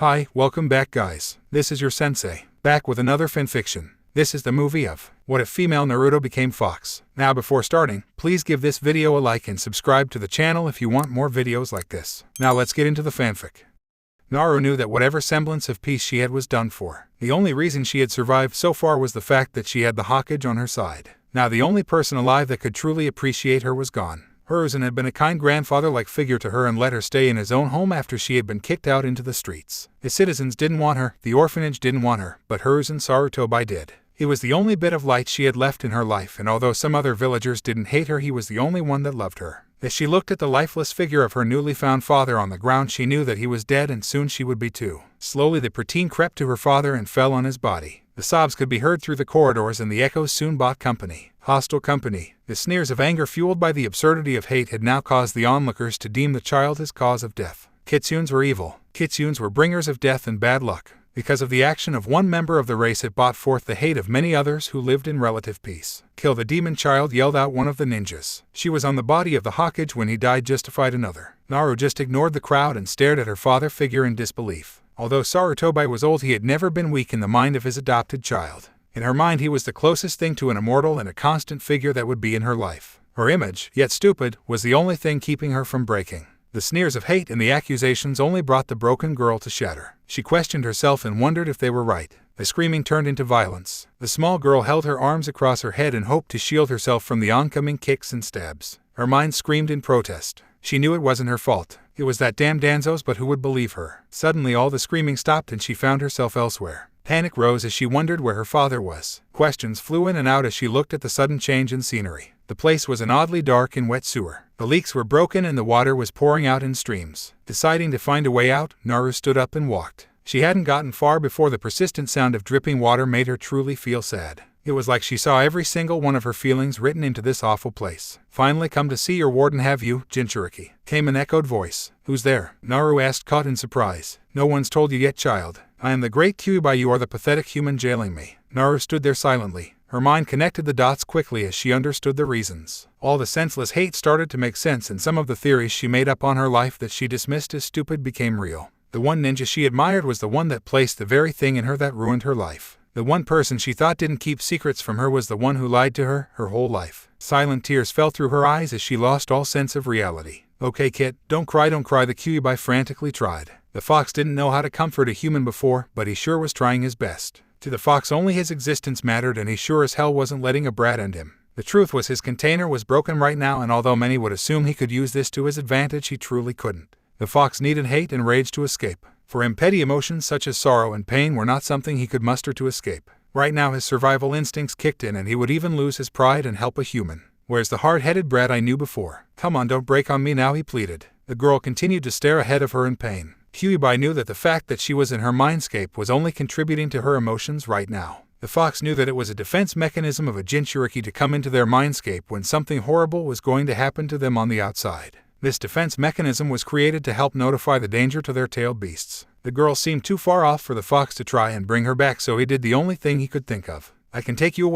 Hi, welcome back guys. This is your sensei, back with another fanfiction. This is the movie of What If Female Naruto Became Fox. Now before starting, please give this video a like and subscribe to the channel if you want more videos like this. Now let's get into the fanfic. Naru knew that whatever semblance of peace she had was done for. The only reason she had survived so far was the fact that she had the Hokage on her side. Now the only person alive that could truly appreciate her was gone. Hiruzen had been a kind grandfather-like figure to her and let her stay in his own home after she had been kicked out into the streets. The citizens didn't want her, the orphanage didn't want her, but Hiruzen Sarutobi did. He was the only bit of light she had left in her life, and although some other villagers didn't hate her, he was the only one that loved her. As she looked at the lifeless figure of her newly found father on the ground, she knew that he was dead and soon she would be too. Slowly the preteen crept to her father and fell on his body. The sobs could be heard through the corridors and the echoes soon brought company. Hostile company. The sneers of anger fueled by the absurdity of hate had now caused the onlookers to deem the child as cause of death. Kitsunes were evil. Kitsunes were bringers of death and bad luck. Because of the action of one member of the race, it brought forth the hate of many others who lived in relative peace. Kill the demon child, yelled out one of the ninjas. She was on the body of the Hokage when he died, justified another. Naru just ignored the crowd and stared at her father figure in disbelief. Although Sarutobi was old, he had never been weak in the mind of his adopted child. In her mind, he was the closest thing to an immortal and a constant figure that would be in her life. Her image, yet stupid, was the only thing keeping her from breaking. The sneers of hate and the accusations only brought the broken girl to shatter. She questioned herself and wondered if they were right. The screaming turned into violence. The small girl held her arms across her head and hoped to shield herself from the oncoming kicks and stabs. Her mind screamed in protest. She knew it wasn't her fault. It was that damn Danzo's, but who would believe her? Suddenly all the screaming stopped and she found herself elsewhere. Panic rose as she wondered where her father was. Questions flew in and out as she looked at the sudden change in scenery. The place was an oddly dark and wet sewer. The leaks were broken and the water was pouring out in streams. Deciding to find a way out, Naru stood up and walked. She hadn't gotten far before the persistent sound of dripping water made her truly feel sad. It was like she saw every single one of her feelings written into this awful place. Finally come to see your warden, have you, Jinchuriki? Came an echoed voice. Who's there? Naru asked, caught in surprise. No one's told you yet, child. I am the great Kyuubi, you are the pathetic human jailing me. Naru stood there silently. Her mind connected the dots quickly as she understood the reasons. All the senseless hate started to make sense, and some of the theories she made up on her life that she dismissed as stupid became real. The one ninja she admired was the one that placed the very thing in her that ruined her life. The one person she thought didn't keep secrets from her was the one who lied to her whole life. Silent tears fell through her eyes as she lost all sense of reality. Okay kid, don't cry, the Kyuubi frantically tried. The fox didn't know how to comfort a human before, but he sure was trying his best. To the fox only his existence mattered, and he sure as hell wasn't letting a brat end him. The truth was his container was broken right now, and although many would assume he could use this to his advantage, he truly couldn't. The fox needed hate and rage to escape. For him, petty emotions such as sorrow and pain were not something he could muster to escape. Right now his survival instincts kicked in, and he would even lose his pride and help a human. Where's the hard-headed brat I knew before? Come on, don't break on me now, he pleaded. The girl continued to stare ahead of her in pain. Kyuubi knew that the fact that she was in her mindscape was only contributing to her emotions right now. The fox knew that it was a defense mechanism of a Jinchuriki to come into their mindscape when something horrible was going to happen to them on the outside. This defense mechanism was created to help notify the danger to their tailed beasts. The girl seemed too far off for the fox to try and bring her back, so he did the only thing he could think of. I can take you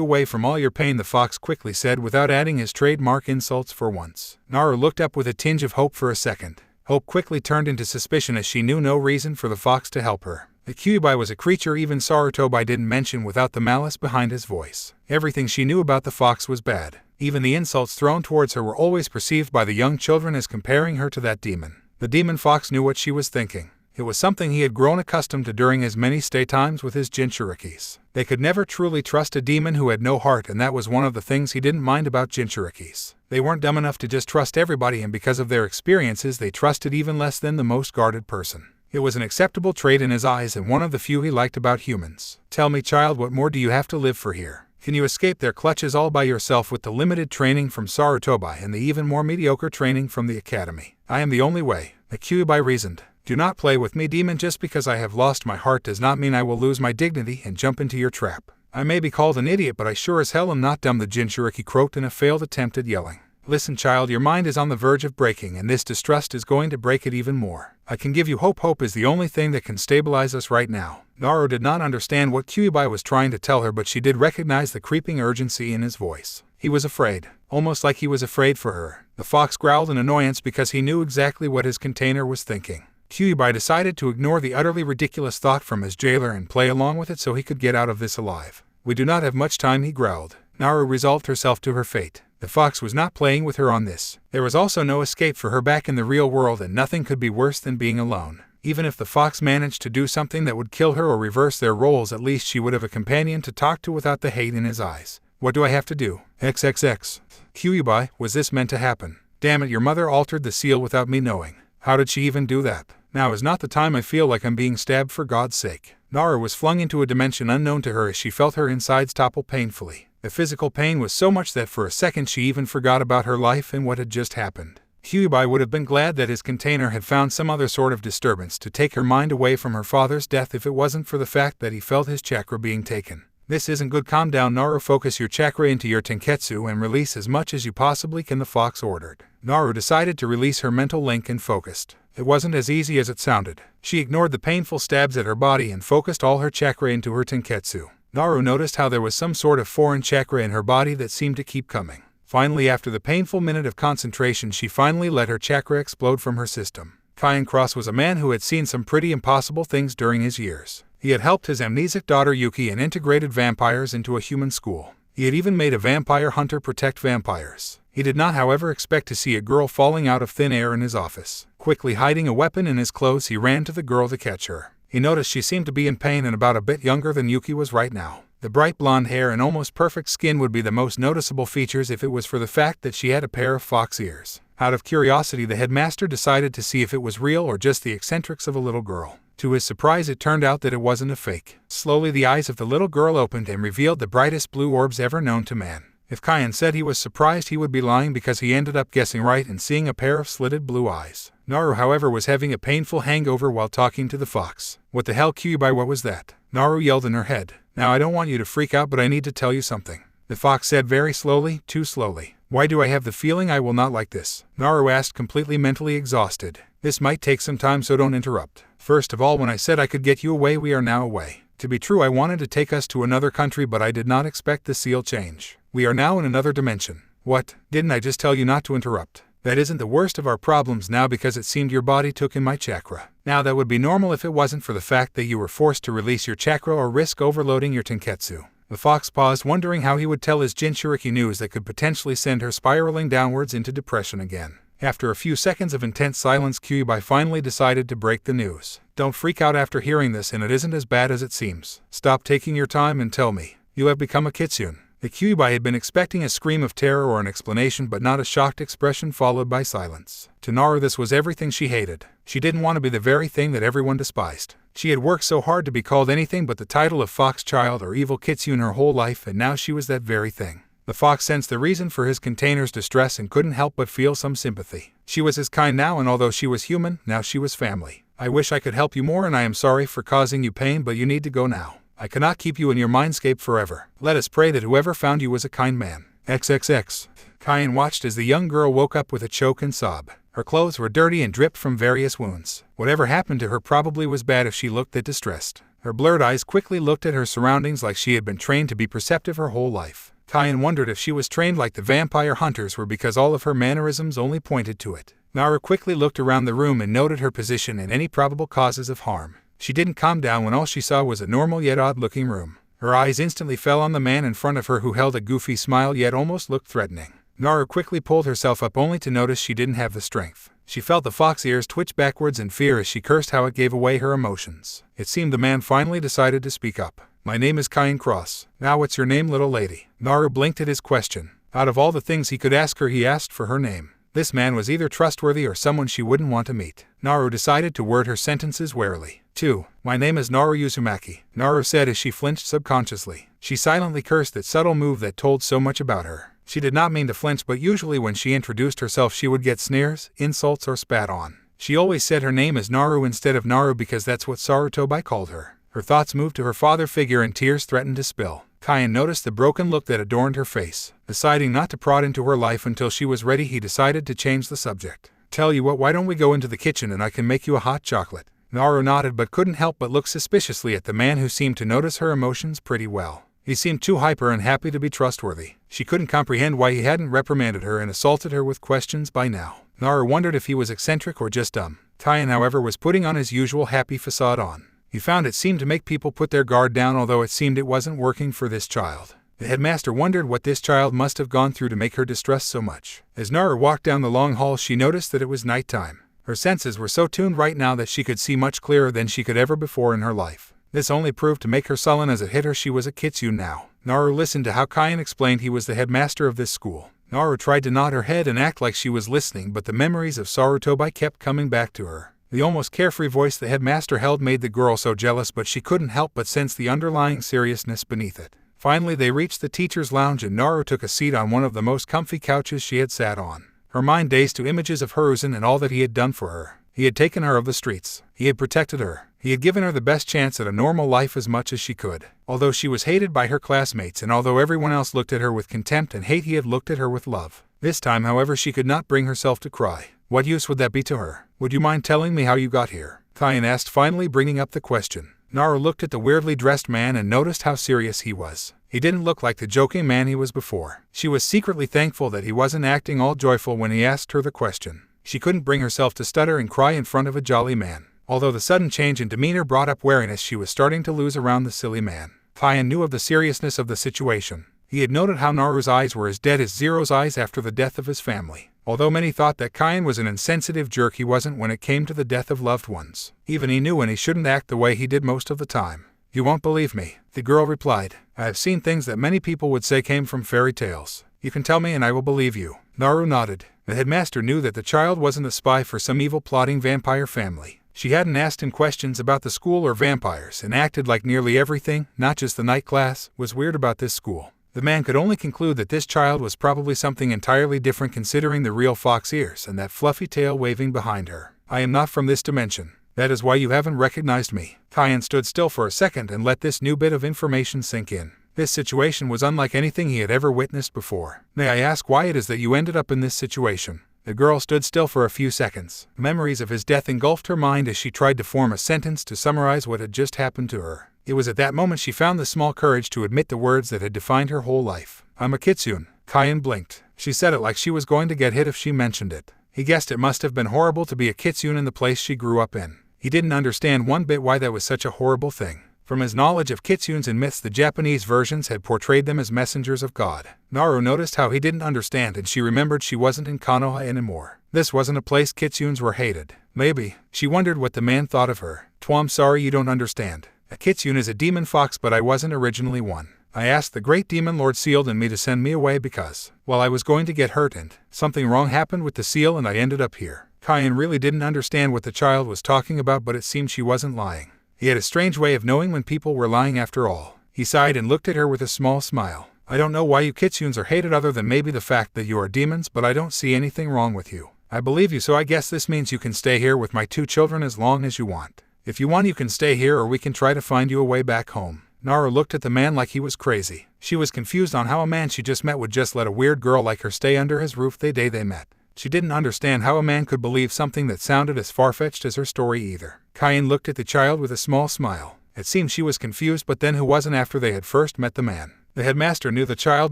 away from all your pain, the fox quickly said without adding his trademark insults for once. Naru looked up with a tinge of hope for a second. Hope quickly turned into suspicion as she knew no reason for the fox to help her. The Kyuubi was a creature even Sarutobi didn't mention without the malice behind his voice. Everything she knew about the fox was bad. Even the insults thrown towards her were always perceived by the young children as comparing her to that demon. The demon fox knew what she was thinking. It was something he had grown accustomed to during his many stay times with his Jinchurikis. They could never truly trust a demon who had no heart, and that was one of the things he didn't mind about Jinchurikis. They weren't dumb enough to just trust everybody, and because of their experiences they trusted even less than the most guarded person. It was an acceptable trait in his eyes and one of the few he liked about humans. Tell me, child, what more do you have to live for here? Can you escape their clutches all by yourself with the limited training from Sarutobi and the even more mediocre training from the academy? I am the only way, the Kyuubi reasoned. Do not play with me, demon. Just because I have lost my heart does not mean I will lose my dignity and jump into your trap. I may be called an idiot, but I sure as hell am not dumb, the Jinchuriki croaked in a failed attempt at yelling. Listen, child, your mind is on the verge of breaking, and this distrust is going to break it even more. I can give you hope. Hope is the only thing that can stabilize us right now. Naru did not understand what Kyuubi was trying to tell her, but she did recognize the creeping urgency in his voice. He was afraid, almost like he was afraid for her. The fox growled in annoyance because he knew exactly what his container was thinking. Kyuubi decided to ignore the utterly ridiculous thought from his jailer and play along with it so he could get out of this alive. "We do not have much time," he growled. Naru resolved herself to her fate. The fox was not playing with her on this. There was also no escape for her back in the real world, and nothing could be worse than being alone. Even if the fox managed to do something that would kill her or reverse their roles, at least she would have a companion to talk to without the hate in his eyes. "What do I have to do?" XXX. Kyuubi, was this meant to happen? Damn it, your mother altered the seal without me knowing. How did she even do that? Now is not the time. I feel like I'm being stabbed, for God's sake. Naru was flung into a dimension unknown to her as she felt her insides topple painfully. The physical pain was so much that for a second she even forgot about her life and what had just happened. Kyuubi would have been glad that his container had found some other sort of disturbance to take her mind away from her father's death if it wasn't for the fact that he felt his chakra being taken. "This isn't good. Calm down, Naru. Focus your chakra into your tenketsu and release as much as you possibly can," the fox ordered. Naru decided to release her mental link and focused. It wasn't as easy as it sounded. She ignored the painful stabs at her body and focused all her chakra into her tenketsu. Naru noticed how there was some sort of foreign chakra in her body that seemed to keep coming. Finally, after the painful minute of concentration, she finally let her chakra explode from her system. Kyan Cross was a man who had seen some pretty impossible things during his years. He had helped his amnesic daughter Yuki and integrated vampires into a human school. He had even made a vampire hunter protect vampires. He did not, however, expect to see a girl falling out of thin air in his office. Quickly hiding a weapon in his clothes, he ran to the girl to catch her. He noticed she seemed to be in pain and about a bit younger than Yuki was right now. The bright blonde hair and almost perfect skin would be the most noticeable features if it was for the fact that she had a pair of fox ears. Out of curiosity, the headmaster decided to see if it was real or just the eccentrics of a little girl. To his surprise, it turned out that it wasn't a fake. Slowly the eyes of the little girl opened and revealed the brightest blue orbs ever known to man. If Kyan said he was surprised, he would be lying, because he ended up guessing right and seeing a pair of slitted blue eyes. Naru, however, was having a painful hangover while talking to the fox. "What the hell, Kyuubi, what was that?" Naru yelled in her head. "Now, I don't want you to freak out, but I need to tell you something," the fox said very slowly, too slowly. "Why do I have the feeling I will not like this?" Naru asked, completely mentally exhausted. "This might take some time, so don't interrupt. First of all, when I said I could get you away, we are now away. To be true, I wanted to take us to another country, but I did not expect the seal change. We are now in another dimension." "What? Didn't I just tell you not to interrupt?" "That isn't the worst of our problems now, because it seemed your body took in my chakra. Now that would be normal if it wasn't for the fact that you were forced to release your chakra or risk overloading your tenketsu." The fox paused, wondering how he would tell his Jinchuriki news that could potentially send her spiraling downwards into depression again. After a few seconds of intense silence, Kyuubi finally decided to break the news. "Don't freak out after hearing this, and it isn't as bad as it seems. Stop taking your time and tell me. You have become a kitsune." The Kyuubi had been expecting a scream of terror or an explanation, but not a shocked expression followed by silence. To Naru, this was everything she hated. She didn't want to be the very thing that everyone despised. She had worked so hard to be called anything but the title of fox child or evil kitsune her whole life, and now she was that very thing. The fox sensed the reason for his container's distress and couldn't help but feel some sympathy. She was his kind now, and although she was human, now she was family. "I wish I could help you more, and I am sorry for causing you pain, but you need to go now. I cannot keep you in your mindscape forever. Let us pray that whoever found you was a kind man." XXX. Kyan watched as the young girl woke up with a choke and sob. Her clothes were dirty and dripped from various wounds. Whatever happened to her probably was bad if she looked that distressed. Her blurred eyes quickly looked at her surroundings like she had been trained to be perceptive her whole life. Kyan wondered if she was trained like the vampire hunters were, because all of her mannerisms only pointed to it. Naru quickly looked around the room and noted her position and any probable causes of harm. She didn't calm down when all she saw was a normal yet odd-looking room. Her eyes instantly fell on the man in front of her, who held a goofy smile yet almost looked threatening. Naru quickly pulled herself up, only to notice she didn't have the strength. She felt the fox ears twitch backwards in fear as she cursed how it gave away her emotions. It seemed the man finally decided to speak up. "My name is Kyan Cross. Now what's your name, little lady?" Naru blinked at his question. Out of all the things he could ask her, he asked for her name. This man was either trustworthy or someone she wouldn't want to meet. Naru decided to word her sentences warily. 2. "My name is Naru Uzumaki," Naru said as she flinched subconsciously. She silently cursed that subtle move that told so much about her. She did not mean to flinch, but usually when she introduced herself she would get sneers, insults, or spat on. She always said her name is Naru instead of Naru because that's what Sarutobi called her. Her thoughts moved to her father figure and tears threatened to spill. Kyan noticed the broken look that adorned her face. Deciding not to prod into her life until she was ready, he decided to change the subject. "Tell you what, why don't we go into the kitchen and I can make you a hot chocolate?" Naru nodded but couldn't help but look suspiciously at the man, who seemed to notice her emotions pretty well. He seemed too hyper and happy to be trustworthy. She couldn't comprehend why he hadn't reprimanded her and assaulted her with questions by now. Naru wondered if he was eccentric or just dumb. Kyan, however, was putting on his usual happy facade on. He found it seemed to make people put their guard down, although it seemed it wasn't working for this child. The headmaster wondered what this child must have gone through to make her distress so much. As Naru walked down the long hall, she noticed that it was nighttime. Her senses were so tuned right now that she could see much clearer than she could ever before in her life. This only proved to make her sullen as it hit her she was a kitsune now. Naru listened to how Kyan explained he was the headmaster of this school. Naru tried to nod her head and act like she was listening, but the memories of Sarutobi kept coming back to her. The almost carefree voice the headmaster held made the girl so jealous, but she couldn't help but sense the underlying seriousness beneath it. Finally, they reached the teacher's lounge and Naru took a seat on one of the most comfy couches she had sat on. Her mind dazed to images of Hiruzen and all that he had done for her. He had taken her of the streets. He had protected her. He had given her the best chance at a normal life as much as she could. Although she was hated by her classmates and although everyone else looked at her with contempt and hate, he had looked at her with love. This time, however, she could not bring herself to cry. What use would that be to her? Would you mind telling me how you got here? Kyan asked, finally bringing up the question. Naru looked at the weirdly dressed man and noticed how serious he was. He didn't look like the joking man he was before. She was secretly thankful that he wasn't acting all joyful when he asked her the question. She couldn't bring herself to stutter and cry in front of a jolly man. Although the sudden change in demeanor brought up wariness she was starting to lose around the silly man. Kyan knew of the seriousness of the situation. He had noted how Naru's eyes were as dead as Zero's eyes after the death of his family. Although many thought that Kyan was an insensitive jerk, he wasn't when it came to the death of loved ones. Even he knew when he shouldn't act the way he did most of the time. You won't believe me, the girl replied. I have seen things that many people would say came from fairy tales. You can tell me and I will believe you. Naru nodded. The headmaster knew that the child wasn't a spy for some evil plotting vampire family. She hadn't asked him questions about the school or vampires and acted like nearly everything, not just the night class, was weird about this school. The man could only conclude that this child was probably something entirely different considering the real fox ears and that fluffy tail waving behind her. I am not from this dimension. That is why you haven't recognized me. Kyan stood still for a second and let this new bit of information sink in. This situation was unlike anything he had ever witnessed before. May I ask why it is that you ended up in this situation? The girl stood still for a few seconds. Memories of his death engulfed her mind as she tried to form a sentence to summarize what had just happened to her. It was at that moment she found the small courage to admit the words that had defined her whole life. I'm a kitsune. Kyan blinked. She said it like she was going to get hit if she mentioned it. He guessed it must have been horrible to be a kitsune in the place she grew up in. He didn't understand one bit why that was such a horrible thing. From his knowledge of kitsunes and myths, the Japanese versions had portrayed them as messengers of God. Naru noticed how he didn't understand, and she remembered she wasn't in Konoha anymore. This wasn't a place kitsunes were hated. Maybe. She wondered what the man thought of her. I'm sorry you don't understand. A kitsune is a demon fox, but I wasn't originally one. I asked the great demon lord sealed in me to send me away because, well, I was going to get hurt and something wrong happened with the seal and I ended up here. Kyan really didn't understand what the child was talking about, but it seemed she wasn't lying. He had a strange way of knowing when people were lying after all. He sighed and looked at her with a small smile. I don't know why you kitsunes are hated other than maybe the fact that you are demons, but I don't see anything wrong with you. I believe you, so I guess this means you can stay here with my 2 children as long as you want. If you want, you can stay here or we can try to find you a way back home. Naru looked at the man like he was crazy. She was confused on how a man she just met would just let a weird girl like her stay under his roof the day they met. She didn't understand how a man could believe something that sounded as far-fetched as her story either. Kyan looked at the child with a small smile. It seemed she was confused, but then who wasn't after they had first met the man? The headmaster knew the child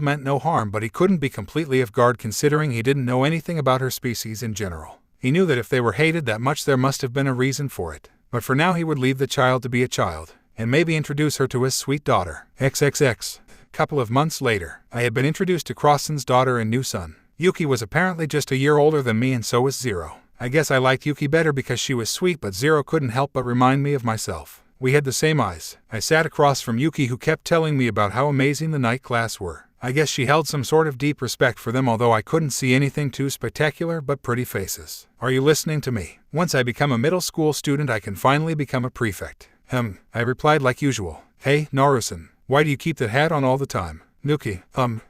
meant no harm, but he couldn't be completely off guard considering he didn't know anything about her species in general. He knew that if they were hated that much, there must have been a reason for it. But for now he would leave the child to be a child, and maybe introduce her to his sweet daughter. XXX. Couple of months later, I had been introduced to Crossen's daughter and new son. Yuki was apparently just a year older than me, and so was Zero. I guess I liked Yuki better because she was sweet, but Zero couldn't help but remind me of myself. We had the same eyes. I sat across from Yuki, who kept telling me about how amazing the night class were. I guess she held some sort of deep respect for them, although I couldn't see anything too spectacular but pretty faces. Are you listening to me? Once I become a middle school student, I can finally become a prefect. I replied like usual. Hey, Narusan, why do you keep that hat on all the time? Nuki,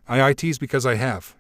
I tease because I have,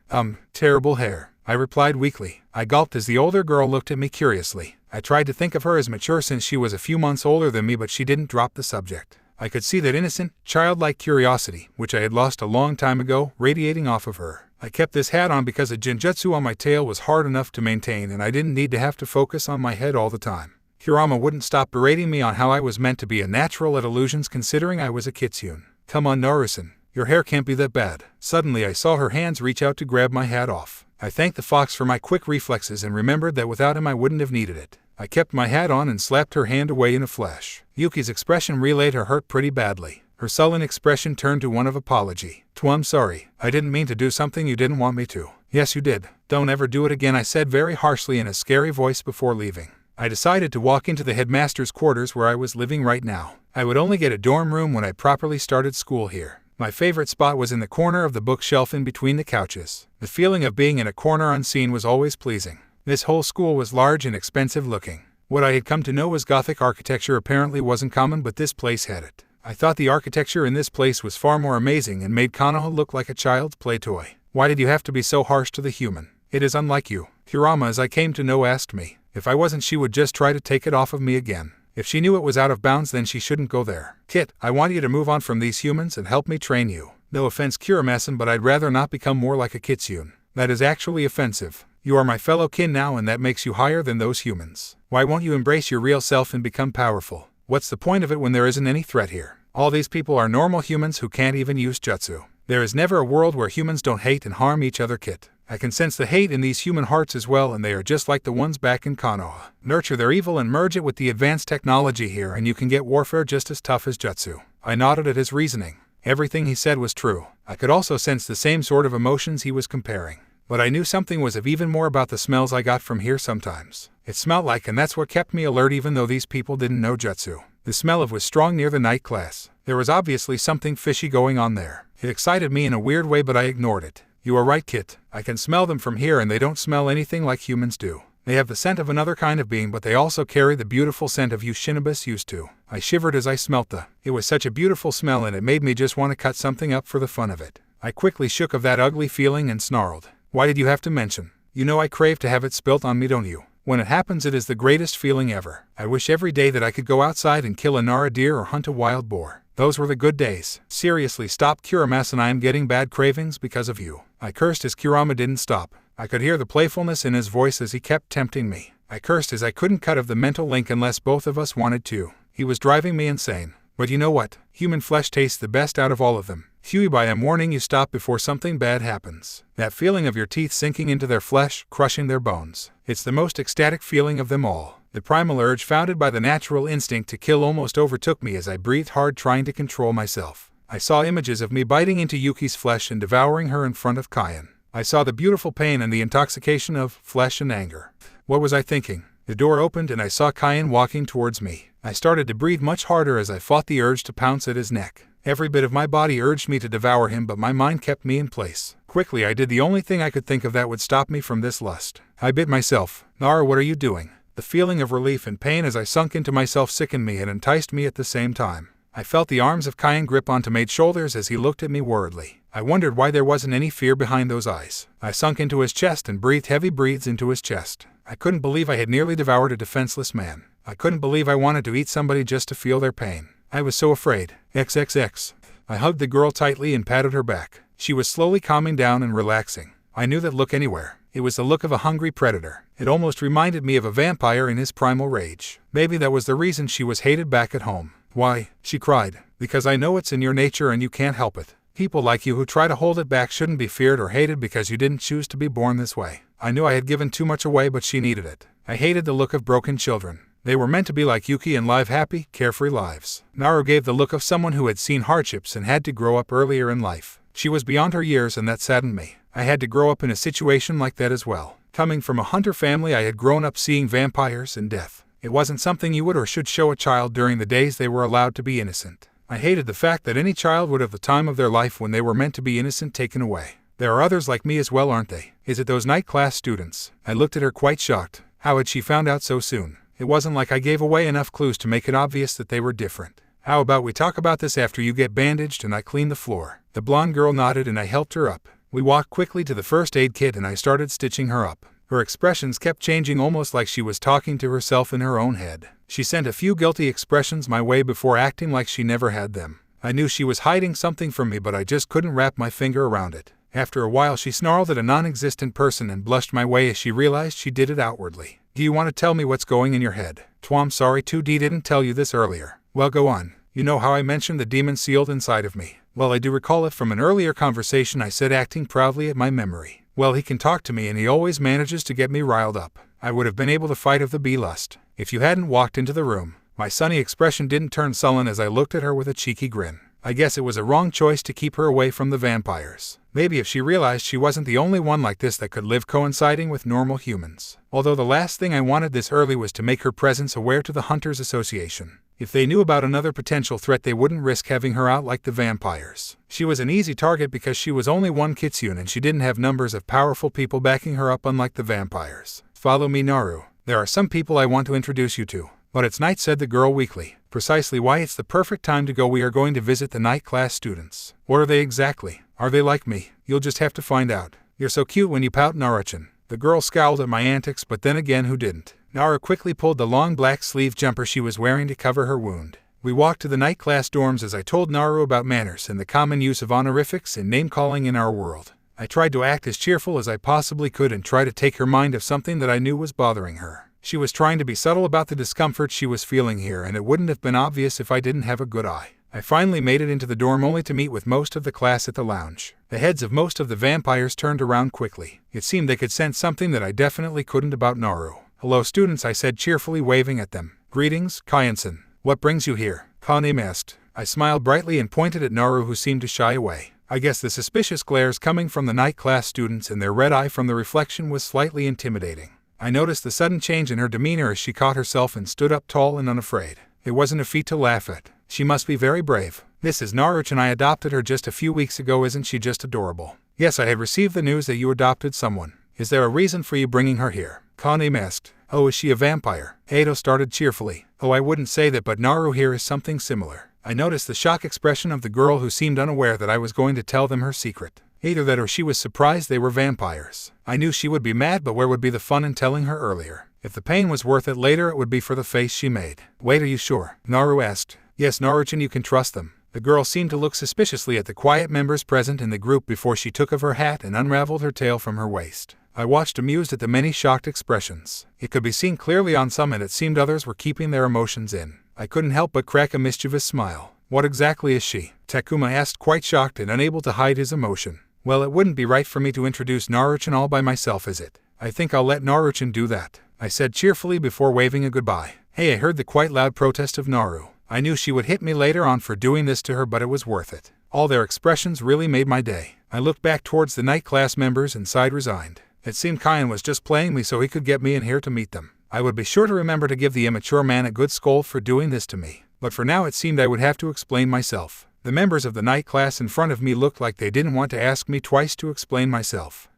terrible hair. I replied weakly. I gulped as the older girl looked at me curiously. I tried to think of her as mature since she was a few months older than me, but she didn't drop the subject. I could see that innocent, childlike curiosity, which I had lost a long time ago, radiating off of her. I kept this hat on because the genjutsu on my tail was hard enough to maintain, and I didn't need to have to focus on my head all the time. Kurama wouldn't stop berating me on how I was meant to be a natural at illusions considering I was a kitsune. Come on, Narusan. Your hair can't be that bad. Suddenly I saw her hands reach out to grab my hat off. I thanked the fox for my quick reflexes and remembered that without him I wouldn't have needed it. I kept my hat on and slapped her hand away in a flash. Yuki's expression relayed her hurt pretty badly. Her sullen expression turned to one of apology. "I'm sorry. I didn't mean to do something you didn't want me to." "Yes, you did. Don't ever do it again," I said very harshly in a scary voice before leaving. I decided to walk into the headmaster's quarters where I was living right now. I would only get a dorm room when I properly started school here. My favorite spot was in the corner of the bookshelf in between the couches. The feeling of being in a corner unseen was always pleasing. This whole school was large and expensive looking. What I had come to know as Gothic architecture apparently wasn't common, but this place had it. I thought the architecture in this place was far more amazing and made Konoha look like a child's play toy. "Why did you have to be so harsh to the human? It is unlike you." Kurama, as I came to know, asked me. If I wasn't, she would just try to take it off of me again. If she knew it was out of bounds, then she shouldn't go there. "Kit, I want you to move on from these humans and help me train you. No offense, Kurama-san, but I'd rather not become more like a kitsune. That is actually offensive. You are my fellow kin now, and that makes you higher than those humans. Why won't you embrace your real self and become powerful? What's the point of it when there isn't any threat here? All these people are normal humans who can't even use jutsu. There is never a world where humans don't hate and harm each other, Kit. I can sense the hate in these human hearts as well, and they are just like the ones back in Konoha. Nurture their evil and merge it with the advanced technology here, and you can get warfare just as tough as jutsu." I nodded at his reasoning. Everything he said was true. I could also sense the same sort of emotions he was comparing. But I knew something was of even more about the smells I got from here sometimes. It smelled like, and that's what kept me alert even though these people didn't know jutsu. The smell of was strong near the night class. There was obviously something fishy going on there. It excited me in a weird way, but I ignored it. "You are right, Kit. I can smell them from here, and they don't smell anything like humans do. They have the scent of another kind of being, but they also carry the beautiful scent of you Shinobis used to." I shivered as I smelt it was such a beautiful smell, and it made me just want to cut something up for the fun of it. I quickly shook of that ugly feeling and snarled. "Why did you have to mention? You know I crave to have it spilt on me, don't you? When it happens, it is the greatest feeling ever. I wish every day that I could go outside and kill a Naru deer or hunt a wild boar. Those were the good days." "Seriously, stop, Kurama-san, I am getting bad cravings because of you." I cursed as Kurama didn't stop. I could hear the playfulness in his voice as he kept tempting me. I cursed as I couldn't cut of the mental link unless both of us wanted to. He was driving me insane. But you know what? Human flesh tastes the best out of all of them. Huey, I am warning you, stop before something bad happens. That feeling of your teeth sinking into their flesh, crushing their bones. It's the most ecstatic feeling of them all. The primal urge founded by the natural instinct to kill almost overtook me as I breathed hard, trying to control myself. I saw images of me biting into Yuki's flesh and devouring her in front of Kayan. I saw the beautiful pain and the intoxication of flesh and anger. What was I thinking? The door opened and I saw Kayan walking towards me. I started to breathe much harder as I fought the urge to pounce at his neck. Every bit of my body urged me to devour him, but my mind kept me in place. Quickly I did the only thing I could think of that would stop me from this lust. I bit myself. "Naru, what are you doing?" The feeling of relief and pain as I sunk into myself sickened me and enticed me at the same time. I felt the arms of Kayan grip onto my shoulders as he looked at me worriedly. I wondered why there wasn't any fear behind those eyes. I sunk into his chest and breathed heavy breaths into his chest. I couldn't believe I had nearly devoured a defenseless man. I couldn't believe I wanted to eat somebody just to feel their pain. I was so afraid. XXX. I hugged the girl tightly and patted her back. She was slowly calming down and relaxing. I knew that look anywhere. It was the look of a hungry predator. It almost reminded me of a vampire in his primal rage. Maybe that was the reason she was hated back at home. "Why?" she cried. "Because I know it's in your nature and you can't help it. People like you who try to hold it back shouldn't be feared or hated because you didn't choose to be born this way." I knew I had given too much away, but she needed it. I hated the look of broken children. They were meant to be like Yuki and live happy, carefree lives. Naru gave the look of someone who had seen hardships and had to grow up earlier in life. She was beyond her years, and that saddened me. I had to grow up in a situation like that as well. Coming from a hunter family, I had grown up seeing vampires and death. It wasn't something you would or should show a child during the days they were allowed to be innocent. I hated the fact that any child would have the time of their life when they were meant to be innocent taken away. There are others like me as well, aren't they? Is it those night class students? I looked at her quite shocked. How had she found out so soon? It wasn't like I gave away enough clues to make it obvious that they were different. "How about we talk about this after you get bandaged and I clean the floor?" The blonde girl nodded and I helped her up. We walked quickly to the first aid kit and I started stitching her up. Her expressions kept changing, almost like she was talking to herself in her own head. She sent a few guilty expressions my way before acting like she never had them. I knew she was hiding something from me, but I just couldn't wrap my finger around it. After a while she snarled at a non-existent person and blushed my way as she realized she did it outwardly. "Do you want to tell me what's going in your head?" "I'm sorry 2D didn't tell you this earlier." "Well, go on. You know how I mentioned the demon sealed inside of me? Well, I do recall it from an earlier conversation," I said, acting proudly at my memory. Well, he can talk to me and he always manages to get me riled up. I would have been able to fight of the bee-lust if you hadn't walked into the room. My sunny expression didn't turn sullen as I looked at her with a cheeky grin. I guess it was a wrong choice to keep her away from the vampires. Maybe if she realized she wasn't the only one like this that could live coinciding with normal humans. Although the last thing I wanted this early was to make her presence aware to the Hunters Association. If they knew about another potential threat, they wouldn't risk having her out like the vampires. She was an easy target because she was only one kitsune and she didn't have numbers of powerful people backing her up unlike the vampires. Follow me, Naru. There are some people I want to introduce you to. But it's night, said the girl weakly. Precisely why it's the perfect time to go. We are going to visit the night class students. What are they exactly? Are they like me? You'll just have to find out. You're so cute when you pout, Naruchan. The girl scowled at my antics, but then again, who didn't? Naru quickly pulled the long black sleeve jumper she was wearing to cover her wound. We walked to the night class dorms as I told Naru about manners and the common use of honorifics and name-calling in our world. I tried to act as cheerful as I possibly could and try to take her mind of something that I knew was bothering her. She was trying to be subtle about the discomfort she was feeling here, and it wouldn't have been obvious if I didn't have a good eye. I finally made it into the dorm only to meet with most of the class at the lounge. The heads of most of the vampires turned around quickly. It seemed they could sense something that I definitely couldn't about Naru. Hello, students, I said cheerfully, waving at them. Greetings, Kyanson. What brings you here? Kanim asked. I smiled brightly and pointed at Naru, who seemed to shy away. I guess the suspicious glares coming from the night class students and their red eye from the reflection was slightly intimidating. I noticed the sudden change in her demeanor as she caught herself and stood up tall and unafraid. It wasn't a feat to laugh at. She must be very brave. This is Naruch and I adopted her just a few weeks ago. Isn't she just adorable? Yes, I had received the news that you adopted someone. Is there a reason for you bringing her here? Kanim asked. Oh, is she a vampire? Edo started cheerfully. Oh, I wouldn't say that, but Naru here is something similar. I noticed the shock expression of the girl, who seemed unaware that I was going to tell them her secret. Either that or she was surprised they were vampires. I knew she would be mad, but where would be the fun in telling her earlier? If the pain was worth it later, it would be for the face she made. Wait, are you sure? Naru asked. Yes, Naruchan, you can trust them. The girl seemed to look suspiciously at the quiet members present in the group before she took off her hat and unraveled her tail from her waist. I watched, amused at the many shocked expressions. It could be seen clearly on some, and it seemed others were keeping their emotions in. I couldn't help but crack a mischievous smile. What exactly is she? Takuma asked, quite shocked and unable to hide his emotion. Well, it wouldn't be right for me to introduce Naruchan all by myself, is it? I think I'll let Naruchan do that, I said cheerfully before waving a goodbye. Hey, I heard the quite loud protest of Naru. I knew she would hit me later on for doing this to her, but it was worth it. All their expressions really made my day. I looked back towards the night class members and sighed resigned. It seemed Kyan was just playing me so he could get me in here to meet them. I would be sure to remember to give the immature man a good scold for doing this to me. But for now it seemed I would have to explain myself. The members of the night class in front of me looked like they didn't want to ask me twice to explain myself.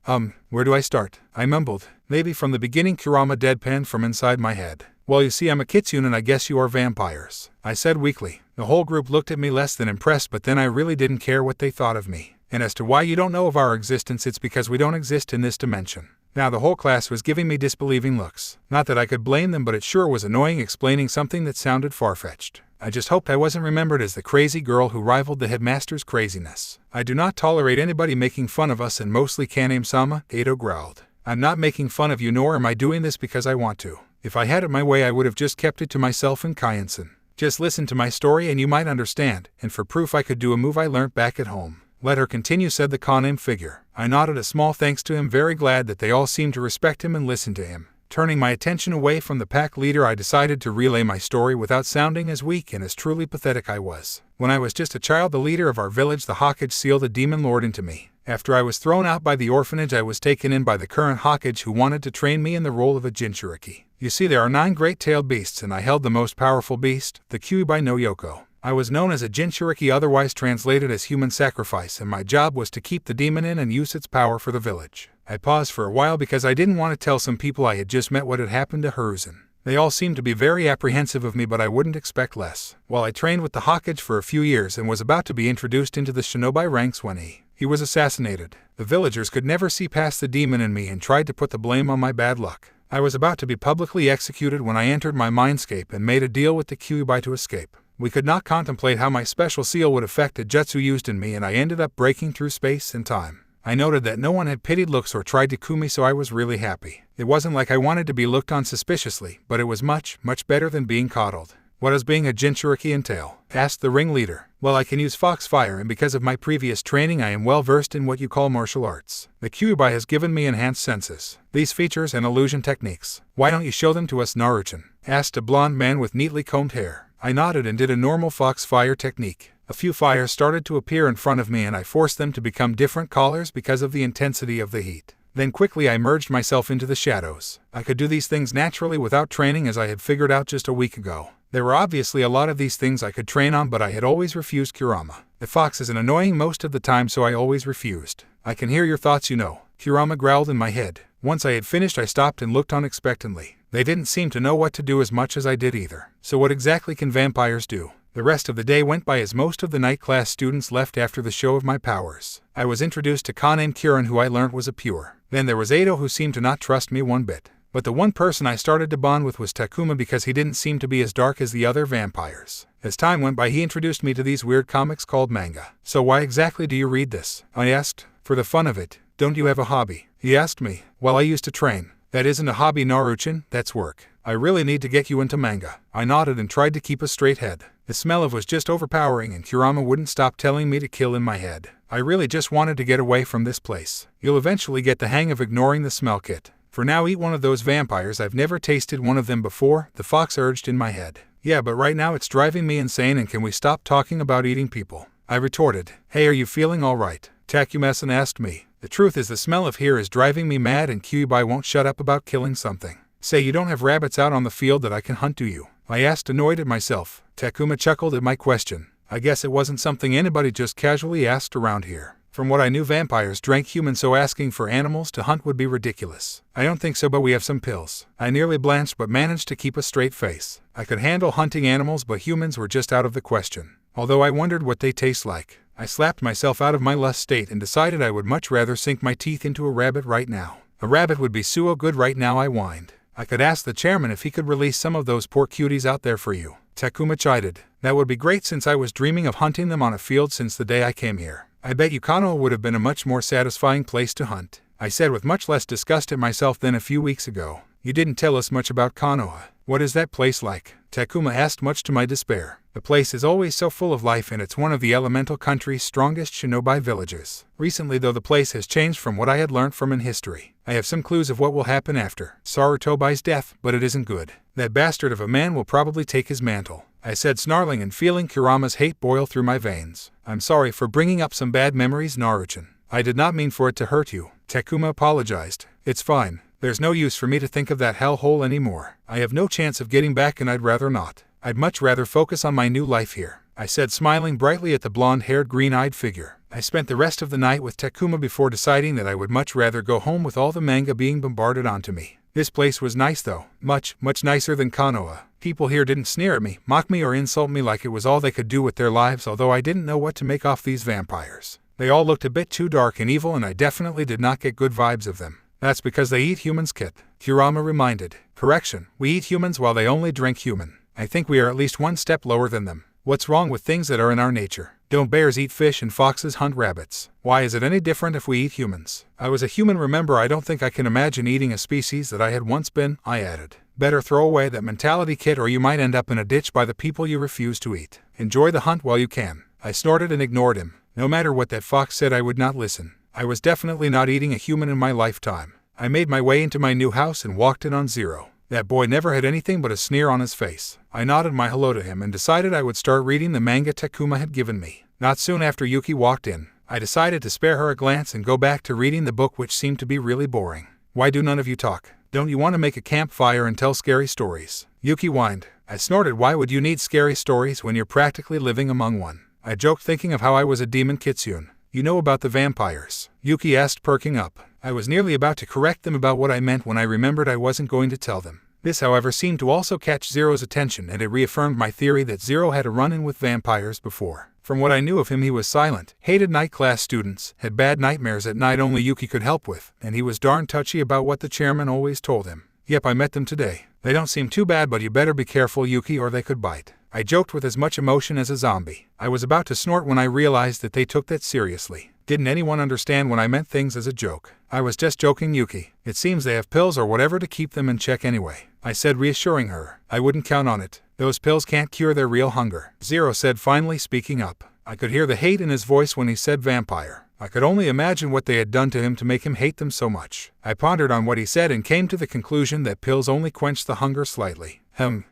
Where do I start? I mumbled. Maybe from the beginning, Kurama deadpanned from inside my head. Well, you see, I'm a kitsune and I guess you are vampires, I said weakly. The whole group looked at me less than impressed, but then I really didn't care what they thought of me. And as to why you don't know of our existence, it's because we don't exist in this dimension. Now the whole class was giving me disbelieving looks. Not that I could blame them, but it sure was annoying explaining something that sounded far-fetched. I just hoped I wasn't remembered as the crazy girl who rivaled the headmaster's craziness. I do not tolerate anybody making fun of us, and mostly Kaname-sama, Edo growled. I'm not making fun of you, nor am I doing this because I want to. If I had it my way, I would have just kept it to myself and Kyanson. Just listen to my story and you might understand, and for proof I could do a move I learnt back at home. Let her continue, said the Kaname figure. I nodded a small thanks to him, very glad that they all seemed to respect him and listen to him. Turning my attention away from the pack leader, I decided to relay my story without sounding as weak and as truly pathetic I was. When I was just a child, the leader of our village, the Hokage, sealed a demon lord into me. After I was thrown out by the orphanage, I was taken in by the current Hokage, who wanted to train me in the role of a Jinchuriki. You see, there are 9 great-tailed beasts, and I held the most powerful beast, the Kyuubi no Yoko. I was known as a Jinchuriki, otherwise translated as human sacrifice, and my job was to keep the demon in and use its power for the village. I paused for a while because I didn't want to tell some people I had just met what had happened to Hiruzen. They all seemed to be very apprehensive of me, but I wouldn't expect less. While I trained with the Hokage for a few years and was about to be introduced into the shinobi ranks when he was assassinated, the villagers could never see past the demon in me and tried to put the blame on my bad luck. I was about to be publicly executed when I entered my mindscape and made a deal with the Kyuubi to escape. We could not contemplate how my special seal would affect the jutsu used in me, and I ended up breaking through space and time. I noted that no one had pitied looks or tried to coup me, so I was really happy. It wasn't like I wanted to be looked on suspiciously, but it was much, much better than being coddled. What does being a Jinchuriki entail? Asked the ringleader. Well, I can use foxfire, and because of my previous training I am well versed in what you call martial arts. The curry-llama has given me enhanced senses, these features and illusion techniques. Why don't you show them to us, Naruchan? Asked a blonde man with neatly combed hair. I nodded and did a normal foxfire technique. A few fires started to appear in front of me and I forced them to become different colors because of the intensity of the heat. Then quickly I merged myself into the shadows. I could do these things naturally without training, as I had figured out just a week ago. There were obviously a lot of these things I could train on, but I had always refused curry-llama. The fox isn't annoying most of the time, so I always refused. I can hear your thoughts, you know. Curry-llama growled in my head. Once I had finished I stopped and looked on expectantly. They didn't seem to know what to do as much as I did either. So what exactly can vampires do? The rest of the day went by as most of the night class students left after the show of my powers. I was introduced to Ka named Kirin, who I learned was a pure. Then there was Ado, who seemed to not trust me one bit. But the one person I started to bond with was Takuma, because he didn't seem to be as dark as the other vampires. As time went by he introduced me to these weird comics called manga. So why exactly do you read this? I asked. For the fun of it. Don't you have a hobby? He asked me. Well, I used to train. That isn't a hobby, Naruchan, that's work. I really need to get you into manga. I nodded and tried to keep a straight head. The smell of was just overpowering and curry-llama wouldn't stop telling me to kill in my head. I really just wanted to get away from this place. You'll eventually get the hang of ignoring the smell, Kit. For now, eat one of those vampires. I've never tasted one of them before, the fox urged in my head. Yeah, but right now it's driving me insane, and can we stop talking about eating people? I retorted. Hey, are you feeling alright? Takuma-san asked me. The truth is the smell of here is driving me mad, and Kyuubi won't shut up about killing something. Say, you don't have rabbits out on the field that I can hunt, do you? I asked, annoyed at myself. Takuma chuckled at my question. I guess it wasn't something anybody just casually asked around here. From what I knew, vampires drank humans, so asking for animals to hunt would be ridiculous. I don't think so, but we have some pills. I nearly blanched but managed to keep a straight face. I could handle hunting animals, but humans were just out of the question. Although I wondered what they taste like. I slapped myself out of my lust state and decided I would much rather sink my teeth into a rabbit right now. A rabbit would be so good right now, I whined. I could ask the chairman if he could release some of those poor cuties out there for you. Takuma chided. That would be great, since I was dreaming of hunting them on a field since the day I came here. I bet you Konoha would have been a much more satisfying place to hunt. I said with much less disgust at myself than a few weeks ago. You didn't tell us much about Konoha. What is that place like? Takuma asked, much to my despair. The place is always so full of life, and it's one of the elemental country's strongest shinobi villages. Recently though, the place has changed from what I had learnt from in history. I have some clues of what will happen after Sarutobi's death, but it isn't good. That bastard of a man will probably take his mantle, I said, snarling and feeling Kurama's hate boil through my veins. I'm sorry for bringing up some bad memories, Naruchan. I did not mean for it to hurt you. Takuma apologized. It's fine. There's no use for me to think of that hellhole anymore. I have no chance of getting back, and I'd rather not. I'd much rather focus on my new life here, I said, smiling brightly at the blonde-haired, green-eyed figure. I spent the rest of the night with Takuma before deciding that I would much rather go home with all the manga being bombarded onto me. This place was nice though. Much nicer than Konoha. People here didn't sneer at me, mock me, or insult me like it was all they could do with their lives, although I didn't know what to make off these vampires. They all looked a bit too dark and evil, and I definitely did not get good vibes of them. That's because they eat humans, Kit. Kurama reminded. Correction, we eat humans while they only drink human. I think we are at least one step lower than them. What's wrong with things that are in our nature? Don't bears eat fish and foxes hunt rabbits? Why is it any different if we eat humans? I was a human, remember. I don't think I can imagine eating a species that I had once been, I added. Better throw away that mentality, Kit, or you might end up in a ditch by the people you refuse to eat. Enjoy the hunt while you can. I snorted and ignored him. No matter what that fox said, I would not listen. I was definitely not eating a human in my lifetime. I made my way into my new house and walked in on Zero. That boy never had anything but a sneer on his face. I nodded my hello to him and decided I would start reading the manga Takuma had given me. Not soon after Yuki walked in, I decided to spare her a glance and go back to reading the book, which seemed to be really boring. Why do none of you talk? Don't you want to make a campfire and tell scary stories? Yuki whined. I snorted. Why would you need scary stories when you're practically living among one? I joked, thinking of how I was a demon kitsune. You know about the vampires? Yuki asked, perking up. I was nearly about to correct them about what I meant when I remembered I wasn't going to tell them. This, however, seemed to also catch Zero's attention, and it reaffirmed my theory that Zero had a run-in with vampires before. From what I knew of him, he was silent, hated night class students, had bad nightmares at night only Yuki could help with, and he was darn touchy about what the chairman always told him. Yep, I met them today. They don't seem too bad, but you better be careful, Yuki, or they could bite. I joked with as much emotion as a zombie. I was about to snort when I realized that they took that seriously. Didn't anyone understand when I meant things as a joke? I was just joking, Yuki. It seems they have pills or whatever to keep them in check anyway, I said, reassuring her. I wouldn't count on it. Those pills can't cure their real hunger, Zero said, finally speaking up. I could hear the hate in his voice when he said vampire. I could only imagine what they had done to him to make him hate them so much. I pondered on what he said and came to the conclusion that pills only quench the hunger slightly.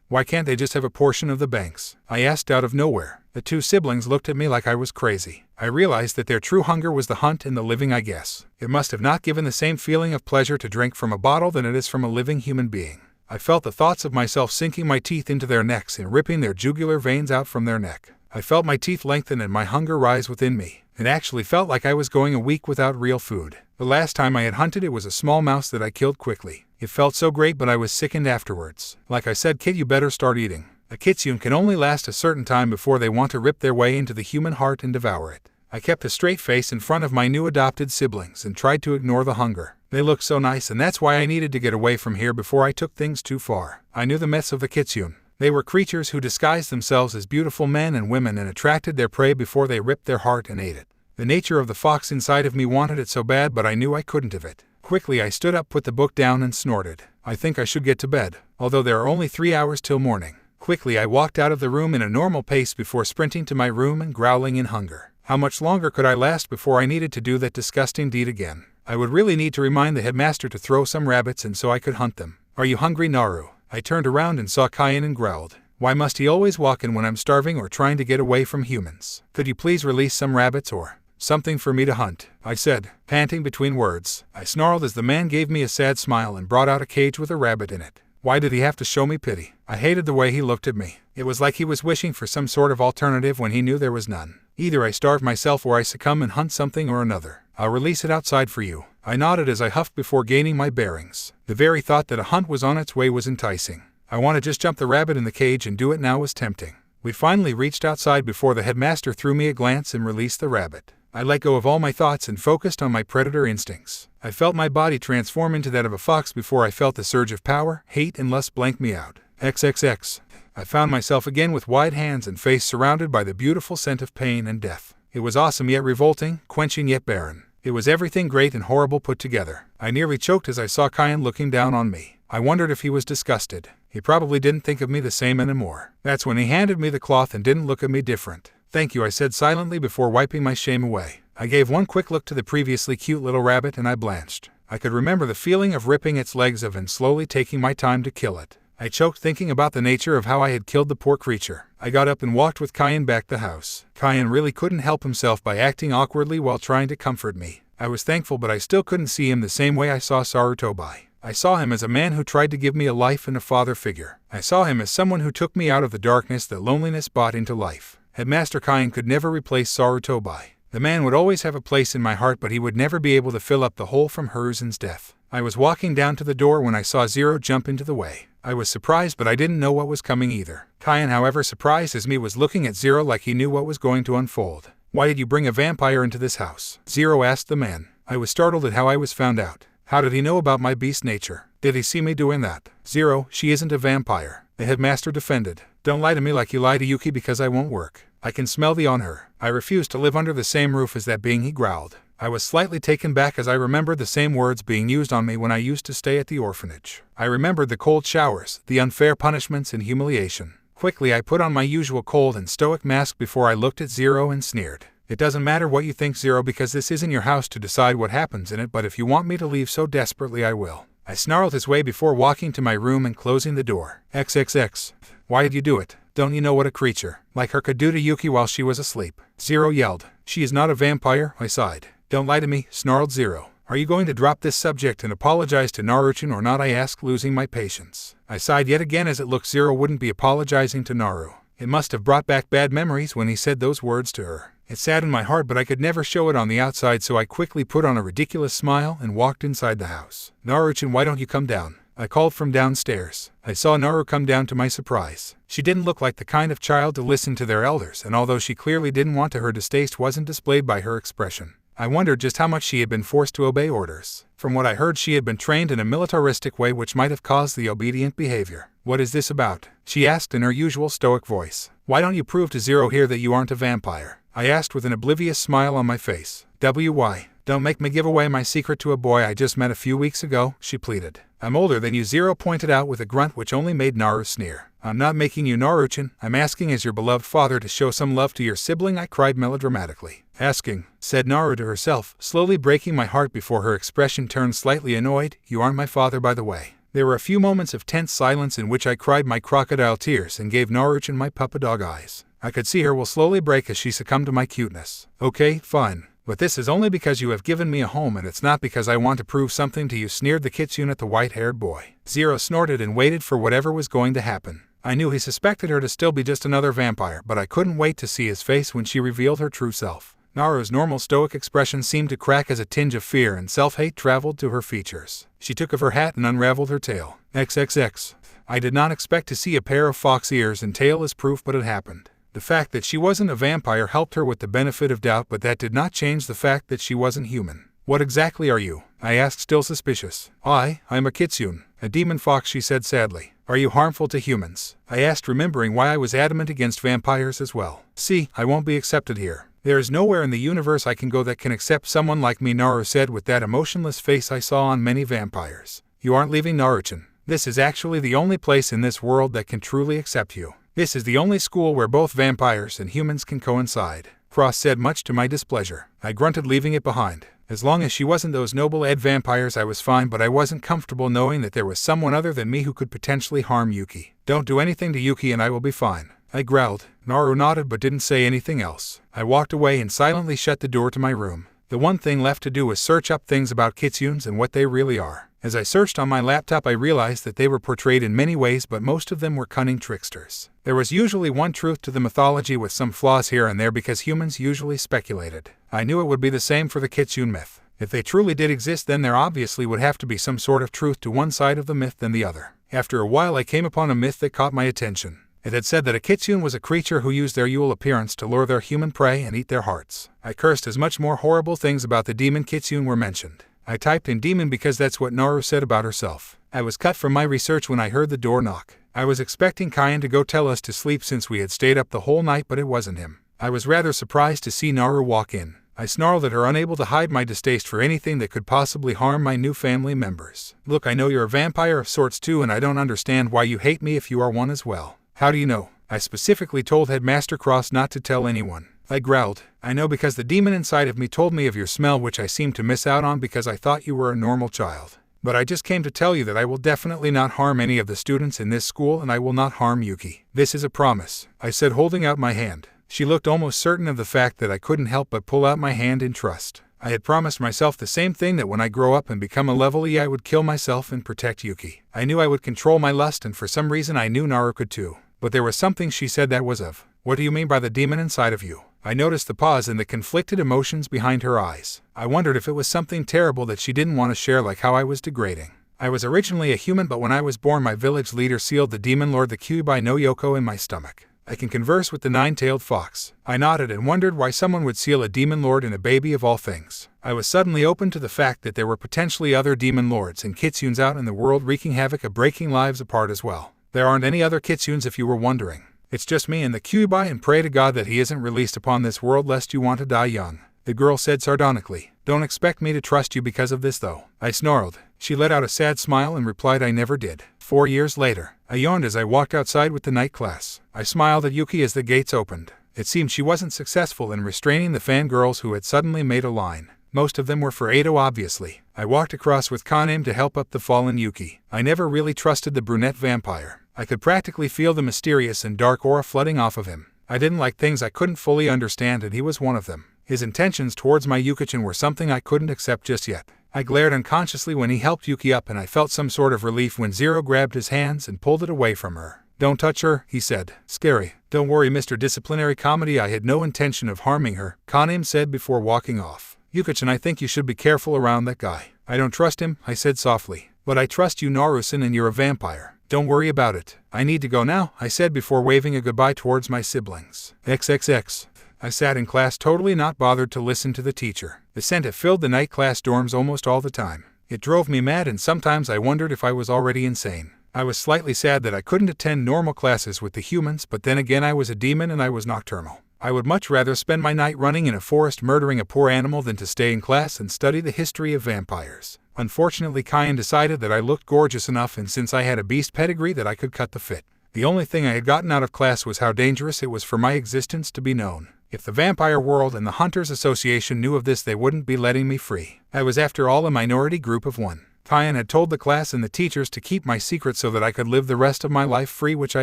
Why can't they just have a portion of the banks? I asked out of nowhere. The two siblings looked at me like I was crazy. I realized that their true hunger was the hunt and the living, I guess. It must have not given the same feeling of pleasure to drink from a bottle than it is from a living human being. I felt the thoughts of myself sinking my teeth into their necks and ripping their jugular veins out from their neck. I felt my teeth lengthen and my hunger rise within me. It actually felt like I was going a week without real food. The last time I had hunted it was a small mouse that I killed quickly. It felt so great, but I was sickened afterwards. Like I said, kid, you better start eating. A kitsune can only last a certain time before they want to rip their way into the human heart and devour it. I kept a straight face in front of my new adopted siblings and tried to ignore the hunger. They looked so nice, and that's why I needed to get away from here before I took things too far. I knew the myths of the kitsune. They were creatures who disguised themselves as beautiful men and women and attracted their prey before they ripped their heart and ate it. The nature of the fox inside of me wanted it so bad, but I knew I couldn't have it. Quickly I stood up, put the book down and snorted. I think I should get to bed, although there are only 3 hours till morning. Quickly I walked out of the room in a normal pace before sprinting to my room and growling in hunger. How much longer could I last before I needed to do that disgusting deed again? I would really need to remind the headmaster to throw some rabbits in so I could hunt them. Are you hungry, Naru? I turned around and saw Kyan and growled. Why must he always walk in when I'm starving or trying to get away from humans? Could you please release some rabbits or something for me to hunt? I said, panting between words. I snarled as the man gave me a sad smile and brought out a cage with a rabbit in it. Why did he have to show me pity? I hated the way he looked at me. It was like he was wishing for some sort of alternative when he knew there was none. Either I starve myself or I succumb and hunt something or another. I'll release it outside for you. I nodded as I huffed before gaining my bearings. The very thought that a hunt was on its way was enticing. I want to just jump the rabbit in the cage and do it now was tempting. We finally reached outside before the headmaster threw me a glance and released the rabbit. I let go of all my thoughts and focused on my predator instincts. I felt my body transform into that of a fox before I felt the surge of power, hate, and lust blank me out. XXX. I found myself again with wide hands and face surrounded by the beautiful scent of pain and death. It was awesome yet revolting, quenching yet barren. It was everything great and horrible put together. I nearly choked as I saw Kyan looking down on me. I wondered if he was disgusted. He probably didn't think of me the same anymore. That's when he handed me the cloth and didn't look at me different. Thank you, I said silently before wiping my shame away. I gave one quick look to the previously cute little rabbit and I blanched. I could remember the feeling of ripping its legs off and slowly taking my time to kill it. I choked thinking about the nature of how I had killed the poor creature. I got up and walked with Kyan back to the house. Kyan really couldn't help himself by acting awkwardly while trying to comfort me. I was thankful, but I still couldn't see him the same way I saw Sarutobi. I saw him as a man who tried to give me a life and a father figure. I saw him as someone who took me out of the darkness that loneliness brought into life. Headmaster Kyan could never replace Sarutobi. The man would always have a place in my heart, but he would never be able to fill up the hole from Herzen's death. I was walking down to the door when I saw Zero jump into the way. I was surprised, but I didn't know what was coming either. Kyan, however, surprised as me, was looking at Zero like he knew what was going to unfold. Why did you bring a vampire into this house? Zero asked the man. I was startled at how I was found out. How did he know about my beast nature? Did he see me doing that? Zero, she isn't a vampire. The headmaster defended. Don't lie to me like you lie to Yuki, because I won't work. I can smell the on her. I refuse to live under the same roof as that being, he growled. I was slightly taken back as I remembered the same words being used on me when I used to stay at the orphanage. I remembered the cold showers, the unfair punishments and humiliation. Quickly I put on my usual cold and stoic mask before I looked at Zero and sneered. It doesn't matter what you think, Zero, because this isn't your house to decide what happens in it, but if you want me to leave so desperately, I will. I snarled his way before walking to my room and closing the door. XXX. Why did you do it? Don't you know what a creature like her could do to Yuki while she was asleep? Zero yelled. She is not a vampire, I sighed. Don't lie to me, snarled Zero. Are you going to drop this subject and apologize to Naruto or not? I asked, losing my patience. I sighed yet again as it looked Zero wouldn't be apologizing to Naru. It must have brought back bad memories when he said those words to her. It saddened my heart, but I could never show it on the outside, so I quickly put on a ridiculous smile and walked inside the house. Naruto, why don't you come down? I called from downstairs. I saw Naru come down to my surprise. She didn't look like the kind of child to listen to their elders, and although she clearly didn't want to, her distaste wasn't displayed by her expression. I wondered just how much she had been forced to obey orders. From what I heard, she had been trained in a militaristic way which might have caused the obedient behavior. What is this about? She asked in her usual stoic voice. Why don't you prove to Zero here that you aren't a vampire? I asked with an oblivious smile on my face. Why? Don't make me give away my secret to a boy I just met a few weeks ago, she pleaded. I'm older than you, Zero pointed out with a grunt which only made Naru sneer. I'm not making you Naruchan, I'm asking as your beloved father to show some love to your sibling, I cried melodramatically. Asking, said Naru to herself, slowly breaking my heart before her expression turned slightly annoyed. You aren't my father, by the way. There were a few moments of tense silence in which I cried my crocodile tears and gave Naruchan my puppy dog eyes. I could see her will slowly break as she succumbed to my cuteness. Okay, fine. But this is only because you have given me a home and it's not because I want to prove something to you, sneered the kitsune at the white-haired boy. Zero snorted and waited for whatever was going to happen. I knew he suspected her to still be just another vampire, but I couldn't wait to see his face when she revealed her true self. Naru's normal stoic expression seemed to crack as a tinge of fear and self-hate traveled to her features. She took off her hat and unraveled her tail. XXX. I did not expect to see a pair of fox ears and tail as proof, but it happened. The fact that she wasn't a vampire helped her with the benefit of doubt, but that did not change the fact that she wasn't human. What exactly are you? I asked, still suspicious. I'm a kitsune, a demon fox, she said sadly. Are you harmful to humans? I asked, remembering why I was adamant against vampires as well. See, I won't be accepted here. There is nowhere in the universe I can go that can accept someone like me, Naru said with that emotionless face I saw on many vampires. You aren't leaving, Naruchan. This is actually the only place in this world that can truly accept you. This is the only school where both vampires and humans can coincide. Frost said, much to my displeasure. I grunted, leaving it behind. As long as she wasn't those noble Ed vampires I was fine, but I wasn't comfortable knowing that there was someone other than me who could potentially harm Yuki. Don't do anything to Yuki and I will be fine, I growled. Naru nodded but didn't say anything else. I walked away and silently shut the door to my room. The one thing left to do was search up things about kitsunes and what they really are. As I searched on my laptop, I realized that they were portrayed in many ways, but most of them were cunning tricksters. There was usually one truth to the mythology with some flaws here and there because humans usually speculated. I knew it would be the same for the kitsune myth. If they truly did exist, then there obviously would have to be some sort of truth to one side of the myth than the other. After a while I came upon a myth that caught my attention. It had said that a kitsune was a creature who used their Yule appearance to lure their human prey and eat their hearts. I cursed as much more horrible things about the demon kitsune were mentioned. I typed in demon because that's what Naru said about herself. I was cut from my research when I heard the door knock. I was expecting Kyan to go tell us to sleep since we had stayed up the whole night, but it wasn't him. I was rather surprised to see Naru walk in. I snarled at her, unable to hide my distaste for anything that could possibly harm my new family members. Look, I know you're a vampire of sorts too, and I don't understand why you hate me if you are one as well. How do you know? I specifically told Headmaster Cross not to tell anyone. I growled. I know because the demon inside of me told me of your smell, which I seemed to miss out on because I thought you were a normal child. But I just came to tell you that I will definitely not harm any of the students in this school, and I will not harm Yuki. This is a promise, I said, holding out my hand. She looked almost certain of the fact that I couldn't help but pull out my hand in trust. I had promised myself the same thing, that when I grow up and become a level E I would kill myself and protect Yuki. I knew I would control my lust, and for some reason I knew Naru could too. But there was something she said that was of. What do you mean by the demon inside of you? I noticed the pause and the conflicted emotions behind her eyes. I wondered if it was something terrible that she didn't want to share, like how I was degrading. I was originally a human, but when I was born my village leader sealed the demon lord the Kyuubi no Yoko in my stomach. I can converse with the nine-tailed fox. I nodded and wondered why someone would seal a demon lord in a baby of all things. I was suddenly open to the fact that there were potentially other demon lords and kitsunes out in the world wreaking havoc and breaking lives apart as well. There aren't any other kitsunes if you were wondering. It's just me and the Kyuubi, and pray to God that he isn't released upon this world lest you want to die young, the girl said sardonically. Don't expect me to trust you because of this though, I snarled. She let out a sad smile and replied I never did. 4 years later, I yawned as I walked outside with the night class. I smiled at Yuki as the gates opened. It seemed she wasn't successful in restraining the fangirls who had suddenly made a line. Most of them were for Ado, obviously. I walked across with Kanem to help up the fallen Yuki. I never really trusted the brunette vampire. I could practically feel the mysterious and dark aura flooding off of him. I didn't like things I couldn't fully understand, and he was one of them. His intentions towards my Yuki-chan were something I couldn't accept just yet. I glared unconsciously when he helped Yuki up, and I felt some sort of relief when Zero grabbed his hands and pulled it away from her. Don't touch her, he said. Scary. Don't worry, Mr. Disciplinary Comedy, I had no intention of harming her, Kanem said before walking off. Yuki-chan, I think you should be careful around that guy. I don't trust him, I said softly. But I trust you, Naru-san, and you're a vampire. Don't worry about it. I need to go now, I said before waving a goodbye towards my siblings. XXX. I sat in class totally not bothered to listen to the teacher. The scent filled the night class dorms almost all the time. It drove me mad, and sometimes I wondered if I was already insane. I was slightly sad that I couldn't attend normal classes with the humans, but then again I was a demon and I was nocturnal. I would much rather spend my night running in a forest murdering a poor animal than to stay in class and study the history of vampires. Unfortunately, Kyan decided that I looked gorgeous enough, and since I had a beast pedigree, that I could cut the fit. The only thing I had gotten out of class was how dangerous it was for my existence to be known. If the vampire world and the Hunters Association knew of this, they wouldn't be letting me free. I was, after all, a minority group of one. Kyan had told the class and the teachers to keep my secret so that I could live the rest of my life free, which I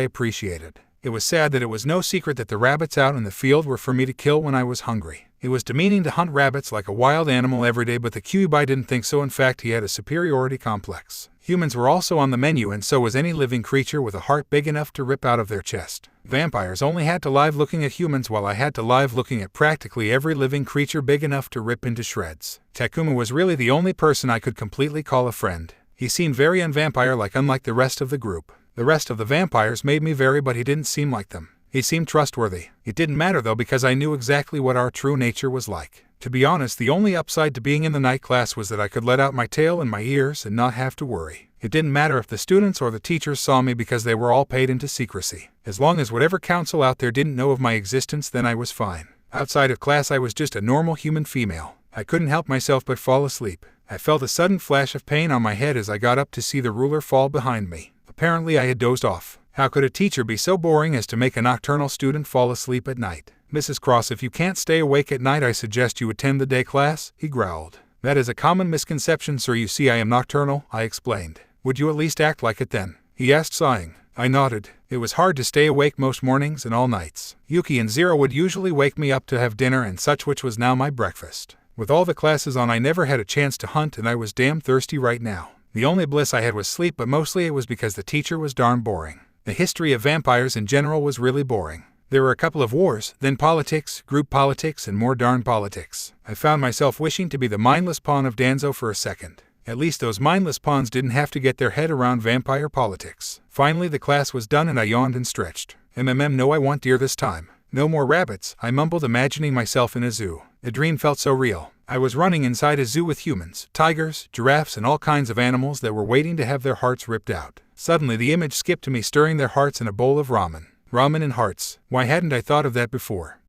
appreciated. It was sad that it was no secret that the rabbits out in the field were for me to kill when I was hungry. It was demeaning to hunt rabbits like a wild animal every day, but the curry-llama didn't think so. In fact, he had a superiority complex. Humans were also on the menu, and so was any living creature with a heart big enough to rip out of their chest. Vampires only had to live looking at humans, while I had to live looking at practically every living creature big enough to rip into shreds. Takuma was really the only person I could completely call a friend. He seemed very unvampire-like, unlike the rest of the group. The rest of the vampires made me very, but he didn't seem like them. He seemed trustworthy. It didn't matter though, because I knew exactly what our true nature was like. To be honest, the only upside to being in the night class was that I could let out my tail and my ears and not have to worry. It didn't matter if the students or the teachers saw me, because they were all paid into secrecy. As long as whatever council out there didn't know of my existence, then I was fine. Outside of class, I was just a normal human female. I couldn't help myself but fall asleep. I felt a sudden flash of pain on my head as I got up to see the ruler fall behind me. Apparently I had dozed off. How could a teacher be so boring as to make a nocturnal student fall asleep at night? Mrs. Cross, if you can't stay awake at night, I suggest you attend the day class, he growled. That is a common misconception, sir. You see, I am nocturnal, I explained. Would you at least act like it then? He asked, sighing. I nodded. It was hard to stay awake most mornings and all nights. Yuki and Zero would usually wake me up to have dinner and such, which was now my breakfast. With all the classes on, I never had a chance to hunt, and I was damn thirsty right now. The only bliss I had was sleep, but mostly it was because the teacher was darn boring. The history of vampires in general was really boring. There were a couple of wars, then politics, group politics, and more darn politics. I found myself wishing to be the mindless pawn of Danzo for a second. At least those mindless pawns didn't have to get their head around vampire politics. Finally the class was done and I yawned and stretched. No, I want deer this time. No more rabbits, I mumbled, imagining myself in a zoo. The dream felt so real. I was running inside a zoo with humans, tigers, giraffes, and all kinds of animals that were waiting to have their hearts ripped out. Suddenly the image skipped to me stirring their hearts in a bowl of ramen. Ramen and hearts. Why hadn't I thought of that before?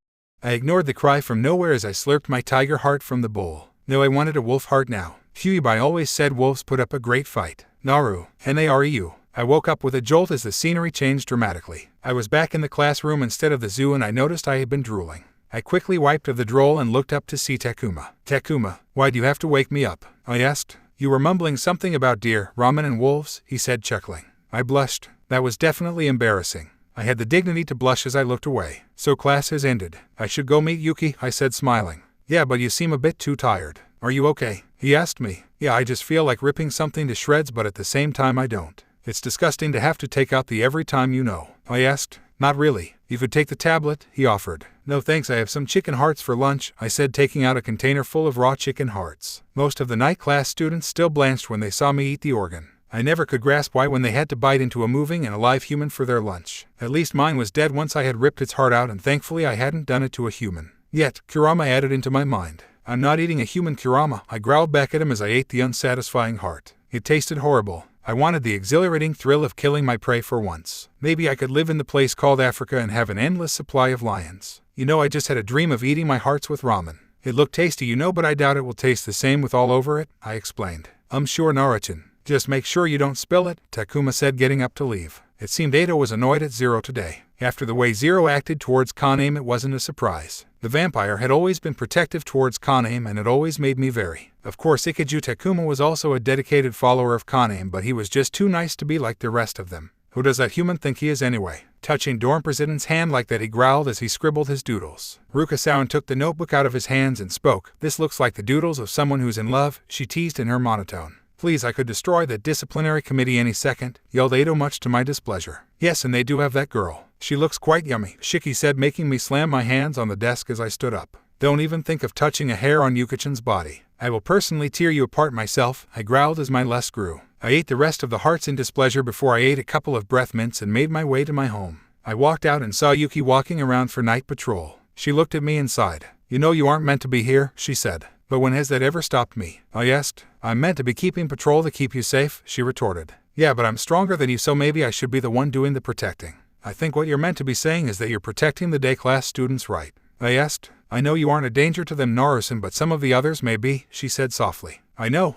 I ignored the cry from nowhere as I slurped my tiger heart from the bowl. No, I wanted a wolf heart now. Huey always said wolves put up a great fight. Naru, Nareu. I woke up with a jolt as the scenery changed dramatically. I was back in the classroom instead of the zoo, and I noticed I had been drooling. I quickly wiped of the drool and looked up to see Takuma. Takuma, why'd you have to wake me up? I asked. You were mumbling something about deer, ramen, and wolves, he said, chuckling. I blushed. That was definitely embarrassing. I had the dignity to blush as I looked away. So class has ended. I should go meet Yuki, I said, smiling. Yeah, but you seem a bit too tired. Are you okay? He asked me. Yeah, I just feel like ripping something to shreds, but at the same time I don't. It's disgusting to have to take out the every time, you know. I asked. Not really. You could take the tablet, he offered. No thanks, I have some chicken hearts for lunch, I said, taking out a container full of raw chicken hearts. Most of the night class students still blanched when they saw me eat the organ. I never could grasp why when they had to bite into a moving and alive human for their lunch. At least mine was dead once I had ripped its heart out, and thankfully I hadn't done it to a human. Yet, Kurama added into my mind. I'm not eating a human Kurama, I growled back at him as I ate the unsatisfying heart. It tasted horrible. I wanted the exhilarating thrill of killing my prey for once. Maybe I could live in the place called Africa and have an endless supply of lions. You know, I just had a dream of eating my hearts with ramen. It looked tasty, you know, but I doubt it will taste the same with all over it, I explained. Sure, Naruto. Just make sure you don't spill it, Takuma said, getting up to leave. It seemed Edo was annoyed at Zero today. After the way Zero acted towards Kaname, it wasn't a surprise. The vampire had always been protective towards Kaname, and it always made me very. Of course, Ikiju Takuma was also a dedicated follower of Kaname, but he was just too nice to be like the rest of them. Who does that human think he is anyway? Touching Dorm President's hand like that, he growled as he scribbled his doodles. Ruka-san took the notebook out of his hands and spoke. This looks like the doodles of someone who's in love, she teased in her monotone. Please, I could destroy that disciplinary committee any second, yelled Edo, much to my displeasure. Yes, and they do have that girl. She looks quite yummy, Shiki said, making me slam my hands on the desk as I stood up. Don't even think of touching a hair on Yuki-chan's body. I will personally tear you apart myself, I growled as my lust grew. I ate the rest of the hearts in displeasure before I ate a couple of breath mints and made my way to my home. I walked out and saw Yuki walking around for night patrol. She looked at me and sighed. You know you aren't meant to be here, she said. But when has that ever stopped me? I asked. I'm meant to be keeping patrol to keep you safe, she retorted. Yeah, but I'm stronger than you, so maybe I should be the one doing the protecting. I think what you're meant to be saying is that you're protecting the day class students, right? I asked. I know you aren't a danger to them, Naru-san, but some of the others may be, she said softly. I know,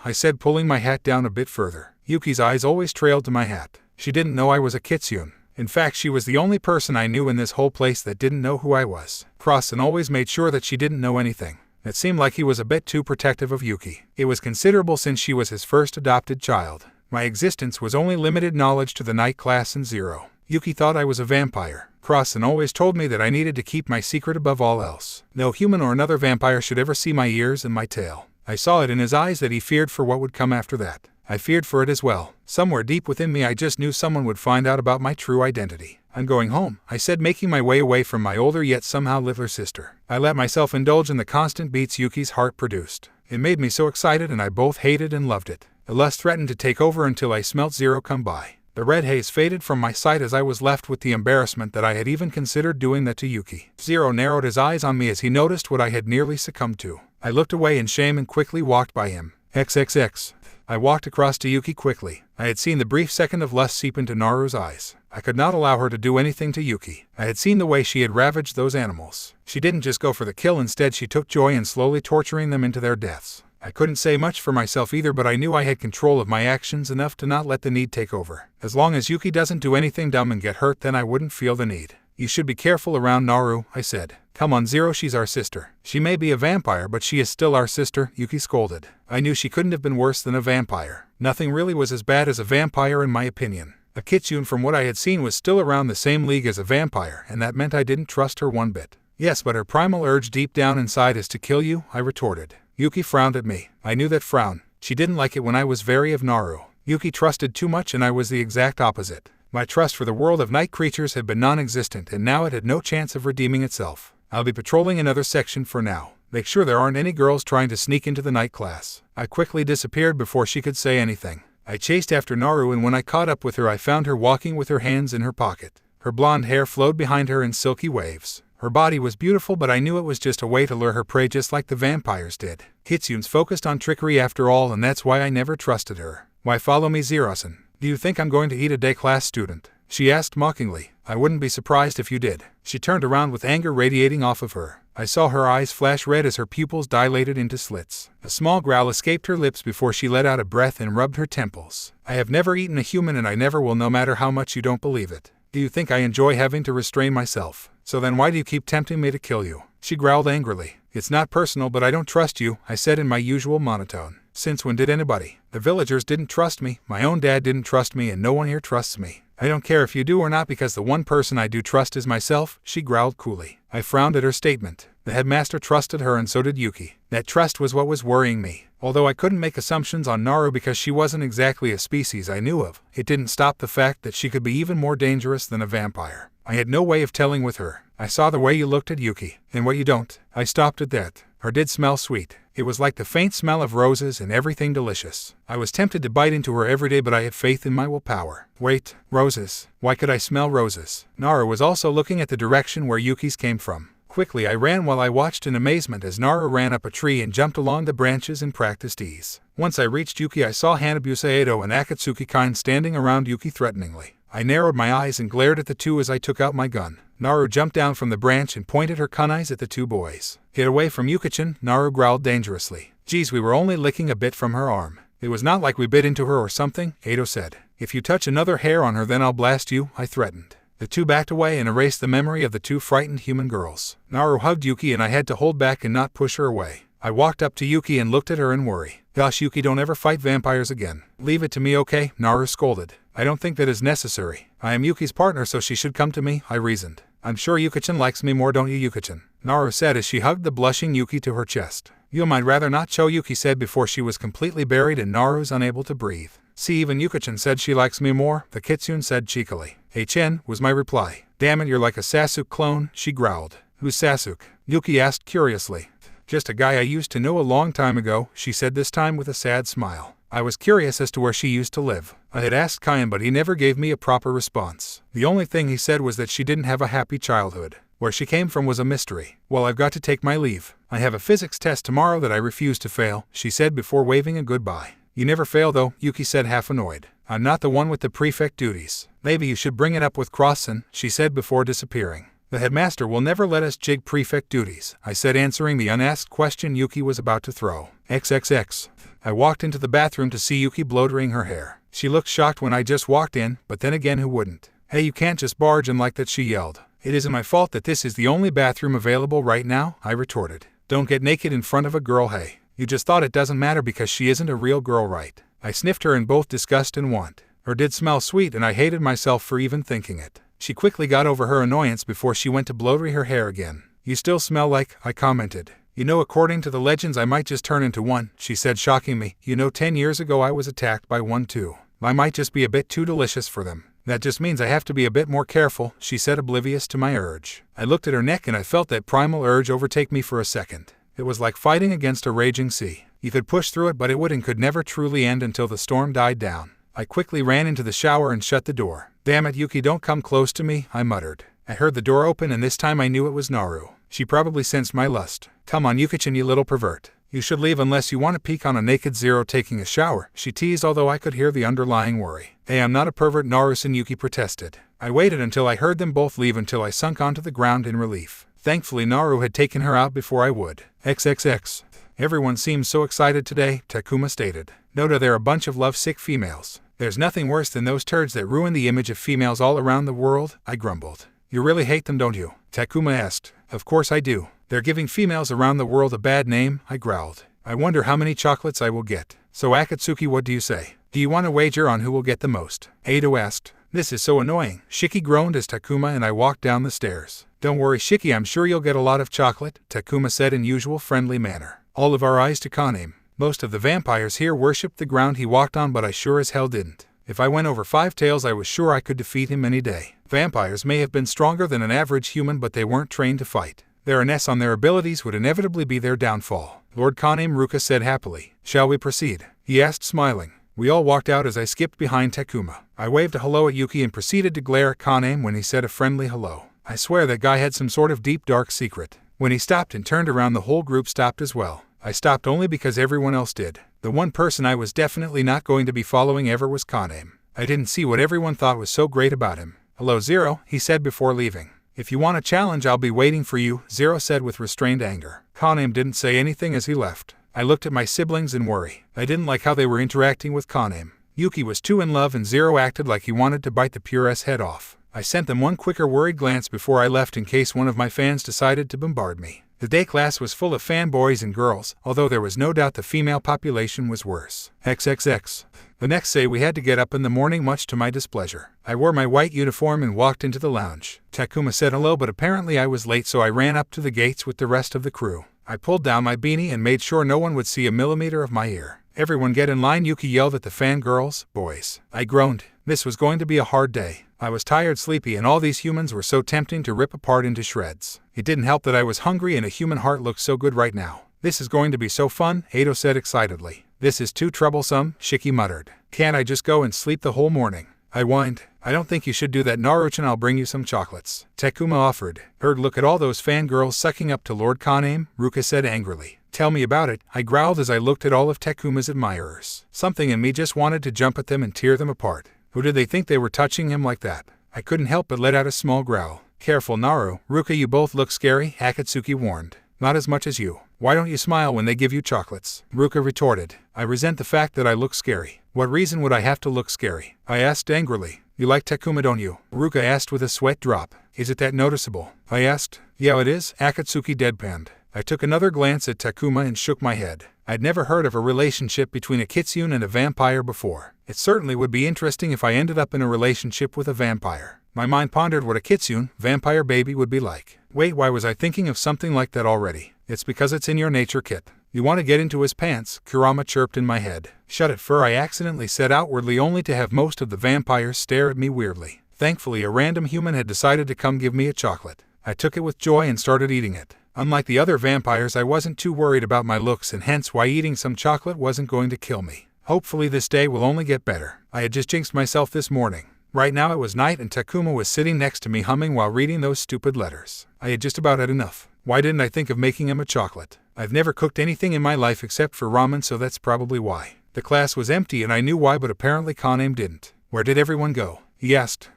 I said, pulling my hat down a bit further. Yuki's eyes always trailed to my hat. She didn't know I was a kitsune. In fact, she was the only person I knew in this whole place that didn't know who I was. Crossen always made sure that she didn't know anything. It seemed like he was a bit too protective of Yuki. It was considerable since she was his first adopted child. My existence was only limited knowledge to the night class and zero. Yuki thought I was a vampire. Crossen always told me that I needed to keep my secret above all else. No human or another vampire should ever see my ears and my tail. I saw it in his eyes that he feared for what would come after that. I feared for it as well. Somewhere deep within me I just knew someone would find out about my true identity. I'm going home, I said, making my way away from my older yet somehow littler sister. I let myself indulge in the constant beats Yuki's heart produced. It made me so excited, and I both hated and loved it. The lust threatened to take over until I smelt Zero come by. The red haze faded from my sight as I was left with the embarrassment that I had even considered doing that to Yuki. Zero narrowed his eyes on me as he noticed what I had nearly succumbed to. I looked away in shame and quickly walked by him. XXX. I walked across to Yuki quickly. I had seen the brief second of lust seep into Naru's eyes. I could not allow her to do anything to Yuki. I had seen the way she had ravaged those animals. She didn't just go for the kill, instead she took joy in slowly torturing them into their deaths. I couldn't say much for myself either, but I knew I had control of my actions enough to not let the need take over. As long as Yuki doesn't do anything dumb and get hurt, then I wouldn't feel the need. You should be careful around Naru, I said. Come on, Zero, she's our sister. She may be a vampire, but she is still our sister, Yuki scolded. I knew she couldn't have been worse than a vampire. Nothing really was as bad as a vampire in my opinion. A kitsune, from what I had seen, was still around the same league as a vampire, and that meant I didn't trust her one bit. Yes, but her primal urge deep down inside is to kill you, I retorted. Yuki frowned at me. I knew that frown. She didn't like it when I was wary of Naru. Yuki trusted too much, and I was the exact opposite. My trust for the world of night creatures had been non-existent, and now it had no chance of redeeming itself. I'll be patrolling another section for now. Make sure there aren't any girls trying to sneak into the night class. I quickly disappeared before she could say anything. I chased after Naru, and when I caught up with her I found her walking with her hands in her pocket. Her blonde hair flowed behind her in silky waves. Her body was beautiful, but I knew it was just a way to lure her prey, just like the vampires did. Kitsunes focused on trickery after all, and that's why I never trusted her. Why follow me, Zero-san? Do you think I'm going to eat a day class student? She asked mockingly. I wouldn't be surprised if you did. She turned around with anger radiating off of her. I saw her eyes flash red as her pupils dilated into slits. A small growl escaped her lips before she let out a breath and rubbed her temples. I have never eaten a human, and I never will, no matter how much you don't believe it. Do you think I enjoy having to restrain myself? So then why do you keep tempting me to kill you? She growled angrily. It's not personal, but I don't trust you, I said in my usual monotone. Since when did anybody? The villagers didn't trust me, my own dad didn't trust me, and no one here trusts me. I don't care if you do or not, because the one person I do trust is myself, she growled coolly. I frowned at her statement. The headmaster trusted her, and so did Yuki. That trust was what was worrying me. Although I couldn't make assumptions on Naru because she wasn't exactly a species I knew of, it didn't stop the fact that she could be even more dangerous than a vampire. I had no way of telling with her. I saw the way you looked at Yuki, and what you don't. I stopped at that. Her did smell sweet. It was like the faint smell of roses and everything delicious. I was tempted to bite into her every day, but I had faith in my willpower. Wait, roses. Why could I smell roses? Naru was also looking at the direction where Yuki's came from. Quickly I ran while I watched in amazement as Naru ran up a tree and jumped along the branches in practiced ease. Once I reached Yuki, I saw Hanabusa Edo and Akatsuki-kan standing around Yuki threateningly. I narrowed my eyes and glared at the two as I took out my gun. Naru jumped down from the branch and pointed her kunais at the two boys. Get away from Yuki-chan, Naru growled dangerously. Geez, we were only licking a bit from her arm. It was not like we bit into her or something, Edo said. If you touch another hair on her, then I'll blast you, I threatened. The two backed away and erased the memory of the two frightened human girls. Naru hugged Yuki, and I had to hold back and not push her away. I walked up to Yuki and looked at her in worry. Gosh, Yuki, don't ever fight vampires again. Leave it to me, okay? Naru scolded. I don't think that is necessary. I am Yuki's partner, so she should come to me, I reasoned. I'm sure Yuki-chan likes me more, don't you, Yuki-chan? Naru said as she hugged the blushing Yuki to her chest. You might rather not show, Yuki said before she was completely buried and Naru's unable to breathe. See, even Yuki-chan said she likes me more, the kitsune said cheekily. Hey-chen, was my reply. Damn it, you're like a Sasuke clone, she growled. Who's Sasuke? Yuki asked curiously. Just a guy I used to know a long time ago, she said, this time with a sad smile. I was curious as to where she used to live. I had asked Kyan, but he never gave me a proper response. The only thing he said was that she didn't have a happy childhood. Where she came from was a mystery. Well, I've got to take my leave. I have a physics test tomorrow that I refuse to fail, she said before waving a goodbye. You never fail though, Yuki said, half annoyed. I'm not the one with the prefect duties. Maybe you should bring it up with Crossen, she said before disappearing. The headmaster will never let us jig prefect duties, I said, answering the unasked question Yuki was about to throw. XXX. I walked into the bathroom to see Yuki blow-drying her hair. She looked shocked when I just walked in, but then again who wouldn't? Hey, you can't just barge in like that, she yelled. It isn't my fault that this is the only bathroom available right now, I retorted. Don't get naked in front of a girl, hey. You just thought it doesn't matter because she isn't a real girl, right? I sniffed her in both disgust and want. Her did smell sweet and I hated myself for even thinking it. She quickly got over her annoyance before she went to blow-dry her hair again. You still smell like, I commented. You know, according to the legends I might just turn into one, she said, shocking me. You know, 10 years ago I was attacked by one too. I might just be a bit too delicious for them. That just means I have to be a bit more careful, she said, oblivious to my urge. I looked at her neck and I felt that primal urge overtake me for a second. It was like fighting against a raging sea. You could push through it, but it would and could never truly end until the storm died down. I quickly ran into the shower and shut the door. Damn it, Yuki, don't come close to me, I muttered. I heard the door open and this time I knew it was Naru. She probably sensed my lust. Come on, Yuki-chan, you little pervert. You should leave unless you want to peek on a naked Zero taking a shower, she teased, although I could hear the underlying worry. Hey, I'm not a pervert, Naru-san, Yuki protested. I waited until I heard them both leave until I sunk onto the ground in relief. Thankfully, Naru had taken her out before I would. XXX. Everyone seems so excited today, Takuma stated. Noda, they're a bunch of lovesick females. There's nothing worse than those turds that ruin the image of females all around the world, I grumbled. You really hate them, don't you? Takuma asked. Of course I do. They're giving females around the world a bad name, I growled. I wonder how many chocolates I will get. So Akatsuki, what do you say? Do you want to wager on who will get the most? Ado asked. This is so annoying, Shiki groaned as Takuma and I walked down the stairs. Don't worry, Shiki, I'm sure you'll get a lot of chocolate, Takuma said in usual friendly manner. All of our eyes to Kaname. Most of the vampires here worshipped the ground he walked on, but I sure as hell didn't. If I went over 5 tails, I was sure I could defeat him any day. Vampires may have been stronger than an average human, but they weren't trained to fight. Their finesse on their abilities would inevitably be their downfall. Lord Kaname, Ruka said happily. Shall we proceed? He asked, smiling. We all walked out as I skipped behind Takuma. I waved a hello at Yuki and proceeded to glare at Kaname when he said a friendly hello. I swear that guy had some sort of deep dark secret. When he stopped and turned around, the whole group stopped as well. I stopped only because everyone else did. The one person I was definitely not going to be following ever was Kaname. I didn't see what everyone thought was so great about him. Hello, Zero, he said before leaving. If you want a challenge, I'll be waiting for you, Zero said with restrained anger. Kaname didn't say anything as he left. I looked at my siblings in worry. I didn't like how they were interacting with Kaname. Yuki was too in love and Zero acted like he wanted to bite the pure's head off. I sent them one quicker worried glance before I left in case one of my fans decided to bombard me. The day class was full of fanboys and girls, although there was no doubt the female population was worse. XXX. The next day we had to get up in the morning, much to my displeasure. I wore my white uniform and walked into the lounge. Takuma said hello, but apparently I was late, so I ran up to the gates with the rest of the crew. I pulled down my beanie and made sure no one would see a millimeter of my ear. Everyone get in line, Yuki yelled at the fangirls, boys. I groaned. This was going to be a hard day. I was tired, sleepy, and all these humans were so tempting to rip apart into shreds. It didn't help that I was hungry and a human heart looked so good right now. This is going to be so fun, Ado said excitedly. This is too troublesome, Shiki muttered. Can't I just go and sleep the whole morning? I whined. I don't think you should do that, Naruto-chan, I'll bring you some chocolates. Takuma offered. Look at all those fangirls sucking up to Lord Kaname, Ruka said angrily. Tell me about it, I growled as I looked at all of Takuma's admirers. Something in me just wanted to jump at them and tear them apart. Who did they think they were touching him like that? I couldn't help but let out a small growl. Careful, Naru, Ruka, you both look scary, Akatsuki warned. Not as much as you. Why don't you smile when they give you chocolates? Ruka retorted. I resent the fact that I look scary. What reason would I have to look scary? I asked angrily. You like Takuma, don't you? Ruka asked with a sweat drop. Is it that noticeable? I asked. Yeah, it is, Akatsuki deadpanned. I took another glance at Takuma and shook my head. I'd never heard of a relationship between a kitsune and a vampire before. It certainly would be interesting if I ended up in a relationship with a vampire. My mind pondered what a kitsune, vampire baby would be like. Wait, why was I thinking of something like that already? It's because it's in your nature, Kit. You want to get into his pants, Kurama chirped in my head. Shut it, Fur, I accidentally said outwardly, only to have most of the vampires stare at me weirdly. Thankfully, a random human had decided to come give me a chocolate. I took it with joy and started eating it. Unlike the other vampires, I wasn't too worried about my looks, and hence why eating some chocolate wasn't going to kill me. Hopefully this day will only get better. I had just jinxed myself this morning. Right now it was night and Takuma was sitting next to me humming while reading those stupid letters. I had just about had enough. Why didn't I think of making him a chocolate? I've never cooked anything in my life except for ramen, so that's probably why. The class was empty and I knew why, but apparently Kaname didn't. Where did everyone go? He asked.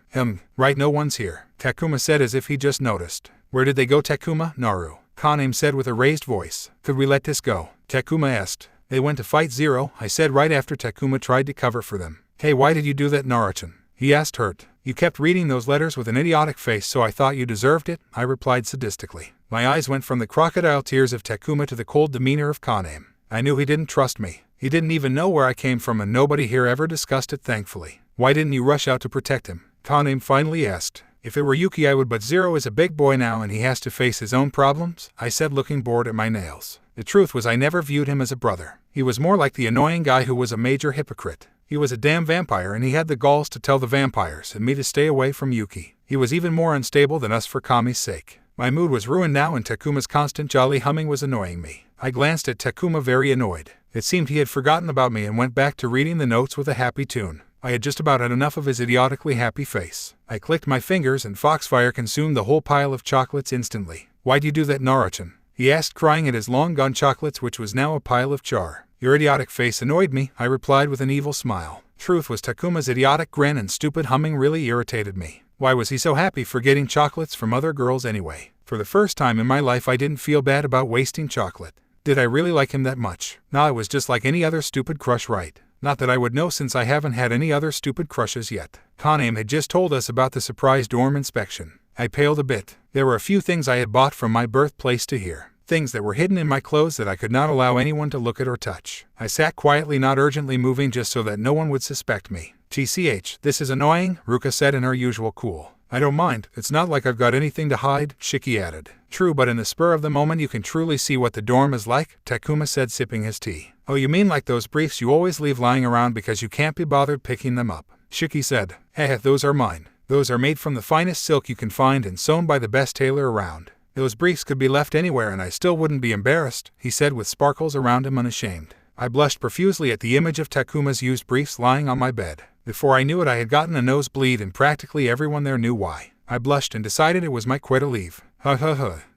Right, no one's here, Takuma said as if he just noticed. Where did they go, Takuma? Naru. Kaname said with a raised voice. Could we let this go? Takuma asked. They went to fight Zero, I said right after Takuma tried to cover for them. Hey, why did you do that, Naruto? He asked, hurt. You kept reading those letters with an idiotic face, so I thought you deserved it, I replied sadistically. My eyes went from the crocodile tears of Takuma to the cold demeanor of Kaname. I knew he didn't trust me. He didn't even know where I came from, and nobody here ever discussed it, thankfully. Why didn't you rush out to protect him? Kaname finally asked. If it were Yuki I would, but Zero is a big boy now and he has to face his own problems, I said, looking bored at my nails. The truth was I never viewed him as a brother. He was more like the annoying guy who was a major hypocrite. He was a damn vampire and he had the galls to tell the vampires and me to stay away from Yuki. He was even more unstable than us for Kami's sake. My mood was ruined now and Takuma's constant jolly humming was annoying me. I glanced at Takuma very annoyed. It seemed he had forgotten about me and went back to reading the notes with a happy tune. I had just about had enough of his idiotically happy face. I clicked my fingers and Foxfire consumed the whole pile of chocolates instantly. Why'd you do that, Naruto? He asked, crying at his long-gone chocolates, which was now a pile of char. Your idiotic face annoyed me, I replied with an evil smile. Truth was Takuma's idiotic grin and stupid humming really irritated me. Why was he so happy for getting chocolates from other girls anyway? For the first time in my life I didn't feel bad about wasting chocolate. Did I really like him that much? Nah, it was just like any other stupid crush, right? Not that I would know since I haven't had any other stupid crushes yet. Kaname had just told us about the surprise dorm inspection. I paled a bit. There were a few things I had bought from my birthplace to here. Things that were hidden in my clothes that I could not allow anyone to look at or touch. I sat quietly, not urgently moving, just so that no one would suspect me. TCH, this is annoying, Ruka said in her usual cool. I don't mind, it's not like I've got anything to hide, Shiki added. True, but in the spur of the moment you can truly see what the dorm is like, Takuma said, sipping his tea. Oh, you mean like those briefs you always leave lying around because you can't be bothered picking them up? Shiki said. Hey, those are mine. Those are made from the finest silk you can find and sewn by the best tailor around. Those briefs could be left anywhere and I still wouldn't be embarrassed, he said with sparkles around him, unashamed. I blushed profusely at the image of Takuma's used briefs lying on my bed. Before I knew it I had gotten a nosebleed and practically everyone there knew why. I blushed and decided it was my quit to leave. I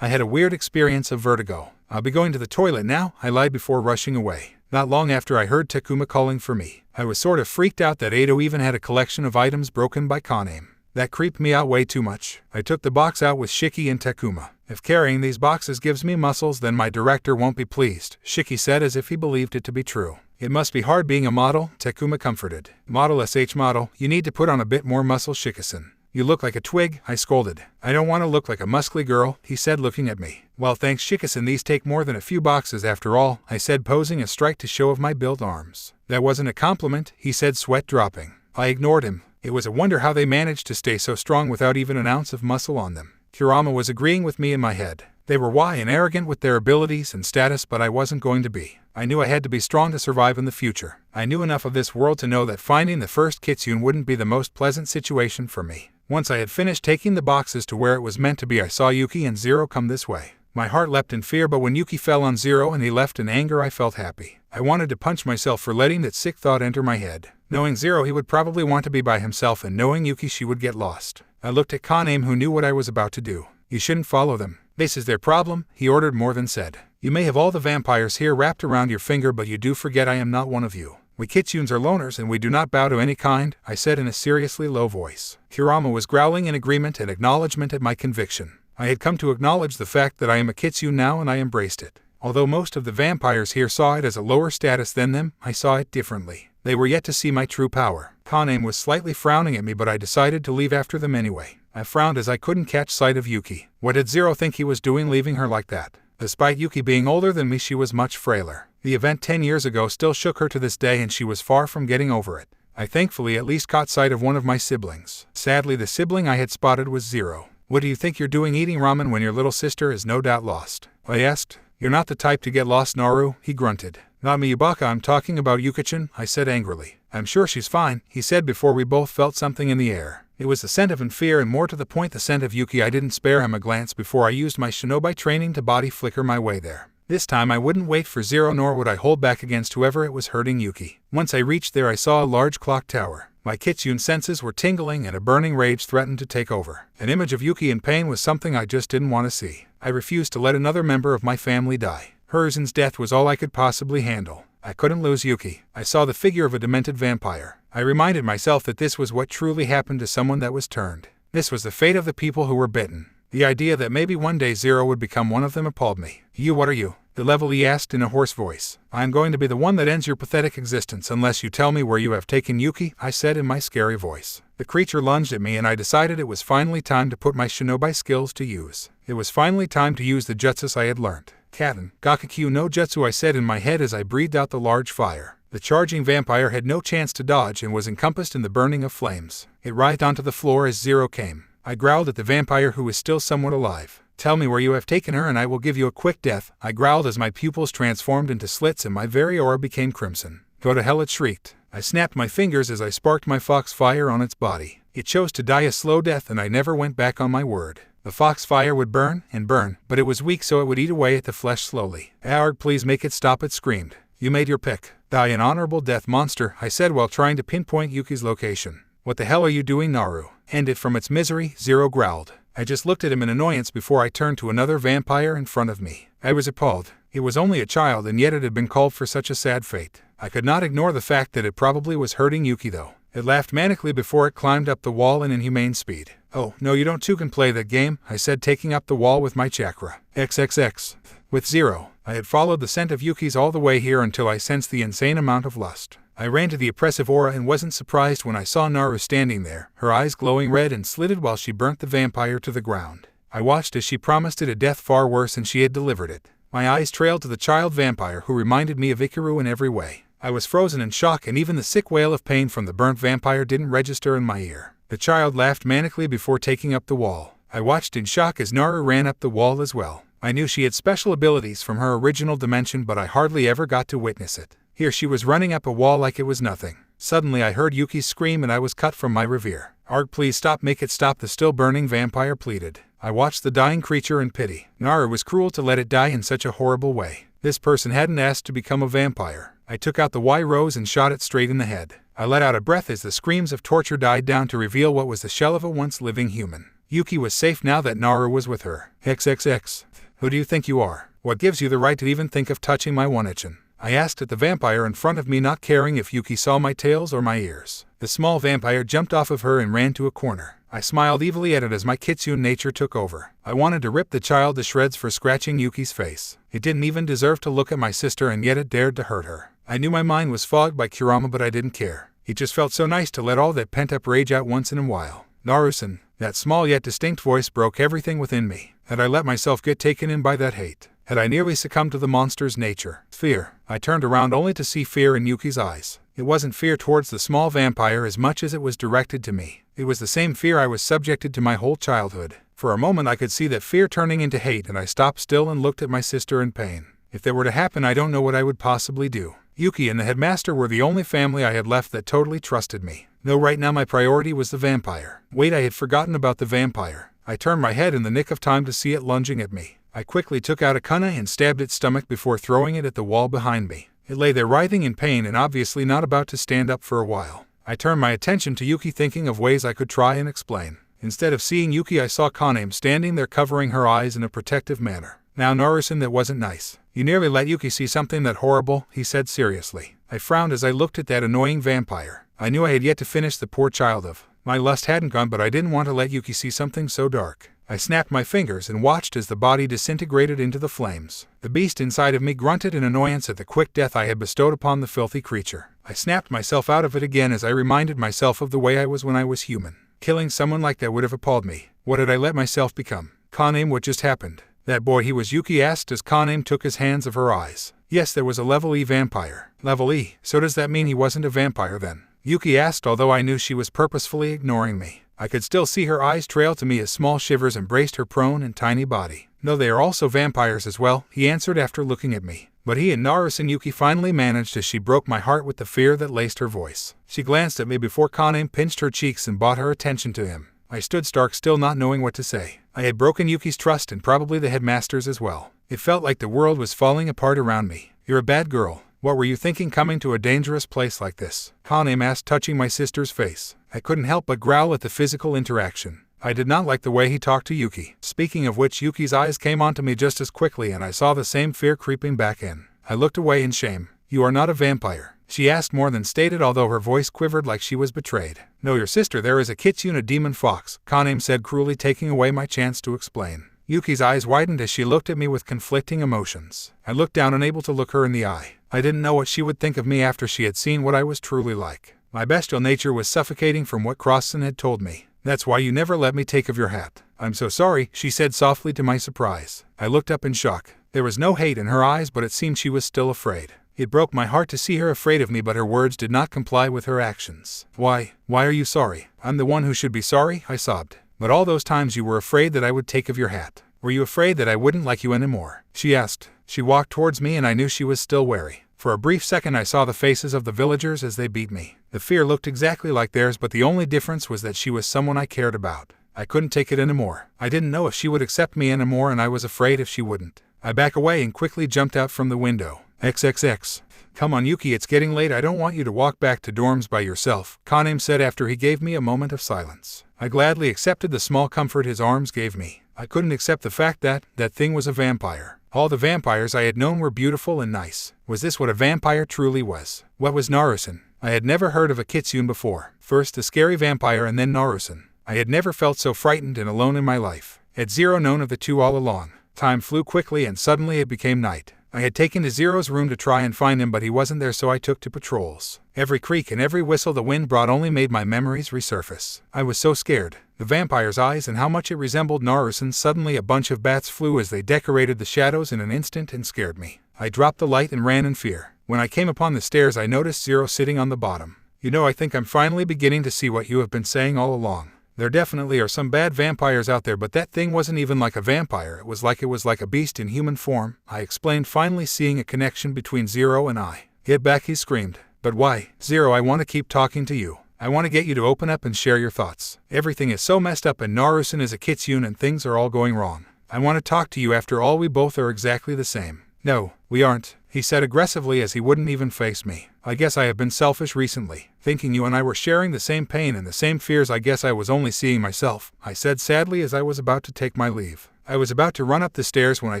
had a weird experience of vertigo. I'll be going to the toilet now, I lied before rushing away. Not long after I heard Takuma calling for me. I was sort of freaked out that Ado even had a collection of items broken by Kaname. That creeped me out way too much. I took the box out with Shiki and Takuma. If carrying these boxes gives me muscles, then my director won't be pleased, Shiki said as if he believed it to be true. It must be hard being a model, Takuma comforted. Model model, you need to put on a bit more muscle, Shiki-san. You look like a twig, I scolded. I don't want to look like a muscly girl, he said, looking at me. Well, thanks, Shiki-san, these take more than a few boxes after all, I said, posing a strike to show of my built arms. That wasn't a compliment, he said, sweat dropping. I ignored him. It was a wonder how they managed to stay so strong without even an ounce of muscle on them. Kurama was agreeing with me in my head. They were wise and arrogant with their abilities and status, but I wasn't going to be. I knew I had to be strong to survive in the future. I knew enough of this world to know that finding the first kitsune wouldn't be the most pleasant situation for me. Once I had finished taking the boxes to where it was meant to be, I saw Yuki and Zero come this way. My heart leapt in fear, but when Yuki fell on Zero and he left in anger, I felt happy. I wanted to punch myself for letting that sick thought enter my head. Knowing Zero, he would probably want to be by himself, and knowing Yuki, she would get lost. I looked at Kaname, who knew what I was about to do. You shouldn't follow them. This is their problem, he ordered more than said. You may have all the vampires here wrapped around your finger, but you do forget I am not one of you. We kitsunes are loners and we do not bow to any kind, I said in a seriously low voice. Kurama was growling in agreement and acknowledgement at my conviction. I had come to acknowledge the fact that I am a kitsune now, and I embraced it. Although most of the vampires here saw it as a lower status than them, I saw it differently. They were yet to see my true power. Kaname was slightly frowning at me, but I decided to leave after them anyway. I frowned as I couldn't catch sight of Yuki. What did Zero think he was doing leaving her like that? Despite Yuki being older than me, she was much frailer. The event 10 years ago still shook her to this day, and she was far from getting over it. I thankfully at least caught sight of one of my siblings. Sadly, the sibling I had spotted was Zero. What do you think you're doing eating ramen when your little sister is no doubt lost? I asked. You're not the type to get lost, Naru, he grunted. Not me, Yubaka, I'm talking about Yuki-chan, I said angrily. I'm sure she's fine, he said before we both felt something in the air. It was the scent of fear, and more to the point the scent of Yuki. I didn't spare him a glance before I used my shinobi training to body flicker my way there. This time I wouldn't wait for Zero, nor would I hold back against whoever it was hurting Yuki. Once I reached there, I saw a large clock tower. My kitsune senses were tingling and a burning rage threatened to take over. An image of Yuki in pain was something I just didn't want to see. I refused to let another member of my family die. Hurrican's death was all I could possibly handle. I couldn't lose Yuki. I saw the figure of a demented vampire. I reminded myself that this was what truly happened to someone that was turned. This was the fate of the people who were bitten. The idea that maybe one day Zero would become one of them appalled me. "You, what are you?" the level E asked in a hoarse voice. "I am going to be the one that ends your pathetic existence unless you tell me where you have taken Yuki," I said in my scary voice. The creature lunged at me and I decided it was finally time to put my shinobi skills to use. It was finally time to use the jutsus I had learnt. "Katen, Gakakyu no Jutsu," I said in my head as I breathed out the large fire. The charging vampire had no chance to dodge and was encompassed in the burning of flames. It writhed onto the floor as Zero came. I growled at the vampire who was still somewhat alive. "Tell me where you have taken her and I will give you a quick death," I growled as my pupils transformed into slits and my very aura became crimson. "Go to hell," it shrieked. I snapped my fingers as I sparked my fox fire on its body. It chose to die a slow death and I never went back on my word. The fox fire would burn and burn, but it was weak so it would eat away at the flesh slowly. "Howard, please make it stop," it screamed. "You made your pick. Die an honorable death, monster," I said while trying to pinpoint Yuki's location. "What the hell are you doing, Naru? End it from its misery," Zero growled. I just looked at him in annoyance before I turned to another vampire in front of me. I was appalled. It was only a child and yet it had been called for such a sad fate. I could not ignore the fact that it probably was hurting Yuki though. It laughed manically before it climbed up the wall in inhumane speed. "Oh, no, you don't two can play that game," I said, taking up the wall with my chakra. XXX. With Zero, I had followed the scent of Yuki's all the way here until I sensed the insane amount of lust. I ran to the oppressive aura and wasn't surprised when I saw Naru standing there, her eyes glowing red and slitted while she burnt the vampire to the ground. I watched as she promised it a death far worse than she had delivered it. My eyes trailed to the child vampire who reminded me of Ikaru in every way. I was frozen in shock and even the sick wail of pain from the burnt vampire didn't register in my ear. The child laughed manically before taking up the wall. I watched in shock as Naru ran up the wall as well. I knew she had special abilities from her original dimension but I hardly ever got to witness it. Here she was running up a wall like it was nothing. Suddenly I heard Yuki's scream and I was cut from my revere. "Arg, please stop, make it stop," the still burning vampire pleaded. I watched the dying creature in pity. Naru was cruel to let it die in such a horrible way. This person hadn't asked to become a vampire. I took out the Y-Rose and shot it straight in the head. I let out a breath as the screams of torture died down to reveal what was the shell of a once living human. Yuki was safe now that Naru was with her. XXX. "Who do you think you are? What gives you the right to even think of touching my one-ichin?" I asked at the vampire in front of me, not caring if Yuki saw my tails or my ears. The small vampire jumped off of her and ran to a corner. I smiled evilly at it as my kitsune nature took over. I wanted to rip the child to shreds for scratching Yuki's face. It didn't even deserve to look at my sister and yet it dared to hurt her. I knew my mind was fogged by Kurama but I didn't care. It just felt so nice to let all that pent-up rage out once in a while. "Naru-san," that small yet distinct voice broke everything within me. Had I let myself get taken in by that hate? Had I nearly succumbed to the monster's nature? Fear. I turned around only to see fear in Yuki's eyes. It wasn't fear towards the small vampire as much as it was directed to me. It was the same fear I was subjected to my whole childhood. For a moment I could see that fear turning into hate and I stopped still and looked at my sister in pain. If that were to happen I don't know what I would possibly do. Yuki and the headmaster were the only family I had left that totally trusted me. No, right now my priority was the vampire. Wait, I had forgotten about the vampire. I turned my head in the nick of time to see it lunging at me. I quickly took out a kunai and stabbed its stomach before throwing it at the wall behind me. It lay there writhing in pain and obviously not about to stand up for a while. I turned my attention to Yuki, thinking of ways I could try and explain. Instead of seeing Yuki, I saw Kaname standing there covering her eyes in a protective manner. "Now, Naru-san, that wasn't nice. You nearly let Yuki see something that horrible," he said seriously. I frowned as I looked at that annoying vampire. I knew I had yet to finish the poor child of. My lust hadn't gone, but I didn't want to let Yuki see something so dark. I snapped my fingers and watched as the body disintegrated into the flames. The beast inside of me grunted in annoyance at the quick death I had bestowed upon the filthy creature. I snapped myself out of it again as I reminded myself of the way I was when I was human. Killing someone like that would have appalled me. What had I let myself become? "Kaname, what just happened?" "That boy, he was," Yuki asked as Kaname took his hands of her eyes. "Yes, there was a level E vampire." "Level E? So does that mean he wasn't a vampire then?" Yuki asked, although I knew she was purposefully ignoring me. I could still see her eyes trail to me as small shivers embraced her prone and tiny body. "No, they are also vampires as well," he answered after looking at me. But he and Naru-san, Yuki finally managed as she broke my heart with the fear that laced her voice. She glanced at me before Kaname pinched her cheeks and brought her attention to him. I stood stark still, not knowing what to say. I had broken Yuki's trust and probably the headmaster's as well. It felt like the world was falling apart around me. "You're a bad girl. What were you thinking coming to a dangerous place like this?" Kaname asked, touching my sister's face. I couldn't help but growl at the physical interaction. I did not like the way he talked to Yuki. Speaking of which, Yuki's eyes came onto me just as quickly and I saw the same fear creeping back in. I looked away in shame. "You are not a vampire," she asked more than stated, although her voice quivered like she was betrayed. No, your sister there is a kitsune, a demon fox, Kaname said cruelly, taking away my chance to explain. Yuki's eyes widened as she looked at me with conflicting emotions. I looked down, unable to look her in the eye. I didn't know what she would think of me after she had seen what I was truly like. My bestial nature was suffocating from what Crosson had told me. That's why you never let me take of your hat. I'm so sorry, she said softly to my surprise. I looked up in shock. There was no hate in her eyes, but it seemed she was still afraid. It broke my heart to see her afraid of me, but her words did not comply with her actions. Why are you sorry? I'm the one who should be sorry, I sobbed. But all those times you were afraid that I would take of your hat. Were you afraid that I wouldn't like you anymore? She asked. She walked towards me and I knew she was still wary. For a brief second I saw the faces of the villagers as they beat me. The fear looked exactly like theirs, but the only difference was that she was someone I cared about. I couldn't take it anymore. I didn't know if she would accept me anymore, and I was afraid if she wouldn't. I backed away and quickly jumped out from the window. XXX. Come on, Yuki, it's getting late. I don't want you to walk back to dorms by yourself, Kaname said after he gave me a moment of silence. I gladly accepted the small comfort his arms gave me. I couldn't accept the fact that thing was a vampire. All the vampires I had known were beautiful and nice. Was this what a vampire truly was? What was Narusan? I had never heard of a kitsune before. First a scary vampire and then Narusan. I had never felt so frightened and alone in my life. Had Zero known of the two all along? Time flew quickly and suddenly it became night. I had taken to Zero's room to try and find him, but he wasn't there, so I took to patrols. Every creak and every whistle the wind brought only made my memories resurface. I was so scared. The vampire's eyes and how much it resembled Narusan. Suddenly a bunch of bats flew as they decorated the shadows in an instant and scared me. I dropped the light and ran in fear. When I came upon the stairs I noticed Zero sitting on the bottom. You know, I think I'm finally beginning to see what you have been saying all along. There definitely are some bad vampires out there, but that thing wasn't even like a vampire. It was like a beast in human form, I explained, finally seeing a connection between Zero and I. Get back, he screamed. But why? Zero, I want to keep talking to you. I want to get you to open up and share your thoughts. Everything is so messed up and Narusan is a kitsune and things are all going wrong. I want to talk to you. After all, we both are exactly the same. No, we aren't, he said aggressively as he wouldn't even face me. I guess I have been selfish recently. Thinking you and I were sharing the same pain and the same fears, I guess I was only seeing myself, I said sadly as I was about to take my leave. I was about to run up the stairs when I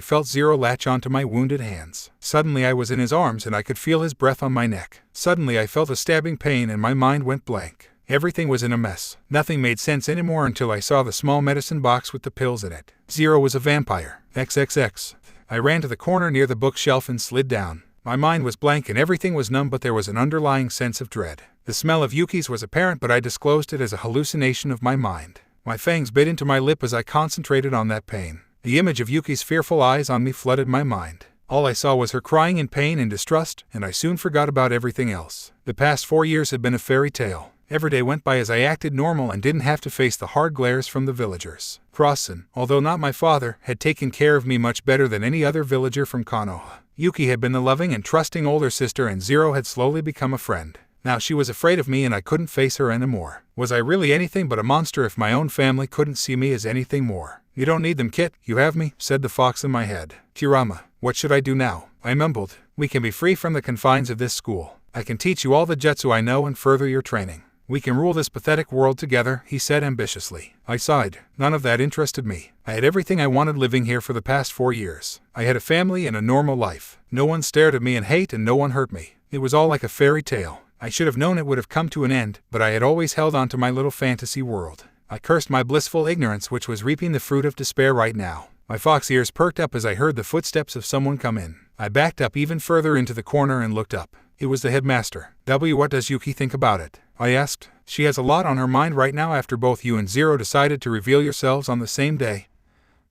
felt Zero latch onto my wounded hands. Suddenly I was in his arms and I could feel his breath on my neck. Suddenly I felt a stabbing pain and my mind went blank. Everything was in a mess. Nothing made sense anymore until I saw the small medicine box with the pills in it. Zero was a vampire. XXX. I ran to the corner near the bookshelf and slid down. My mind was blank and everything was numb, but there was an underlying sense of dread. The smell of Yuki's was apparent, but I disclosed it as a hallucination of my mind. My fangs bit into my lip as I concentrated on that pain. The image of Yuki's fearful eyes on me flooded my mind. All I saw was her crying in pain and distrust, and I soon forgot about everything else. The past 4 years had been a fairy tale. Every day went by as I acted normal and didn't have to face the hard glares from the villagers. Crosson, although not my father, had taken care of me much better than any other villager from Konoha. Yuki had been the loving and trusting older sister, and Zero had slowly become a friend. Now she was afraid of me and I couldn't face her anymore. Was I really anything but a monster if my own family couldn't see me as anything more? You don't need them, Kit, you have me, said the fox in my head. Kurama, what should I do now? I mumbled. We can be free from the confines of this school. I can teach you all the jutsu I know and further your training. We can rule this pathetic world together, he said ambitiously. I sighed. None of that interested me. I had everything I wanted living here for the past 4 years. I had a family and a normal life. No one stared at me in hate and no one hurt me. It was all like a fairy tale. I should have known it would have come to an end, but I had always held on to my little fantasy world. I cursed my blissful ignorance, which was reaping the fruit of despair right now. My fox ears perked up as I heard the footsteps of someone come in. I backed up even further into the corner and looked up. It was the headmaster. What does Yuki think about it? I asked. She has a lot on her mind right now after both you and Zero decided to reveal yourselves on the same day.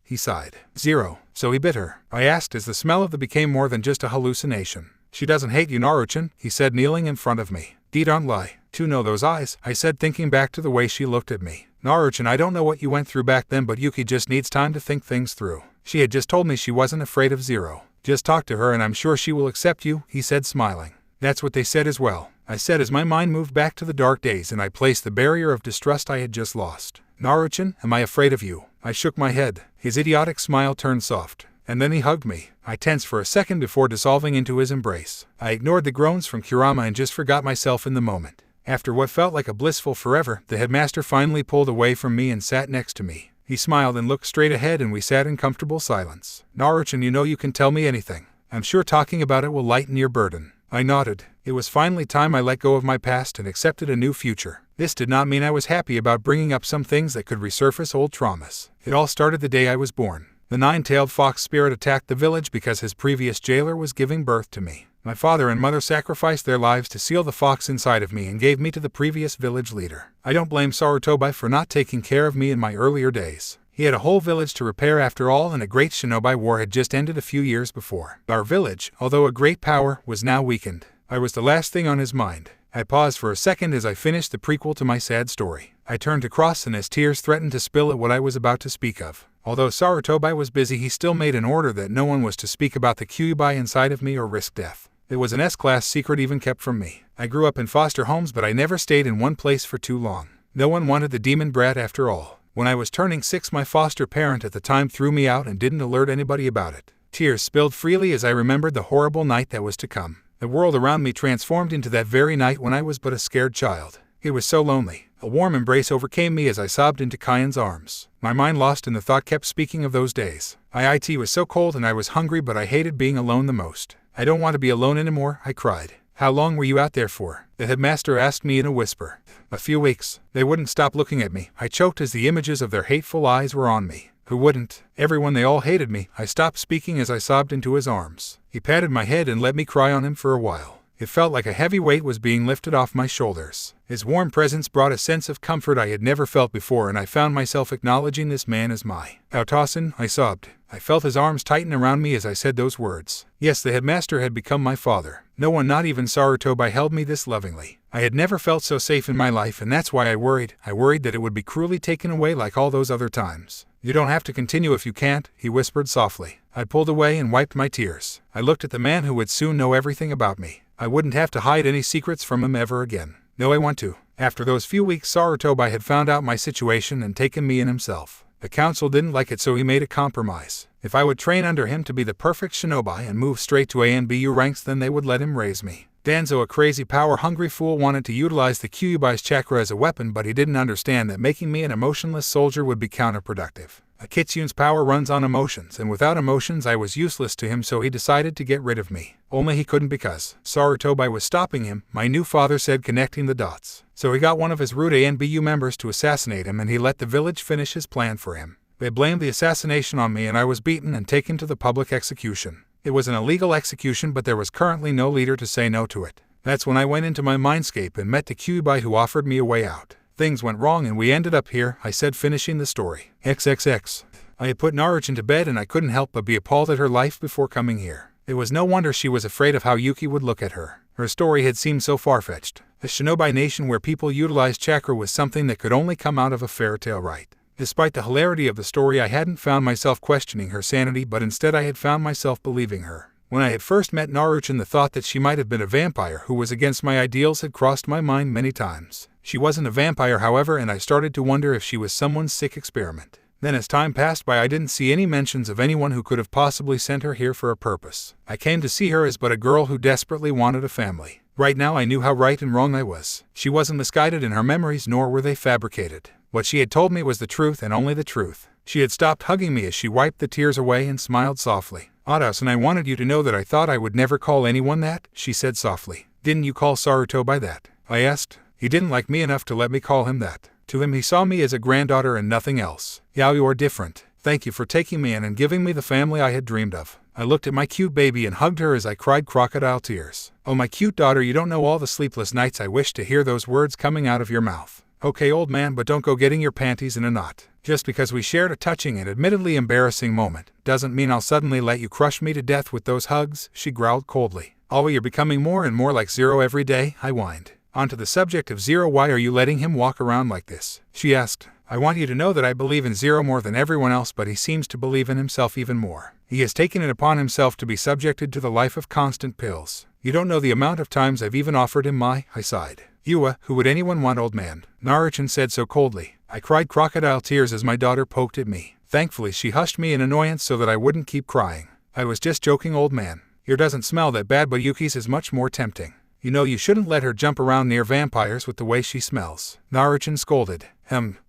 He sighed. Zero, so he bit her? I asked as the smell of the became more than just a hallucination. She doesn't hate you, Naru-chan, he said, kneeling in front of me. Don't lie. To know those eyes, I said, thinking back to the way she looked at me. Naru-chan, I don't know what you went through back then, but Yuki just needs time to think things through. She had just told me she wasn't afraid of Zero. Just talk to her and I'm sure she will accept you, he said, smiling. That's what they said as well, I said as my mind moved back to the dark days and I placed the barrier of distrust I had just lost. Naru-chan, am I afraid of you? I shook my head. His idiotic smile turned soft. And then he hugged me. I tensed for a second before dissolving into his embrace. I ignored the groans from Kurama and just forgot myself in the moment. After what felt like a blissful forever, the headmaster finally pulled away from me and sat next to me. He smiled and looked straight ahead and we sat in comfortable silence. Naru-chan, you know you can tell me anything. I'm sure talking about it will lighten your burden. I nodded. It was finally time I let go of my past and accepted a new future. This did not mean I was happy about bringing up some things that could resurface old traumas. It all started the day I was born. The nine-tailed fox spirit attacked the village because his previous jailer was giving birth to me. My father and mother sacrificed their lives to seal the fox inside of me and gave me to the previous village leader. I don't blame Sarutobi for not taking care of me in my earlier days. He had a whole village to repair after all, and a great shinobi war had just ended a few years before. Our village, although a great power, was now weakened. I was the last thing on his mind. I paused for a second as I finished the prequel to my sad story. I turned to Crossen as tears threatened to spill at what I was about to speak of. Although Sarutobi was busy, he still made an order that no one was to speak about the kyuubi inside of me or risk death. It was an S-class secret even kept from me. I grew up in foster homes, but I never stayed in one place for too long. No one wanted the demon brat after all. When I was turning 6, my foster parent at the time threw me out and didn't alert anybody about it. Tears spilled freely as I remembered the horrible night that was to come. The world around me transformed into that very night when I was but a scared child. It was so lonely. A warm embrace overcame me as I sobbed into Kyan's arms. My mind lost in the thought kept speaking of those days. It was so cold and I was hungry, but I hated being alone the most. I don't want to be alone anymore, I cried. How long were you out there for? The headmaster asked me in a whisper. A few weeks. They wouldn't stop looking at me. I choked as the images of their hateful eyes were on me. Who wouldn't? Everyone, they all hated me. I stopped speaking as I sobbed into his arms. He patted my head and let me cry on him for a while. It felt like a heavy weight was being lifted off my shoulders. His warm presence brought a sense of comfort I had never felt before, and I found myself acknowledging this man as my Aotasan, I sobbed. I felt his arms tighten around me as I said those words. Yes, the headmaster had become my father. No one, not even Sarutobi, held me this lovingly. I had never felt so safe in my life, and that's why I worried. I worried that it would be cruelly taken away like all those other times. You don't have to continue if you can't, he whispered softly. I pulled away and wiped my tears. I looked at the man who would soon know everything about me. I wouldn't have to hide any secrets from him ever again. No, I want to. After those few weeks, Sarutobi had found out my situation and taken me in himself. The council didn't like it, so he made a compromise. If I would train under him to be the perfect shinobi and move straight to ANBU ranks, then they would let him raise me. Danzo, a crazy power-hungry fool, wanted to utilize the kyuubi's chakra as a weapon, but he didn't understand that making me an emotionless soldier would be counterproductive. A kitsune's power runs on emotions, and without emotions I was useless to him, so he decided to get rid of me. Only he couldn't because Sarutobi was stopping him, my new father said, connecting the dots. So he got one of his rude ANBU members to assassinate him, and he let the village finish his plan for him. They blamed the assassination on me, and I was beaten and taken to the public execution. It was an illegal execution, but there was currently no leader to say no to it. That's when I went into my mindscape and met the kyuubi who offered me a way out. Things went wrong and we ended up here, I said, finishing the story. XXX. I had put Naruto into bed and I couldn't help but be appalled at her life before coming here. It was no wonder she was afraid of how Yuki would look at her. Her story had seemed so far-fetched. A shinobi nation where people utilized chakra was something that could only come out of a fairy tale, right? Despite the hilarity of the story, I hadn't found myself questioning her sanity, but instead I had found myself believing her. When I had first met Naruto, the thought that she might have been a vampire who was against my ideals had crossed my mind many times. She wasn't a vampire, however, and I started to wonder if she was someone's sick experiment. Then as time passed by, I didn't see any mentions of anyone who could have possibly sent her here for a purpose. I came to see her as but a girl who desperately wanted a family. Right now I knew how right and wrong I was. She wasn't misguided in her memories, nor were they fabricated. What she had told me was the truth and only the truth. She had stopped hugging me as she wiped the tears away and smiled softly. Adas, and I wanted you to know that I thought I would never call anyone that, she said softly. Didn't you call Sarutobi that? I asked. He didn't like me enough to let me call him that. To him he saw me as a granddaughter and nothing else. Yao, you're different. Thank you for taking me in and giving me the family I had dreamed of. I looked at my cute baby and hugged her as I cried crocodile tears. Oh, my cute daughter, you don't know all the sleepless nights I wished to hear those words coming out of your mouth. Okay, old man, but don't go getting your panties in a knot. Just because we shared a touching and admittedly embarrassing moment doesn't mean I'll suddenly let you crush me to death with those hugs, she growled coldly. Oh, you're becoming more and more like Zero every day, I whined. Onto the subject of Zero, why are you letting him walk around like this? She asked. I want you to know that I believe in Zero more than everyone else, but he seems to believe in himself even more. He has taken it upon himself to be subjected to the life of constant pills. You don't know the amount of times I've even offered him my, I sighed. Yua, who would anyone want, old man? Naruto said so coldly. I cried crocodile tears as my daughter poked at me. Thankfully she hushed me in annoyance so that I wouldn't keep crying. I was just joking, old man. Yours doesn't smell that bad, but Yuki's is much more tempting. You know you shouldn't let her jump around near vampires with the way she smells. Naruto scolded.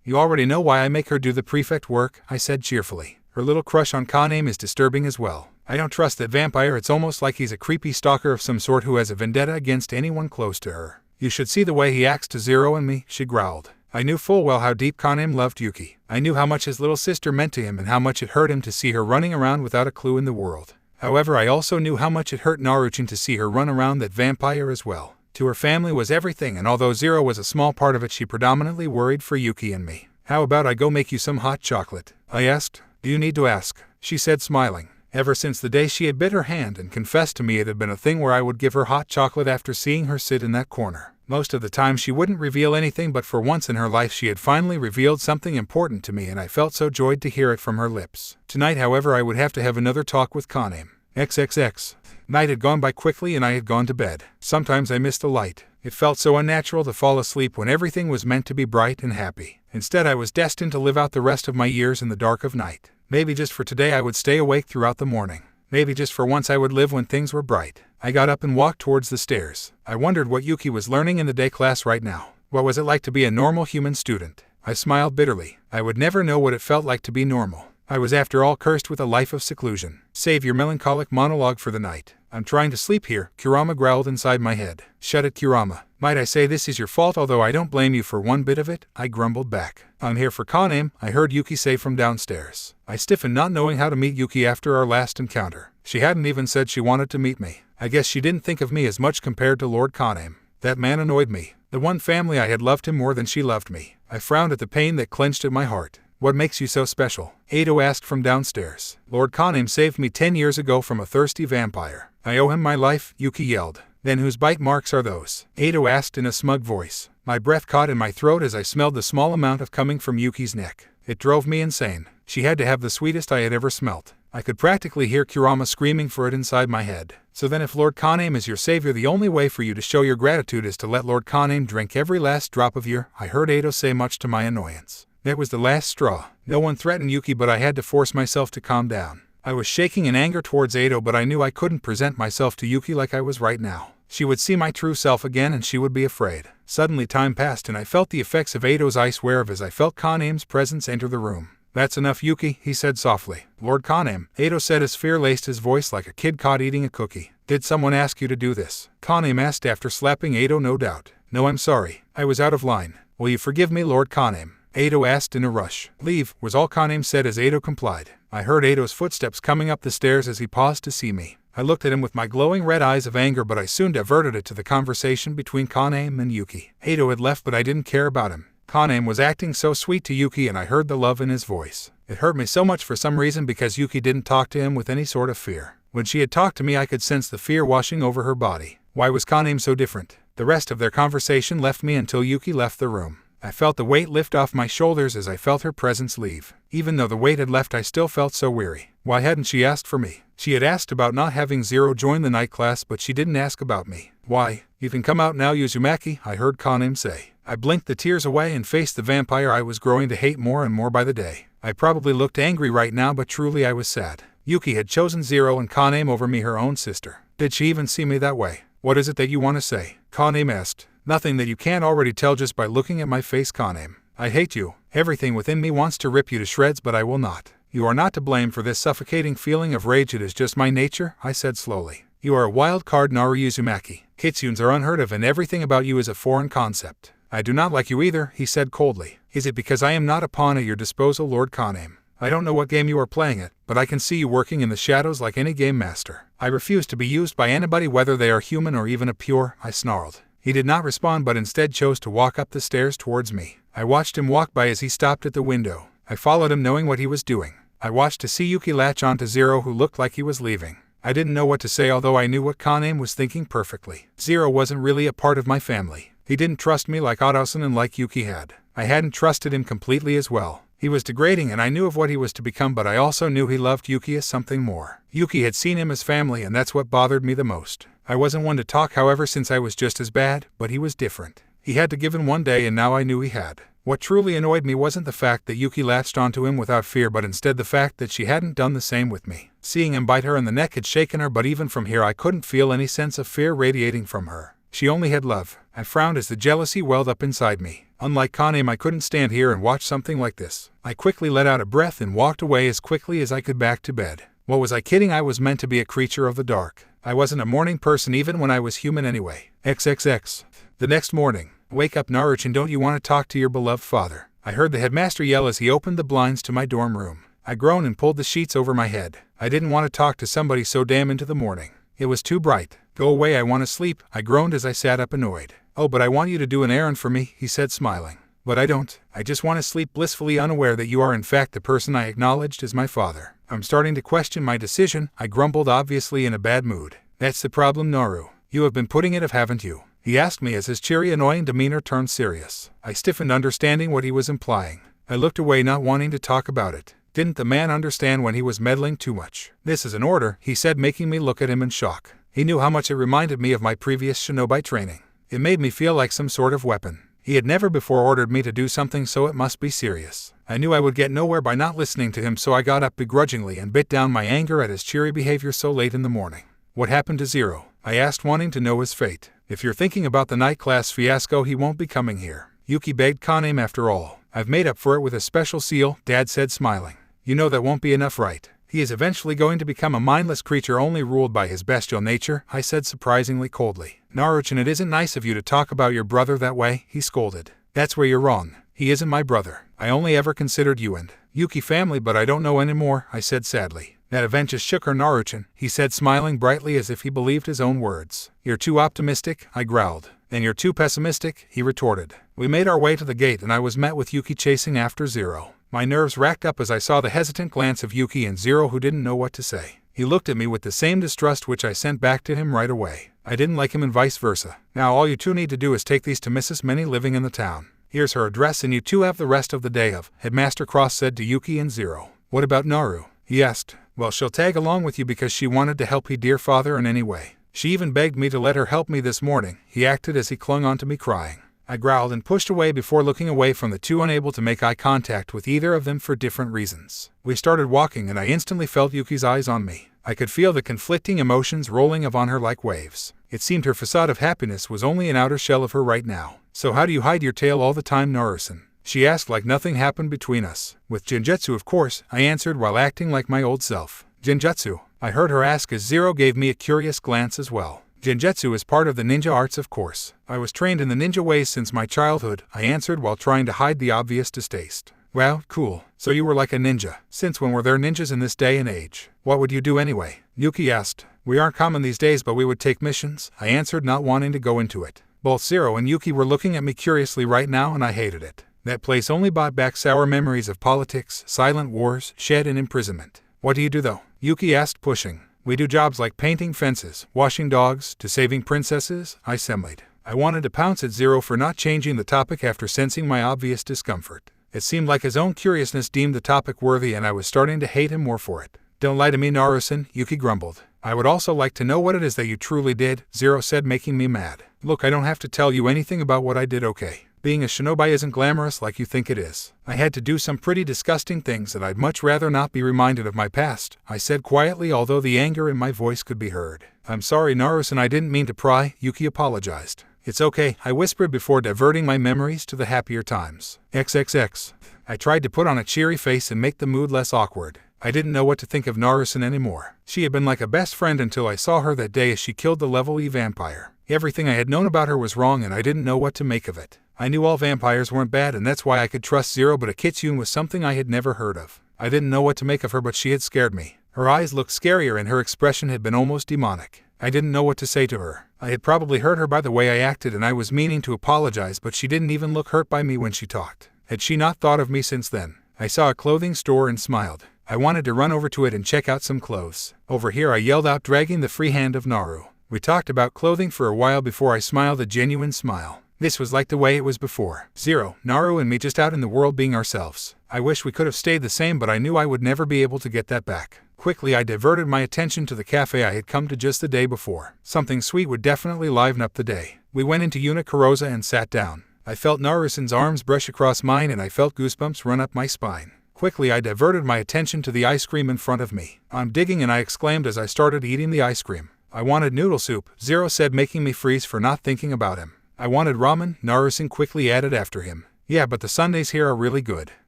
You already know why I make her do the prefect work, I said cheerfully. Her little crush on Kaname is disturbing as well. I don't trust that vampire. It's almost like he's a creepy stalker of some sort who has a vendetta against anyone close to her. You should see the way he acts to Zero and me, she growled. I knew full well how deep Kanem loved Yuki. I knew how much his little sister meant to him and how much it hurt him to see her running around without a clue in the world. However, I also knew how much it hurt Naruchin to see her run around that vampire as well. To her, family was everything, and although Zero was a small part of it, she predominantly worried for Yuki and me. How about I go make you some hot chocolate? I asked. Do you need to ask? She said, smiling. Ever since the day she had bit her hand and confessed to me, it had been a thing where I would give her hot chocolate after seeing her sit in that corner. Most of the time she wouldn't reveal anything, but for once in her life she had finally revealed something important to me, and I felt so joyed to hear it from her lips. Tonight, however, I would have to have another talk with Kanem. XXX. Night had gone by quickly and I had gone to bed. Sometimes I missed the light. It felt so unnatural to fall asleep when everything was meant to be bright and happy. Instead, I was destined to live out the rest of my years in the dark of night. Maybe just for today I would stay awake throughout the morning. Maybe just for once I would live when things were bright. I got up and walked towards the stairs. I wondered what Yuki was learning in the day class right now. What was it like to be a normal human student? I smiled bitterly. I would never know what it felt like to be normal. I was after all cursed with a life of seclusion. Save your melancholic monologue for the night. I'm trying to sleep here, Kurama growled inside my head. Shut it, Kurama. Might I say this is your fault, although I don't blame you for one bit of it, I grumbled back. I'm here for Kanem, I heard Yuki say from downstairs. I stiffened, not knowing how to meet Yuki after our last encounter. She hadn't even said she wanted to meet me. I guess she didn't think of me as much compared to Lord Kanem. That man annoyed me. The one family I had loved him more than she loved me. I frowned at the pain that clenched at my heart. What makes you so special? Ado asked from downstairs. Lord Kanem saved me 10 years ago from a thirsty vampire. I owe him my life, Yuki yelled. Then whose bite marks are those? Ado asked in a smug voice. My breath caught in my throat as I smelled the small amount of coming from Yuki's neck. It drove me insane. She had to have the sweetest I had ever smelt. I could practically hear Kurama screaming for it inside my head. So then if Lord Kanem is your savior, the only way for you to show your gratitude is to let Lord Kanem drink every last drop of your... I heard Ado say, much to my annoyance. That was the last straw. No one threatened Yuki, but I had to force myself to calm down. I was shaking in anger towards Ado, but I knew I couldn't present myself to Yuki like I was right now. She would see my true self again and she would be afraid. Suddenly time passed and I felt the effects of Ado's ice wear as I felt Kanem's presence enter the room. That's enough, Yuki, he said softly. Lord Kanem, Ado said as fear laced his voice like a kid caught eating a cookie. Did someone ask you to do this? Kanem asked after slapping Ado, no doubt. No, I'm sorry. I was out of line. Will you forgive me, Lord Kanem? Ado asked in a rush. Leave, was all Kanem said as Ado complied. I heard Ado's footsteps coming up the stairs as he paused to see me. I looked at him with my glowing red eyes of anger, but I soon diverted it to the conversation between Kanem and Yuki. Ado had left, but I didn't care about him. Kanem was acting so sweet to Yuki and I heard the love in his voice. It hurt me so much for some reason because Yuki didn't talk to him with any sort of fear. When she had talked to me, I could sense the fear washing over her body. Why was Kanem so different? The rest of their conversation left me until Yuki left the room. I felt the weight lift off my shoulders as I felt her presence leave. Even though the weight had left, I still felt so weary. Why hadn't she asked for me? She had asked about not having Zero join the night class, but she didn't ask about me. Why? You can come out now, Uzumaki, I heard Kanem say. I blinked the tears away and faced the vampire I was growing to hate more and more by the day. I probably looked angry right now, but truly I was sad. Yuki had chosen Zero and Kanem over me, her own sister. Did she even see me that way? What is it that you want to say? Kanem asked. Nothing that you can't already tell just by looking at my face, Kanem. I hate you. Everything within me wants to rip you to shreds, but I will not. You are not to blame for this suffocating feeling of rage. It is just my nature, I said slowly. You are a wild card, Naru Uzumaki. Kitsunes are unheard of and everything about you is a foreign concept. I do not like you either, he said coldly. Is it because I am not a pawn at your disposal, Lord Kanem? I don't know what game you are playing at, but I can see you working in the shadows like any game master. I refuse to be used by anybody, whether they are human or even a pure, I snarled. He did not respond, but instead chose to walk up the stairs towards me. I watched him walk by as he stopped at the window. I followed him, knowing what he was doing. I watched to see Yuki latch onto Zero, who looked like he was leaving. I didn't know what to say, although I knew what Kanem was thinking perfectly. Zero wasn't really a part of my family. He didn't trust me like Otosan and like Yuki had. I hadn't trusted him completely as well. He was degrading and I knew of what he was to become, but I also knew he loved Yuki as something more. Yuki had seen him as family, and that's what bothered me the most. I wasn't one to talk, however, since I was just as bad, but he was different. He had to give in one day, and now I knew he had. What truly annoyed me wasn't the fact that Yuki latched onto him without fear, but instead the fact that she hadn't done the same with me. Seeing him bite her in the neck had shaken her, but even from here I couldn't feel any sense of fear radiating from her. She only had love. I frowned as the jealousy welled up inside me. Unlike Kanem, I couldn't stand here and watch something like this. I quickly let out a breath and walked away as quickly as I could back to bed. What was I kidding? I was meant to be a creature of the dark. I wasn't a morning person even when I was human anyway. XXX. The next morning. Wake up, Naruto, and don't you want to talk to your beloved father? I heard the headmaster yell as he opened the blinds to my dorm room. I groaned and pulled the sheets over my head. I didn't want to talk to somebody so damn into the morning. It was too bright. Go away, I want to sleep, I groaned as I sat up annoyed. Oh, but I want you to do an errand for me, he said smiling. But I don't. I just want to sleep blissfully unaware that you are in fact the person I acknowledged as my father. I'm starting to question my decision, I grumbled, obviously in a bad mood. That's the problem, Naru. You have been putting it off, haven't you? He asked me as his cheery, annoying demeanor turned serious. I stiffened, understanding what he was implying. I looked away, not wanting to talk about it. Didn't the man understand when he was meddling too much? This is an order, he said, making me look at him in shock. He knew how much it reminded me of my previous shinobi training. It made me feel like some sort of weapon. He had never before ordered me to do something, so it must be serious. I knew I would get nowhere by not listening to him, so I got up begrudgingly and bit down my anger at his cheery behavior so late in the morning. What happened to Zero? I asked, wanting to know his fate. If you're thinking about the night class fiasco, he won't be coming here. Yuki begged. Kaname, after all. I've made up for it with a special seal, Dad said, smiling. You know that won't be enough, right? He is eventually going to become a mindless creature only ruled by his bestial nature, I said surprisingly coldly. Naruto, it isn't nice of you to talk about your brother that way, he scolded. That's where you're wrong. He isn't my brother. I only ever considered you and Yuki family, but I don't know anymore, I said sadly. That event just shook her, Naruto, he said, smiling brightly as if he believed his own words. You're too optimistic, I growled. Then you're too pessimistic, he retorted. We made our way to the gate and I was met with Yuki chasing after Zero. My nerves racked up as I saw the hesitant glance of Yuki and Zero, who didn't know what to say. He looked at me with the same distrust which I sent back to him right away. I didn't like him and vice versa. Now all you two need to do is take these to Mrs. Minnie living in the town. Here's her address and you two have the rest of the day of, Headmaster Cross said to Yuki and Zero. What about Naru? He asked. Well, she'll tag along with you because she wanted to help you, dear father, in any way. She even begged me to let her help me this morning, he acted as he clung onto me crying. I growled and pushed away before looking away from the two, unable to make eye contact with either of them for different reasons. We started walking and I instantly felt Yuki's eyes on me. I could feel the conflicting emotions rolling upon her like waves. It seemed her facade of happiness was only an outer shell of her right now. So how do you hide your tail all the time, Naruto? She asked like nothing happened between us. With Genjutsu, of course, I answered while acting like my old self. Genjutsu? I heard her ask as Zero gave me a curious glance as well. Genjutsu is part of the ninja arts, of course. I was trained in the ninja ways since my childhood, I answered while trying to hide the obvious distaste. Wow, cool. So you were like a ninja. Since when were there ninjas in this day and age? What would you do anyway? Yuki asked. We aren't common these days, but we would take missions, I answered, not wanting to go into it. Both Zero and Yuki were looking at me curiously right now and I hated it. That place only brought back sour memories of politics, silent wars, shed and imprisonment. What do you do though? Yuki asked, pushing. We do jobs like painting fences, washing dogs, to saving princesses, I sembled. I wanted to pounce at Zero for not changing the topic after sensing my obvious discomfort. It seemed like his own curiousness deemed the topic worthy and I was starting to hate him more for it. Don't lie to me, Naruto, Yuki grumbled. I would also like to know what it is that you truly did, Zero said, making me mad. Look, I don't have to tell you anything about what I did, okay? Being a shinobi isn't glamorous like you think it is. I had to do some pretty disgusting things and I'd much rather not be reminded of my past, I said quietly, although the anger in my voice could be heard. I'm sorry, Naruto, I didn't mean to pry, Yuki apologized. It's okay, I whispered before diverting my memories to the happier times. XXX. I tried to put on a cheery face and make the mood less awkward. I didn't know what to think of Naruto anymore. She had been like a best friend until I saw her that day as she killed the level E vampire. Everything I had known about her was wrong and I didn't know what to make of it. I knew all vampires weren't bad and that's why I could trust Zero, but a kitsune was something I had never heard of. I didn't know what to make of her, but she had scared me. Her eyes looked scarier and her expression had been almost demonic. I didn't know what to say to her. I had probably hurt her by the way I acted and I was meaning to apologize, but she didn't even look hurt by me when she talked. Had she not thought of me since then? I saw a clothing store and smiled. I wanted to run over to it and check out some clothes. Over here, I yelled out, dragging the free hand of Naru. We talked about clothing for a while before I smiled a genuine smile. This was like the way it was before. Zero, Naru and me just out in the world being ourselves. I wish we could have stayed the same, but I knew I would never be able to get that back. Quickly, I diverted my attention to the cafe I had come to just the day before. Something sweet would definitely liven up the day. We went into Unikarosa and sat down. I felt Naruto's arms brush across mine and I felt goosebumps run up my spine. Quickly, I diverted my attention to the ice cream in front of me. I'm digging, and I exclaimed as I started eating the ice cream. I wanted noodle soup, Zero said, making me freeze for not thinking about him. I wanted ramen, Naruto quickly added after him. Yeah, but the sundaes here are really good.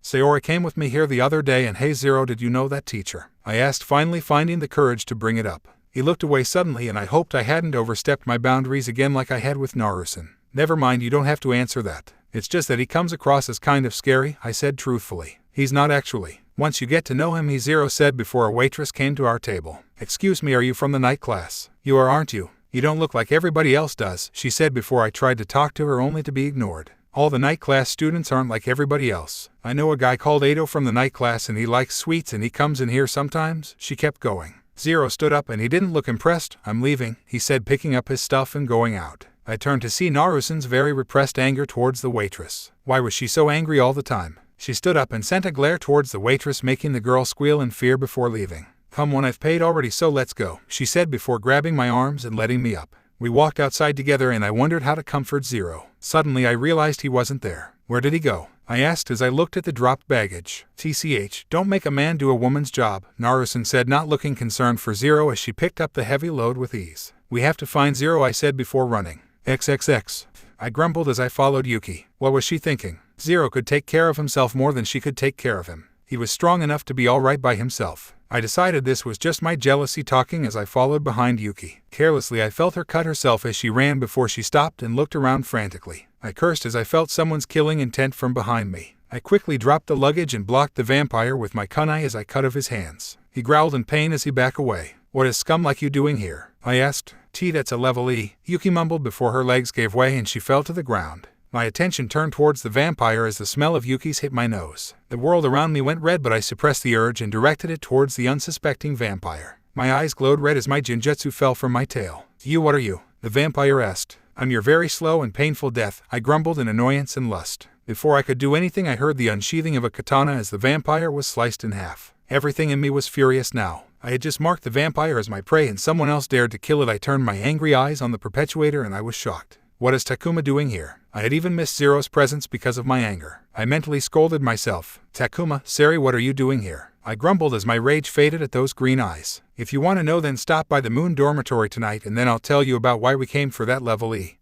Sayori came with me here the other day and hey Zero, did you know that teacher? I asked, finally finding the courage to bring it up. He looked away suddenly and I hoped I hadn't overstepped my boundaries again like I had with Naruto. Never mind, you don't have to answer that. It's just that he comes across as kind of scary, I said truthfully. He's not actually. Once you get to know him, he Zero said before a waitress came to our table. Excuse me, are you from the night class? You are, aren't you? You don't look like everybody else does, she said before I tried to talk to her only to be ignored. All the night class students aren't like everybody else. I know a guy called Ado from the night class and he likes sweets and he comes in here sometimes, she kept going. Zero stood up and he didn't look impressed. I'm leaving, he said, picking up his stuff and going out. I turned to see Naruto's very repressed anger towards the waitress. Why was she so angry all the time? She stood up and sent a glare towards the waitress, making the girl squeal in fear before leaving. Come on, I've paid already, so let's go, she said before grabbing my arms and letting me up. We walked outside together and I wondered how to comfort Zero. Suddenly I realized he wasn't there. Where did he go? I asked as I looked at the dropped baggage. TCH, don't make a man do a woman's job, Naruto said, not looking concerned for Zero as she picked up the heavy load with ease. We have to find Zero, I said before running. XXX. I grumbled as I followed Yuki. What was she thinking? Zero could take care of himself more than she could take care of him. He was strong enough to be all right by himself. I decided this was just my jealousy talking as I followed behind Yuki. Carelessly, I felt her cut herself as she ran before she stopped and looked around frantically. I cursed as I felt someone's killing intent from behind me. I quickly dropped the luggage and blocked the vampire with my kunai as I cut off his hands. He growled in pain as he backed away. What is scum like you doing here? I asked. That's a level E, Yuki mumbled before her legs gave way and she fell to the ground. My attention turned towards the vampire as the smell of Yuki's hit my nose. The world around me went red, but I suppressed the urge and directed it towards the unsuspecting vampire. My eyes glowed red as my jinjutsu fell from my tail. What are you? The vampire asked. I'm your very slow and painful death, I grumbled in annoyance and lust. Before I could do anything, I heard the unsheathing of a katana as the vampire was sliced in half. Everything in me was furious now. I had just marked the vampire as my prey and someone else dared to kill it. I turned my angry eyes on the perpetuator and I was shocked. What is Takuma doing here? I had even missed Zero's presence because of my anger. I mentally scolded myself. Takuma, Sari, what are you doing here? I grumbled as my rage faded at those green eyes. If you want to know, then stop by the Moon Dormitory tonight and then I'll tell you about why we came for that level E,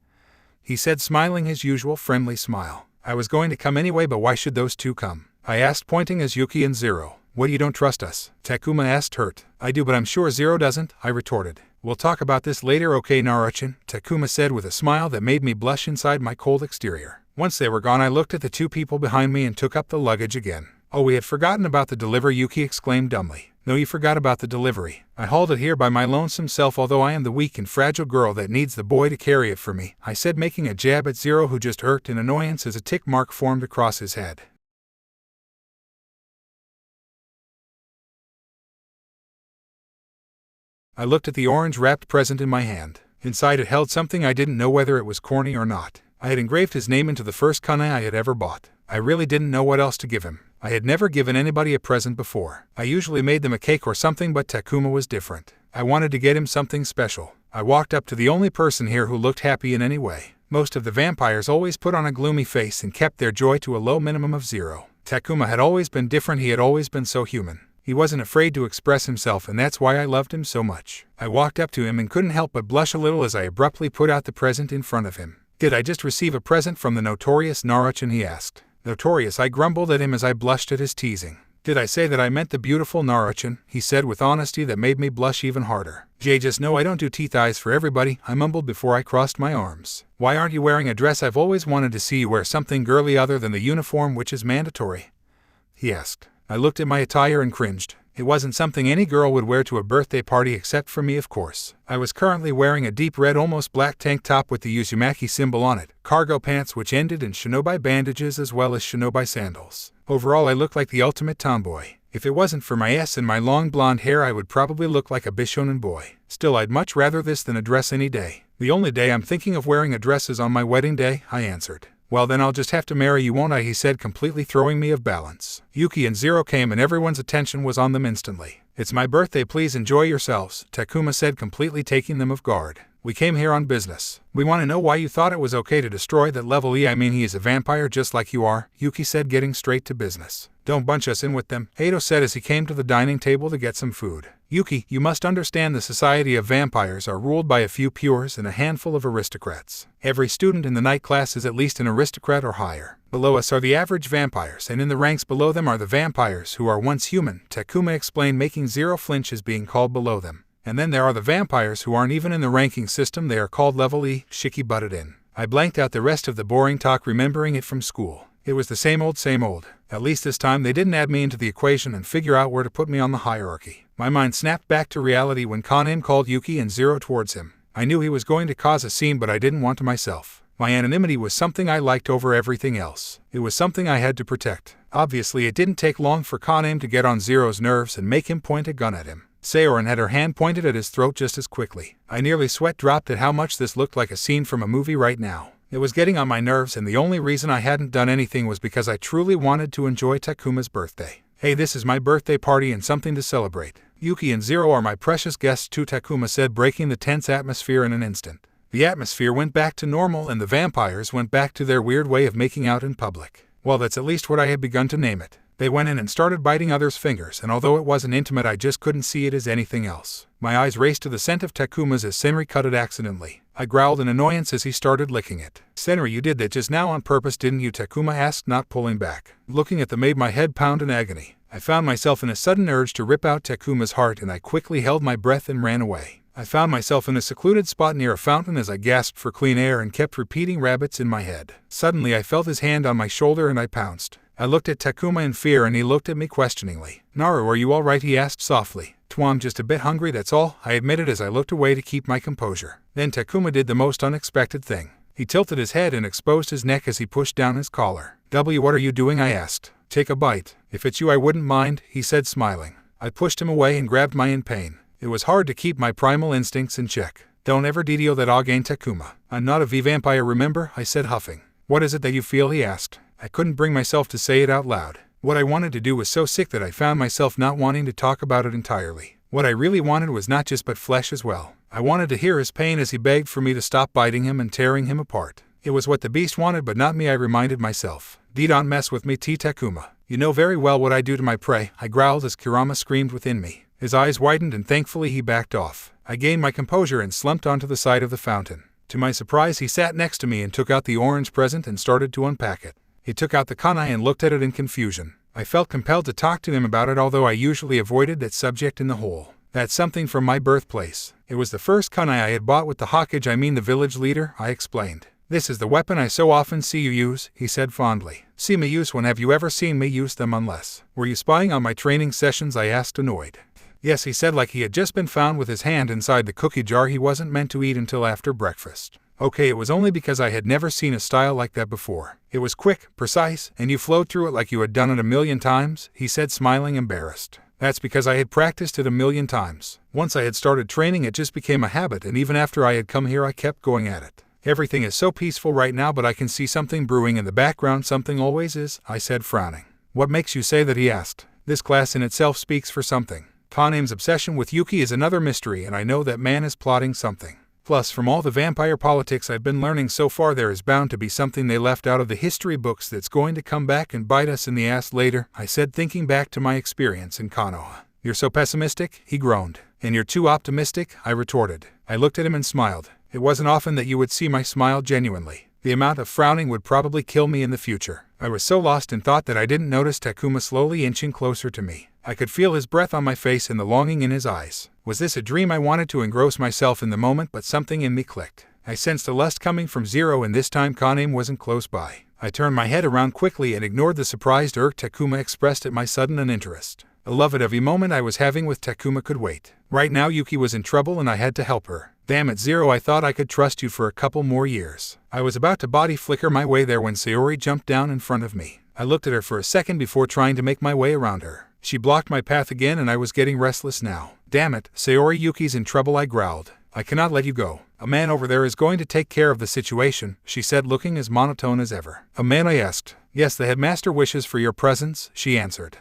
he said, smiling his usual friendly smile. I was going to come anyway, but why should those two come? I asked, pointing as Yuki and Zero. What, you don't trust us? Takuma asked, hurt. I do, but I'm sure Zero doesn't, I retorted. We'll talk about this later, okay, Naruto, Takuma said with a smile that made me blush inside my cold exterior. Once they were gone, I looked at the two people behind me and took up the luggage again. Oh, we had forgotten about the delivery, Yuki exclaimed dumbly. No, you forgot about the delivery. I hauled it here by my lonesome self, although I am the weak and fragile girl that needs the boy to carry it for me, I said, making a jab at Zero, who just irked in annoyance as a tick mark formed across his head. I looked at the orange-wrapped present in my hand. Inside it held something I didn't know whether it was corny or not. I had engraved his name into the first kunai I had ever bought. I really didn't know what else to give him. I had never given anybody a present before. I usually made them a cake or something, but Takuma was different. I wanted to get him something special. I walked up to the only person here who looked happy in any way. Most of the vampires always put on a gloomy face and kept their joy to a low minimum of zero. Takuma had always been different. He had always been so human. He wasn't afraid to express himself, and that's why I loved him so much. I walked up to him and couldn't help but blush a little as I abruptly put out the present in front of him. Did I just receive a present from the notorious Naruto? He asked. Notorious, I grumbled at him as I blushed at his teasing. Did I say that I meant the beautiful Naruto? He said with honesty that made me blush even harder. Just know I don't do teeth eyes for everybody, I mumbled before I crossed my arms. Why aren't you wearing a dress? I've always wanted to see you wear something girly other than the uniform, which is mandatory, he asked. I looked at my attire and cringed. It wasn't something any girl would wear to a birthday party, except for me, of course. I was currently wearing a deep red, almost black tank top with the Uzumaki symbol on it, cargo pants which ended in shinobi bandages, as well as shinobi sandals. Overall, I looked like the ultimate tomboy. If it wasn't for my S and my long blonde hair, I would probably look like a Bishonen boy. Still, I'd much rather this than a dress any day. The only day I'm thinking of wearing a dress is on my wedding day, I answered. Well, then I'll just have to marry you, won't I? He said, completely throwing me off balance. Yuki and Zero came and everyone's attention was on them instantly. It's my birthday, please enjoy yourselves, Takuma said, completely taking them off guard. We came here on business. We want to know why you thought it was okay to destroy that level E. I mean, he is a vampire just like you are, Yuki said, getting straight to business. Don't bunch us in with them, Hato said as he came to the dining table to get some food. Yuki, you must understand the society of vampires are ruled by a few pures and a handful of aristocrats. Every student in the night class is at least an aristocrat or higher. Below us are the average vampires, and in the ranks below them are the vampires who are once human, Takuma explained, making Zero flinch as being called below them. And then there are the vampires who aren't even in the ranking system, they are called level E, Shiki butted in. I blanked out the rest of the boring talk, remembering it from school. It was the same old. At least this time they didn't add me into the equation and figure out where to put me on the hierarchy. My mind snapped back to reality when Kanem called Yuki and Zero towards him. I knew he was going to cause a scene, but I didn't want to myself. My anonymity was something I liked over everything else. It was something I had to protect. Obviously, it didn't take long for Kanem to get on Zero's nerves and make him point a gun at him. Saorin had her hand pointed at his throat just as quickly. I nearly sweat dropped at how much this looked like a scene from a movie right now. It was getting on my nerves, and the only reason I hadn't done anything was because I truly wanted to enjoy Takuma's birthday. Hey, this is my birthday party and something to celebrate. Yuki and Zero are my precious guests too, Takuma said, breaking the tense atmosphere in an instant. The atmosphere went back to normal and the vampires went back to their weird way of making out in public. Well, that's at least what I had begun to name it. They went in and started biting others' fingers, and although it wasn't intimate, I just couldn't see it as anything else. My eyes raced to the scent of Takuma's as Senri cut it accidentally. I growled in annoyance as he started licking it. Senri, you did that just now on purpose, didn't you? Takuma asked, not pulling back. Looking at them made my head pound in agony. I found myself in a sudden urge to rip out Takuma's heart, and I quickly held my breath and ran away. I found myself in a secluded spot near a fountain as I gasped for clean air and kept repeating rabbits in my head. Suddenly I felt his hand on my shoulder and I pounced. I looked at Takuma in fear and he looked at me questioningly. Naru, are you all right? He asked softly. I'm just a bit hungry, that's all, I admitted as I looked away to keep my composure. Then Takuma did the most unexpected thing. He tilted his head and exposed his neck as he pushed down his collar. What are you doing? I asked. Take a bite. If it's you I wouldn't mind, he said, smiling. I pushed him away and grabbed my in pain. It was hard to keep my primal instincts in check. Don't ever dedio that again, Takuma. I'm not a V-vampire, remember? I said, huffing. What is it that you feel? He asked. I couldn't bring myself to say it out loud. What I wanted to do was so sick that I found myself not wanting to talk about it entirely. What I really wanted was not just but flesh as well. I wanted to hear his pain as he begged for me to stop biting him and tearing him apart. It was what the beast wanted but not me, I reminded myself. Don't mess with me, Takuma. You know very well what I do to my prey, I growled as Kurama screamed within me. His eyes widened and thankfully he backed off. I gained my composure and slumped onto the side of the fountain. To my surprise, he sat next to me and took out the orange present and started to unpack it. He took out the kunai and looked at it in confusion. I felt compelled to talk to him about it, although I usually avoided that subject in the whole. That's something from my birthplace. It was the first kunai I had bought with the Hokage, I mean the village leader, I explained. This is the weapon I so often see you use, he said fondly. See me use one? Have you ever seen me use them unless? Were you spying on my training sessions? I asked, annoyed. Yes, he said, like he had just been found with his hand inside the cookie jar he wasn't meant to eat until after breakfast. Okay, it was only because I had never seen a style like that before. It was quick, precise, and you flowed through it like you had done it 1,000,000 times, he said, smiling embarrassed. That's because I had practiced it 1,000,000 times. Once I had started training, it just became a habit, and even after I had come here I kept going at it. Everything is so peaceful right now, but I can see something brewing in the background. Something always is, I said, frowning. What makes you say that? He asked. This class in itself speaks for something. Kanem's obsession with Yuki is another mystery, and I know that man is plotting something. Plus, from all the vampire politics I've been learning so far, there is bound to be something they left out of the history books that's going to come back and bite us in the ass later, I said, thinking back to my experience in Konoha. You're so pessimistic, he groaned. And you're too optimistic, I retorted. I looked at him and smiled. It wasn't often that you would see my smile genuinely. The amount of frowning would probably kill me in the future. I was so lost in thought that I didn't notice Takuma slowly inching closer to me. I could feel his breath on my face and the longing in his eyes. Was this a dream? I wanted to engross myself in the moment, but something in me clicked. I sensed a lust coming from Zero, and this time Kanem wasn't close by. I turned my head around quickly and ignored the surprised irk Takuma expressed at my sudden uninterest. A lovey-dovey moment I was having with Takuma could wait. Right now Yuki was in trouble and I had to help her. Damn it, Zero, I thought I could trust you for a couple more years. I was about to body flicker my way there when Sayori jumped down in front of me. I looked at her for a second before trying to make my way around her. She blocked my path again and I was getting restless now. Damn it, Sayori, Yuki's in trouble, I growled. I cannot let you go. A man over there is going to take care of the situation, she said, looking as monotone as ever. A man? I asked. Yes, the headmaster wishes for your presence, she answered.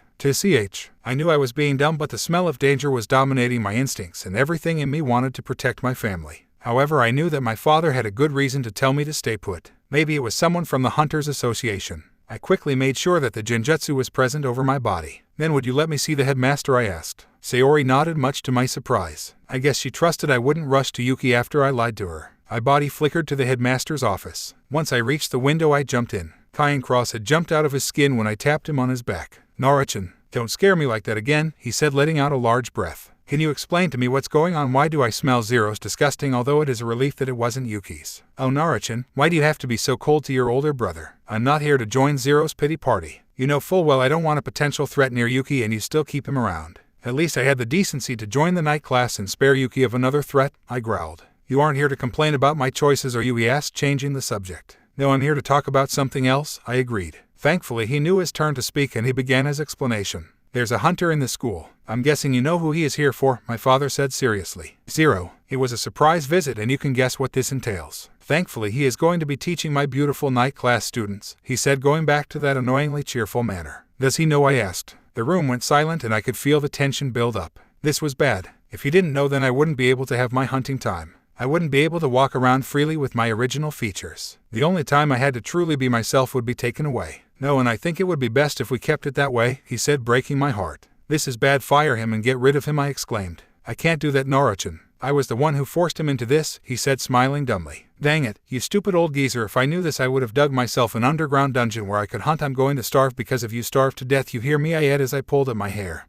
I knew I was being dumb, but the smell of danger was dominating my instincts and everything in me wanted to protect my family. However, I knew that my father had a good reason to tell me to stay put. Maybe it was someone from the Hunters Association. I quickly made sure that the genjutsu was present over my body. Then would you let me see the headmaster, I asked. Sayori nodded, much to my surprise. I guess she trusted I wouldn't rush to Yuki after I lied to her. My body flickered to the headmaster's office. Once I reached the window, I jumped in. Kyan Cross had jumped out of his skin when I tapped him on his back. Naruchan, don't scare me like that again, he said, letting out a large breath. Can you explain to me what's going on? Why do I smell Zero's disgusting, although it is a relief that it wasn't Yuki's? Oh Naruchan, why do you have to be so cold to your older brother? I'm not here to join Zero's pity party. You know full well I don't want a potential threat near Yuki, and you still keep him around. At least I had the decency to join the night class and spare Yuki of another threat, I growled. You aren't here to complain about my choices, are you? He asked, changing the subject. No, I'm here to talk about something else, I agreed. Thankfully, he knew his turn to speak and he began his explanation. There's a hunter in the school. I'm guessing you know who he is here for, my father said seriously. Zero, it was a surprise visit and you can guess what this entails. Thankfully, he is going to be teaching my beautiful night class students, he said, going back to that annoyingly cheerful manner. Does he know? I asked. The room went silent and I could feel the tension build up. This was bad. If he didn't know, then I wouldn't be able to have my hunting time. I wouldn't be able to walk around freely with my original features. The only time I had to truly be myself would be taken away. No, and I think it would be best if we kept it that way, he said, breaking my heart. This is bad, fire him and get rid of him, I exclaimed. I can't do that, Naruchan. I was the one who forced him into this, he said, smiling dumbly. Dang it, you stupid old geezer, if I knew this I would have dug myself an underground dungeon where I could hunt. I'm going to starve because of you, starve to death, you hear me, I added as I pulled at my hair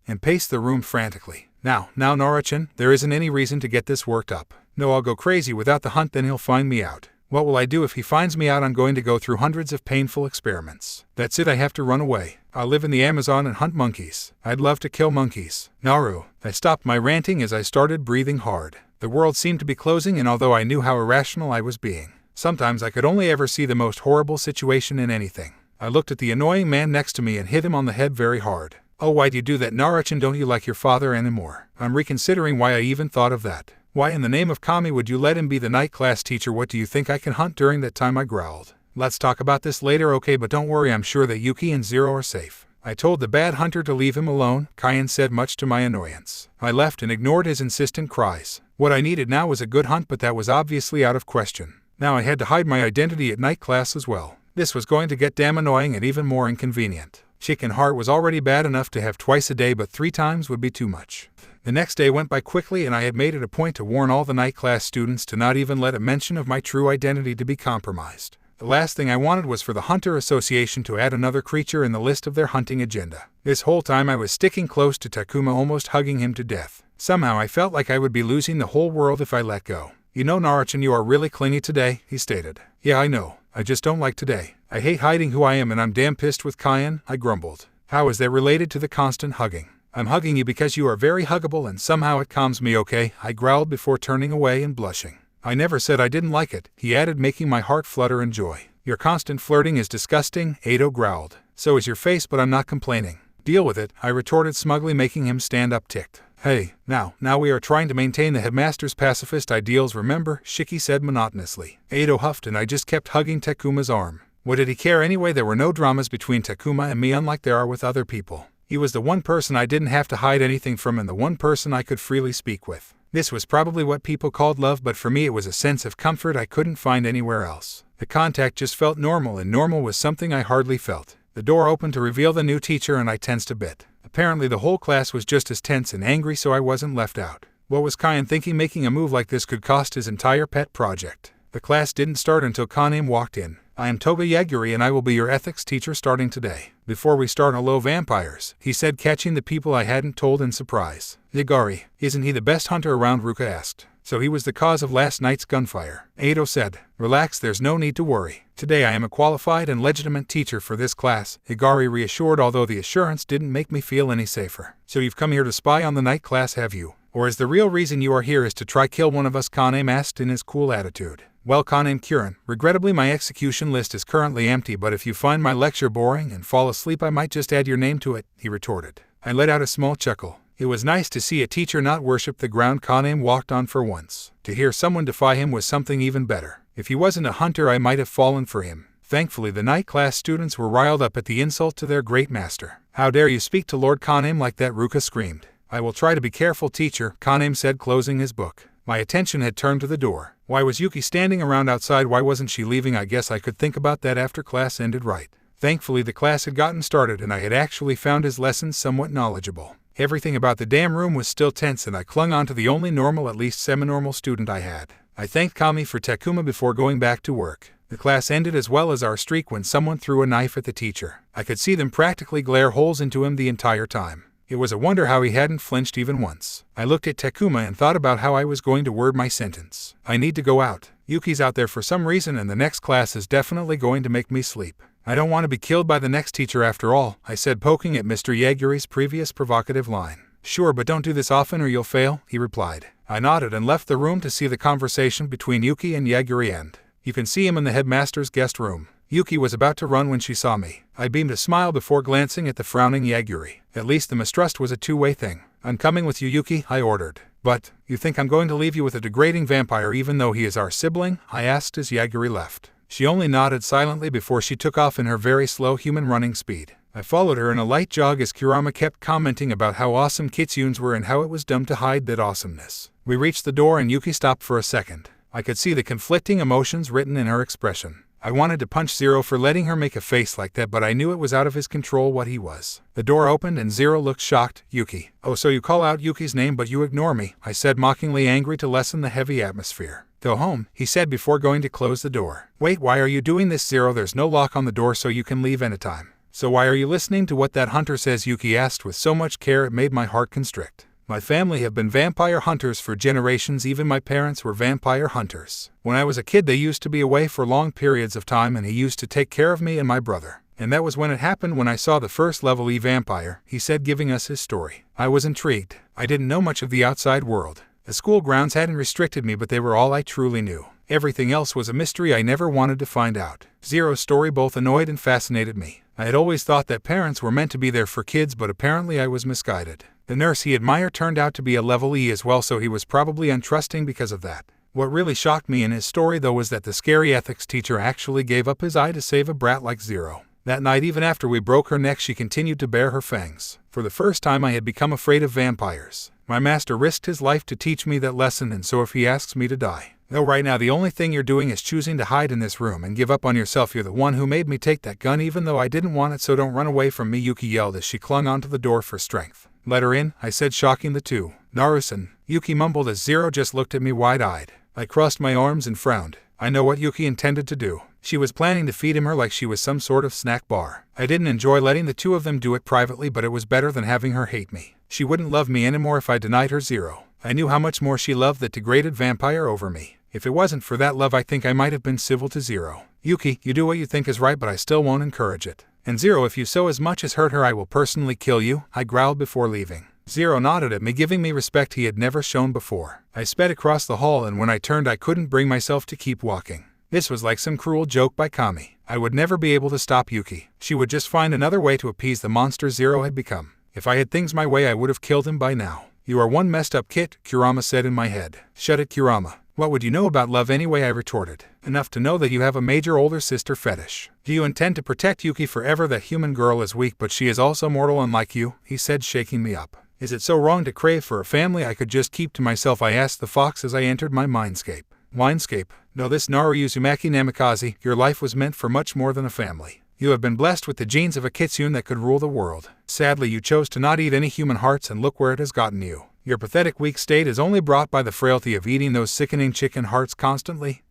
and paced the room frantically. Now Naruchan, there isn't any reason to get this worked up. No, I'll go crazy without the hunt, then he'll find me out. What will I do if he finds me out? I'm going to go through hundreds of painful experiments. That's it, I have to run away. I'll live in the Amazon and hunt monkeys. I'd love to kill monkeys. Naru, I stopped my ranting as I started breathing hard. The world seemed to be closing, and although I knew how irrational I was being, sometimes I could only ever see the most horrible situation in anything. I looked at the annoying man next to me and hit him on the head very hard. Oh, why'd you do that, Naruchan? Don't you like your father anymore? I'm reconsidering why I even thought of that. Why in the name of Kami would you let him be the night class teacher? What do you think I can hunt during that time? I growled. Let's talk about this later, okay, but don't worry, I'm sure that Yuki and Zero are safe. I told the bad hunter to leave him alone, Kyan said, much to my annoyance. I left and ignored his insistent cries. What I needed now was a good hunt, but that was obviously out of question. Now I had to hide my identity at night class as well. This was going to get damn annoying and even more inconvenient. Chicken heart was already bad enough to have twice a day, but 3 times would be too much. The next day went by quickly, and I had made it a point to warn all the night class students to not even let a mention of my true identity to be compromised. The last thing I wanted was for the Hunter Association to add another creature in the list of their hunting agenda. This whole time I was sticking close to Takuma, almost hugging him to death. Somehow I felt like I would be losing the whole world if I let go. You know, Naruchan, you are really clingy today, he stated. Yeah, I know. I just don't like today. I hate hiding who I am, and I'm damn pissed with Kyan, I grumbled. How is that related to the constant hugging? I'm hugging you because you are very huggable and somehow it calms me, okay? I growled before turning away and blushing. I never said I didn't like it, he added, making my heart flutter in joy. Your constant flirting is disgusting, Edo growled. So is your face, but I'm not complaining. Deal with it, I retorted smugly, making him stand up, ticked. Hey, now we are trying to maintain the headmaster's pacifist ideals, remember? Shiki said monotonously. Edo huffed, and I just kept hugging Takuma's arm. What did he care anyway? There were no dramas between Takuma and me, unlike there are with other people. He was the one person I didn't have to hide anything from and the one person I could freely speak with. This was probably what people called love, but for me it was a sense of comfort I couldn't find anywhere else. The contact just felt normal, and normal was something I hardly felt. The door opened to reveal the new teacher, and I tensed a bit. Apparently the whole class was just as tense and angry, so I wasn't left out. What was Kyan thinking? Making a move like this could cost his entire pet project. The class didn't start until Kanem walked in. I am Toga Yaguri and I will be your ethics teacher starting today. Before we start, hello vampires, he said, catching the people I hadn't told in surprise. Yaguri, isn't he the best hunter around? Ruka asked. So he was the cause of last night's gunfire, Edo said. Relax, there's no need to worry. Today I am a qualified and legitimate teacher for this class, Higari reassured, although the assurance didn't make me feel any safer. So you've come here to spy on the night class, have you? Or is the real reason you are here is to try kill one of us? Kanem asked in his cool attitude. Well, Kanem Kuren, regrettably my execution list is currently empty, but if you find my lecture boring and fall asleep I might just add your name to it, he retorted. I let out a small chuckle. It was nice to see a teacher not worship the ground Kanem walked on for once. To hear someone defy him was something even better. If he wasn't a hunter I might have fallen for him. Thankfully the night class students were riled up at the insult to their great master. How dare you speak to Lord Kanem like that, Ruka screamed. I will try to be careful, teacher, Kanem said, closing his book. My attention had turned to the door. Why was Yuki standing around outside? Why wasn't she leaving? I guess I could think about that after class ended, right? Thankfully the class had gotten started and I had actually found his lessons somewhat knowledgeable. Everything about the damn room was still tense and I clung on to the only normal, at least semi-normal student I had. I thanked Kami for Takuma before going back to work. The class ended as well as our streak when someone threw a knife at the teacher. I could see them practically glare holes into him the entire time. It was a wonder how he hadn't flinched even once. I looked at Takuma and thought about how I was going to word my sentence. I need to go out. Yuki's out there for some reason and the next class is definitely going to make me sleep. I don't want to be killed by the next teacher after all, I said, poking at Mr. Yaguri's previous provocative line. Sure, but don't do this often or you'll fail, he replied. I nodded and left the room to see the conversation between Yuki and Yaguri end. You can see him in the headmaster's guest room. Yuki was about to run when she saw me. I beamed a smile before glancing at the frowning Yaguri. At least the mistrust was a two-way thing. I'm coming with you, Yuki, I ordered. But, you think I'm going to leave you with a degrading vampire even though he is our sibling? I asked as Yaguri left. She only nodded silently before she took off in her very slow human running speed. I followed her in a light jog as Kurama kept commenting about how awesome kitsunes were and how it was dumb to hide that awesomeness. We reached the door and Yuki stopped for a second. I could see the conflicting emotions written in her expression. I wanted to punch Zero for letting her make a face like that, but I knew it was out of his control what he was. The door opened and Zero looked shocked. Yuki. Oh, so you call out Yuki's name but you ignore me, I said, mockingly, angry to lessen the heavy atmosphere. Go home, he said before going to close the door. Wait, why are you doing this, Zero? There's no lock on the door so you can leave anytime. So why are you listening to what that hunter says? Yuki asked with so much care it made my heart constrict. My family have been vampire hunters for generations. Even my parents were vampire hunters. When I was a kid they used to be away for long periods of time and he used to take care of me and my brother. And that was when it happened, when I saw the first level E vampire, he said, giving us his story. I was intrigued. I didn't know much of the outside world. The school grounds hadn't restricted me, but they were all I truly knew. Everything else was a mystery I never wanted to find out. Zero's story both annoyed and fascinated me. I had always thought that parents were meant to be there for kids, but apparently I was misguided. The nurse he admired turned out to be a level E as well, so he was probably untrusting because of that. What really shocked me in his story though was that the scary ethics teacher actually gave up his eye to save a brat like Zero. That night, even after we broke her neck, she continued to bare her fangs. For the first time I had become afraid of vampires. My master risked his life to teach me that lesson, and so if he asks me to die. No, right now the only thing you're doing is choosing to hide in this room and give up on yourself. You're the one who made me take that gun even though I didn't want it, so don't run away from me, Yuki yelled as she clung onto the door for strength. Let her in, I said, shocking the two. Naru-san, Yuki mumbled as Zero just looked at me wide-eyed. I crossed my arms and frowned. I know what Yuki intended to do. She was planning to feed him her like she was some sort of snack bar. I didn't enjoy letting the two of them do it privately, but it was better than having her hate me. She wouldn't love me anymore if I denied her Zero. I knew how much more she loved that degraded vampire over me. If it wasn't for that love, I think I might have been civil to Zero. Yuki, you do what you think is right, but I still won't encourage it. And Zero, if you so as much as hurt her, I will personally kill you, I growled before leaving. Zero nodded at me, giving me respect he had never shown before. I sped across the hall, and when I turned I couldn't bring myself to keep walking. This was like some cruel joke by Kami. I would never be able to stop Yuki. She would just find another way to appease the monster Zero had become. If I had things my way I would have killed him by now. You are one messed up kid, Kurama said in my head. Shut it, Kurama. What would you know about love anyway, I retorted. Enough to know that you have a major older sister fetish. Do you intend to protect Yuki forever? That human girl is weak, but she is also mortal unlike you, he said, shaking me up. Is it so wrong to crave for a family I could just keep to myself? I asked the fox as I entered my mindscape. Mindscape? No, this Naru Uzumaki Namikaze, your life was meant for much more than a family. You have been blessed with the genes of a kitsune that could rule the world. Sadly, you chose to not eat any human hearts, and look where it has gotten you. Your pathetic weak state is only brought by the frailty of eating those sickening chicken hearts constantly.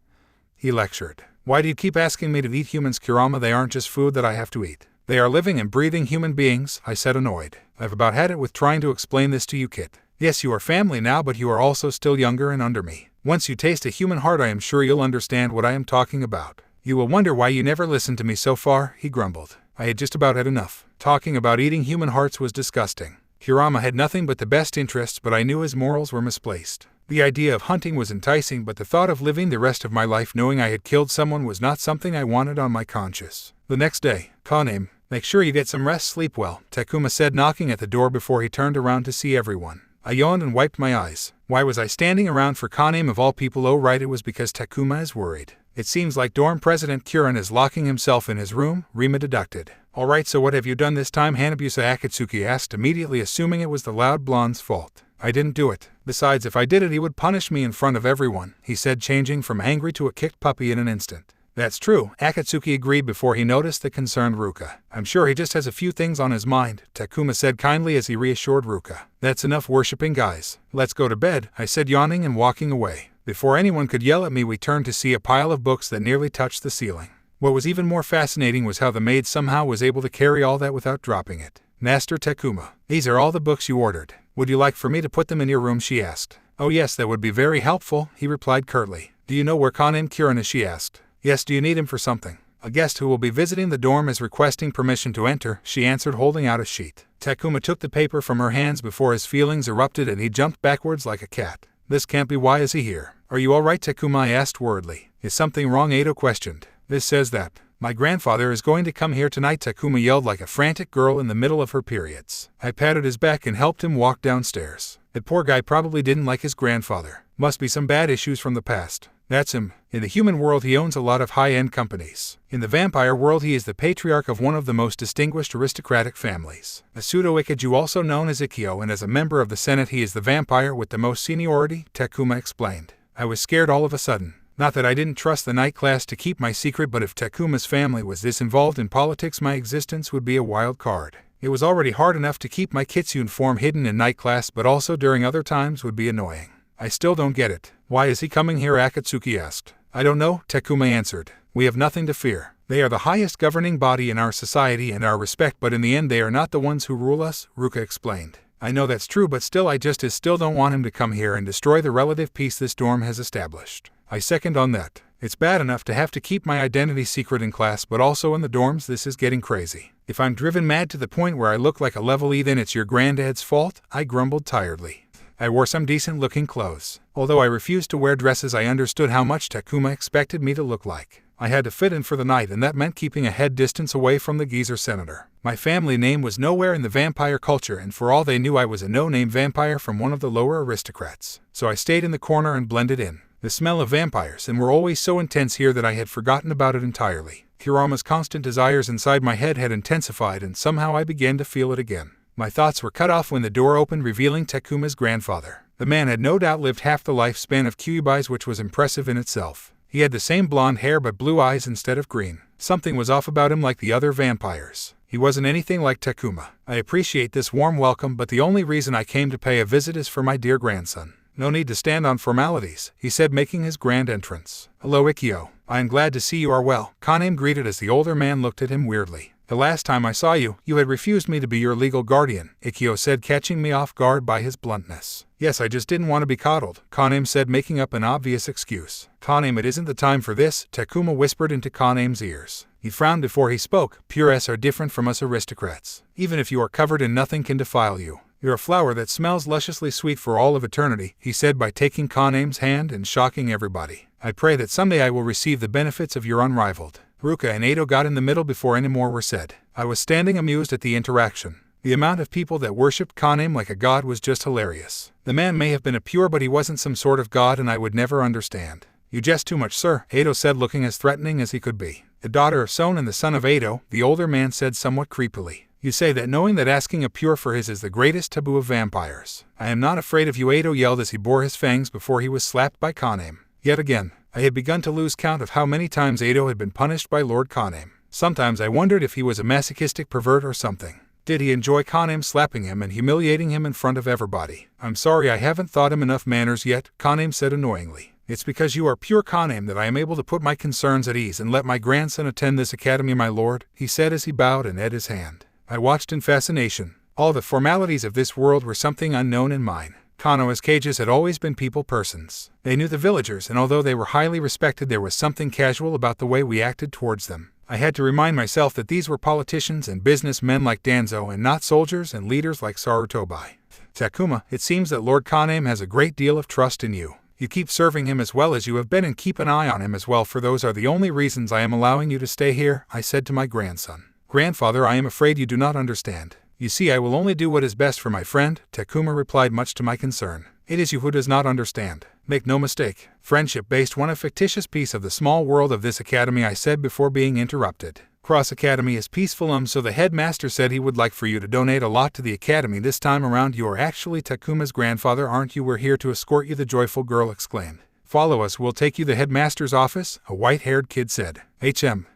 He lectured. Why do you keep asking me to eat humans, Kurama? They aren't just food that I have to eat. They are living and breathing human beings, I said, annoyed. I've about had it with trying to explain this to you, Kit. Yes, you are family now, but you are also still younger and under me. Once you taste a human heart, I am sure you'll understand what I am talking about. You will wonder why you never listened to me so far, he grumbled. I had just about had enough. Talking about eating human hearts was disgusting. Kurama had nothing but the best interests, but I knew his morals were misplaced. The idea of hunting was enticing, but the thought of living the rest of my life knowing I had killed someone was not something I wanted on my conscience. The next day, Kanem, make sure you get some rest, sleep well, Takuma said, knocking at the door before he turned around to see everyone. I yawned and wiped my eyes. Why was I standing around for Kanem of all people? Oh right, it was because Takuma is worried. It seems like dorm president Kuren is locking himself in his room, Rima deducted. Alright, so what have you done this time? Hanabusa Akatsuki asked, immediately assuming it was the loud blonde's fault. I didn't do it. Besides, if I did it he would punish me in front of everyone, he said, changing from angry to a kicked puppy in an instant. That's true, Akatsuki agreed before he noticed the concerned Ruka. I'm sure he just has a few things on his mind, Takuma said kindly as he reassured Ruka. That's enough worshipping, guys. Let's go to bed, I said, yawning and walking away. Before anyone could yell at me we turned to see a pile of books that nearly touched the ceiling. What was even more fascinating was how the maid somehow was able to carry all that without dropping it. Master Takuma, these are all the books you ordered. Would you like for me to put them in your room, she asked. Oh yes, that would be very helpful, he replied curtly. Do you know where Kanen Kirin is, she asked. Yes, do you need him for something? A guest who will be visiting the dorm is requesting permission to enter, she answered, holding out a sheet. Takuma took the paper from her hands before his feelings erupted and he jumped backwards like a cat. This can't be, why is he here? Are you alright, Takuma, I asked worriedly. Is something wrong, Edo questioned. This says that my grandfather is going to come here tonight, Takuma yelled like a frantic girl in the middle of her periods. I patted his back and helped him walk downstairs. That poor guy probably didn't like his grandfather. Must be some bad issues from the past. That's him. In the human world he owns a lot of high-end companies. In the vampire world he is the patriarch of one of the most distinguished aristocratic families. A pseudo-Ikiju, also known as Ikkyo, and as a member of the Senate he is the vampire with the most seniority, Takuma explained. I was scared all of a sudden. Not that I didn't trust the night class to keep my secret, but if Takuma's family was this involved in politics my existence would be a wild card. It was already hard enough to keep my kitsune form hidden in night class, but also during other times would be annoying. I still don't get it. Why is he coming here? Akatsuki asked. I don't know, Takuma answered. We have nothing to fear. They are the highest governing body in our society and our respect, but in the end they are not the ones who rule us, Ruka explained. I know that's true, but still I just still don't want him to come here and destroy the relative peace this dorm has established. I second on that. It's bad enough to have to keep my identity secret in class, but also in the dorms this is getting crazy. If I'm driven mad to the point where I look like a level E, then it's your granddad's fault, I grumbled tiredly. I wore some decent-looking clothes. Although I refused to wear dresses, I understood how much Takuma expected me to look like. I had to fit in for the night, and that meant keeping a head distance away from the geezer senator. My family name was nowhere in the vampire culture, and for all they knew I was a no-name vampire from one of the lower aristocrats. So I stayed in the corner and blended in. The smell of vampires were always so intense here that I had forgotten about it entirely. Kurama's constant desires inside my head had intensified, and somehow I began to feel it again. My thoughts were cut off when the door opened, revealing Takuma's grandfather. The man had no doubt lived half the lifespan of Kyubai's, which was impressive in itself. He had the same blonde hair but blue eyes instead of green. Something was off about him like the other vampires. He wasn't anything like Takuma. I appreciate this warm welcome, but the only reason I came to pay a visit is for my dear grandson. No need to stand on formalities, he said, making his grand entrance. Hello, Ikkyo. I am glad to see you are well, Kanem greeted as the older man looked at him weirdly. The last time I saw you, you had refused me to be your legal guardian, Ikkyo said, catching me off guard by his bluntness. Yes, I just didn't want to be coddled, Kanem said, making up an obvious excuse. Kanem, it isn't the time for this, Takuma whispered into Kanem's ears. He frowned before he spoke. Purists are different from us aristocrats. Even if you are covered in nothing can defile you. You're a flower that smells lusciously sweet for all of eternity, he said by taking Kanem's hand and shocking everybody. I pray that someday I will receive the benefits of your unrivaled. Ruka and Edo got in the middle before any more were said. I was standing amused at the interaction. The amount of people that worshipped Kanem like a god was just hilarious. The man may have been a pure, but he wasn't some sort of god, and I would never understand. You jest too much, sir, Edo said, looking as threatening as he could be. The daughter of Son and the son of Edo, the older man said somewhat creepily. You say that knowing that asking a pure for his is the greatest taboo of vampires. I am not afraid of you, Edo yelled as he bore his fangs before he was slapped by Kanem. Yet again, I had begun to lose count of how many times Edo had been punished by Lord Kanem. Sometimes I wondered if he was a masochistic pervert or something. Did he enjoy Kanem slapping him and humiliating him in front of everybody? I'm sorry I haven't taught him enough manners yet, Kanem said annoyingly. It's because you are pure Kanem that I am able to put my concerns at ease and let my grandson attend this academy, my lord, he said as he bowed and ate his hand. I watched in fascination. All the formalities of this world were something unknown in mine. Konoha's cages had always been people persons. They knew the villagers, and although they were highly respected, there was something casual about the way we acted towards them. I had to remind myself that these were politicians and businessmen like Danzo and not soldiers and leaders like Sarutobi. Takuma, it seems that Lord Kanem has a great deal of trust in you. You keep serving him as well as you have been and keep an eye on him as well, for those are the only reasons I am allowing you to stay here, I said to my grandson. Grandfather, I am afraid you do not understand. You see, I will only do what is best for my friend, Takuma replied, much to my concern. It is you who does not understand. Make no mistake, friendship based one a fictitious piece of the small world of this academy, I said before being interrupted. Cross Academy is peaceful, so the headmaster said he would like for you to donate a lot to the academy this time around. You are actually Takuma's grandfather, aren't you? We're here to escort you, the joyful girl exclaimed. Follow us, we'll take you to the headmaster's office, a white-haired kid said.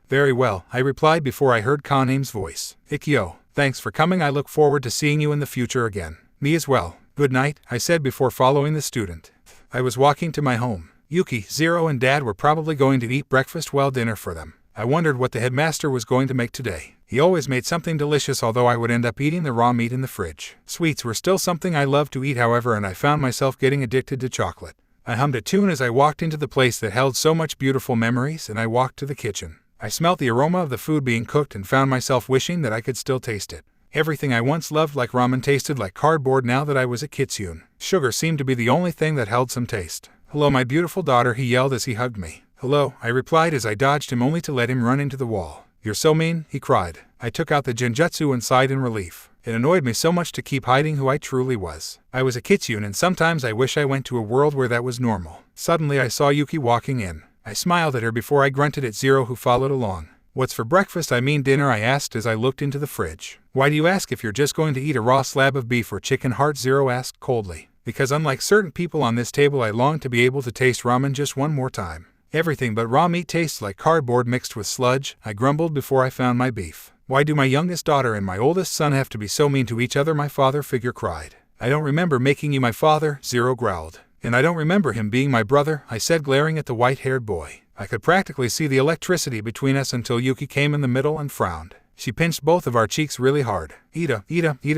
Very well, I replied before I heard Kane's voice. Ikkyo, thanks for coming, I look forward to seeing you in the future again. Me as well. Good night, I said before following the student. I was walking to my home. Yuki, Zero, and Dad were probably going to eat breakfast, dinner for them. I wondered what the headmaster was going to make today. He always made something delicious, although I would end up eating the raw meat in the fridge. Sweets were still something I loved to eat, however, and I found myself getting addicted to chocolate. I hummed a tune as I walked into the place that held so much beautiful memories, and I walked to the kitchen. I smelt the aroma of the food being cooked and found myself wishing that I could still taste it. Everything I once loved like ramen tasted like cardboard now that I was a kitsune. Sugar seemed to be the only thing that held some taste. Hello, my beautiful daughter, he yelled as he hugged me. Hello, I replied as I dodged him only to let him run into the wall. You're so mean, he cried. I took out the genjutsu and sighed in relief. It annoyed me so much to keep hiding who I truly was. I was a kitsune, and sometimes I wish I went to a world where that was normal. Suddenly I saw Yuki walking in. I smiled at her before I grunted at Zero, who followed along. What's for breakfast? I mean dinner, I asked as I looked into the fridge. Why do you ask if you're just going to eat a raw slab of beef or chicken heart? Zero asked coldly. Because unlike certain people on this table, I long to be able to taste ramen just one more time. Everything but raw meat tastes like cardboard mixed with sludge, I grumbled before I found my beef. Why do my youngest daughter and my oldest son have to be so mean to each other? My father figure cried. I don't remember making you my father, Zero growled. And I don't remember him being my brother, I said, glaring at the white-haired boy. I could practically see the electricity between us until Yuki came in the middle and frowned. She pinched both of our cheeks really hard. Ida,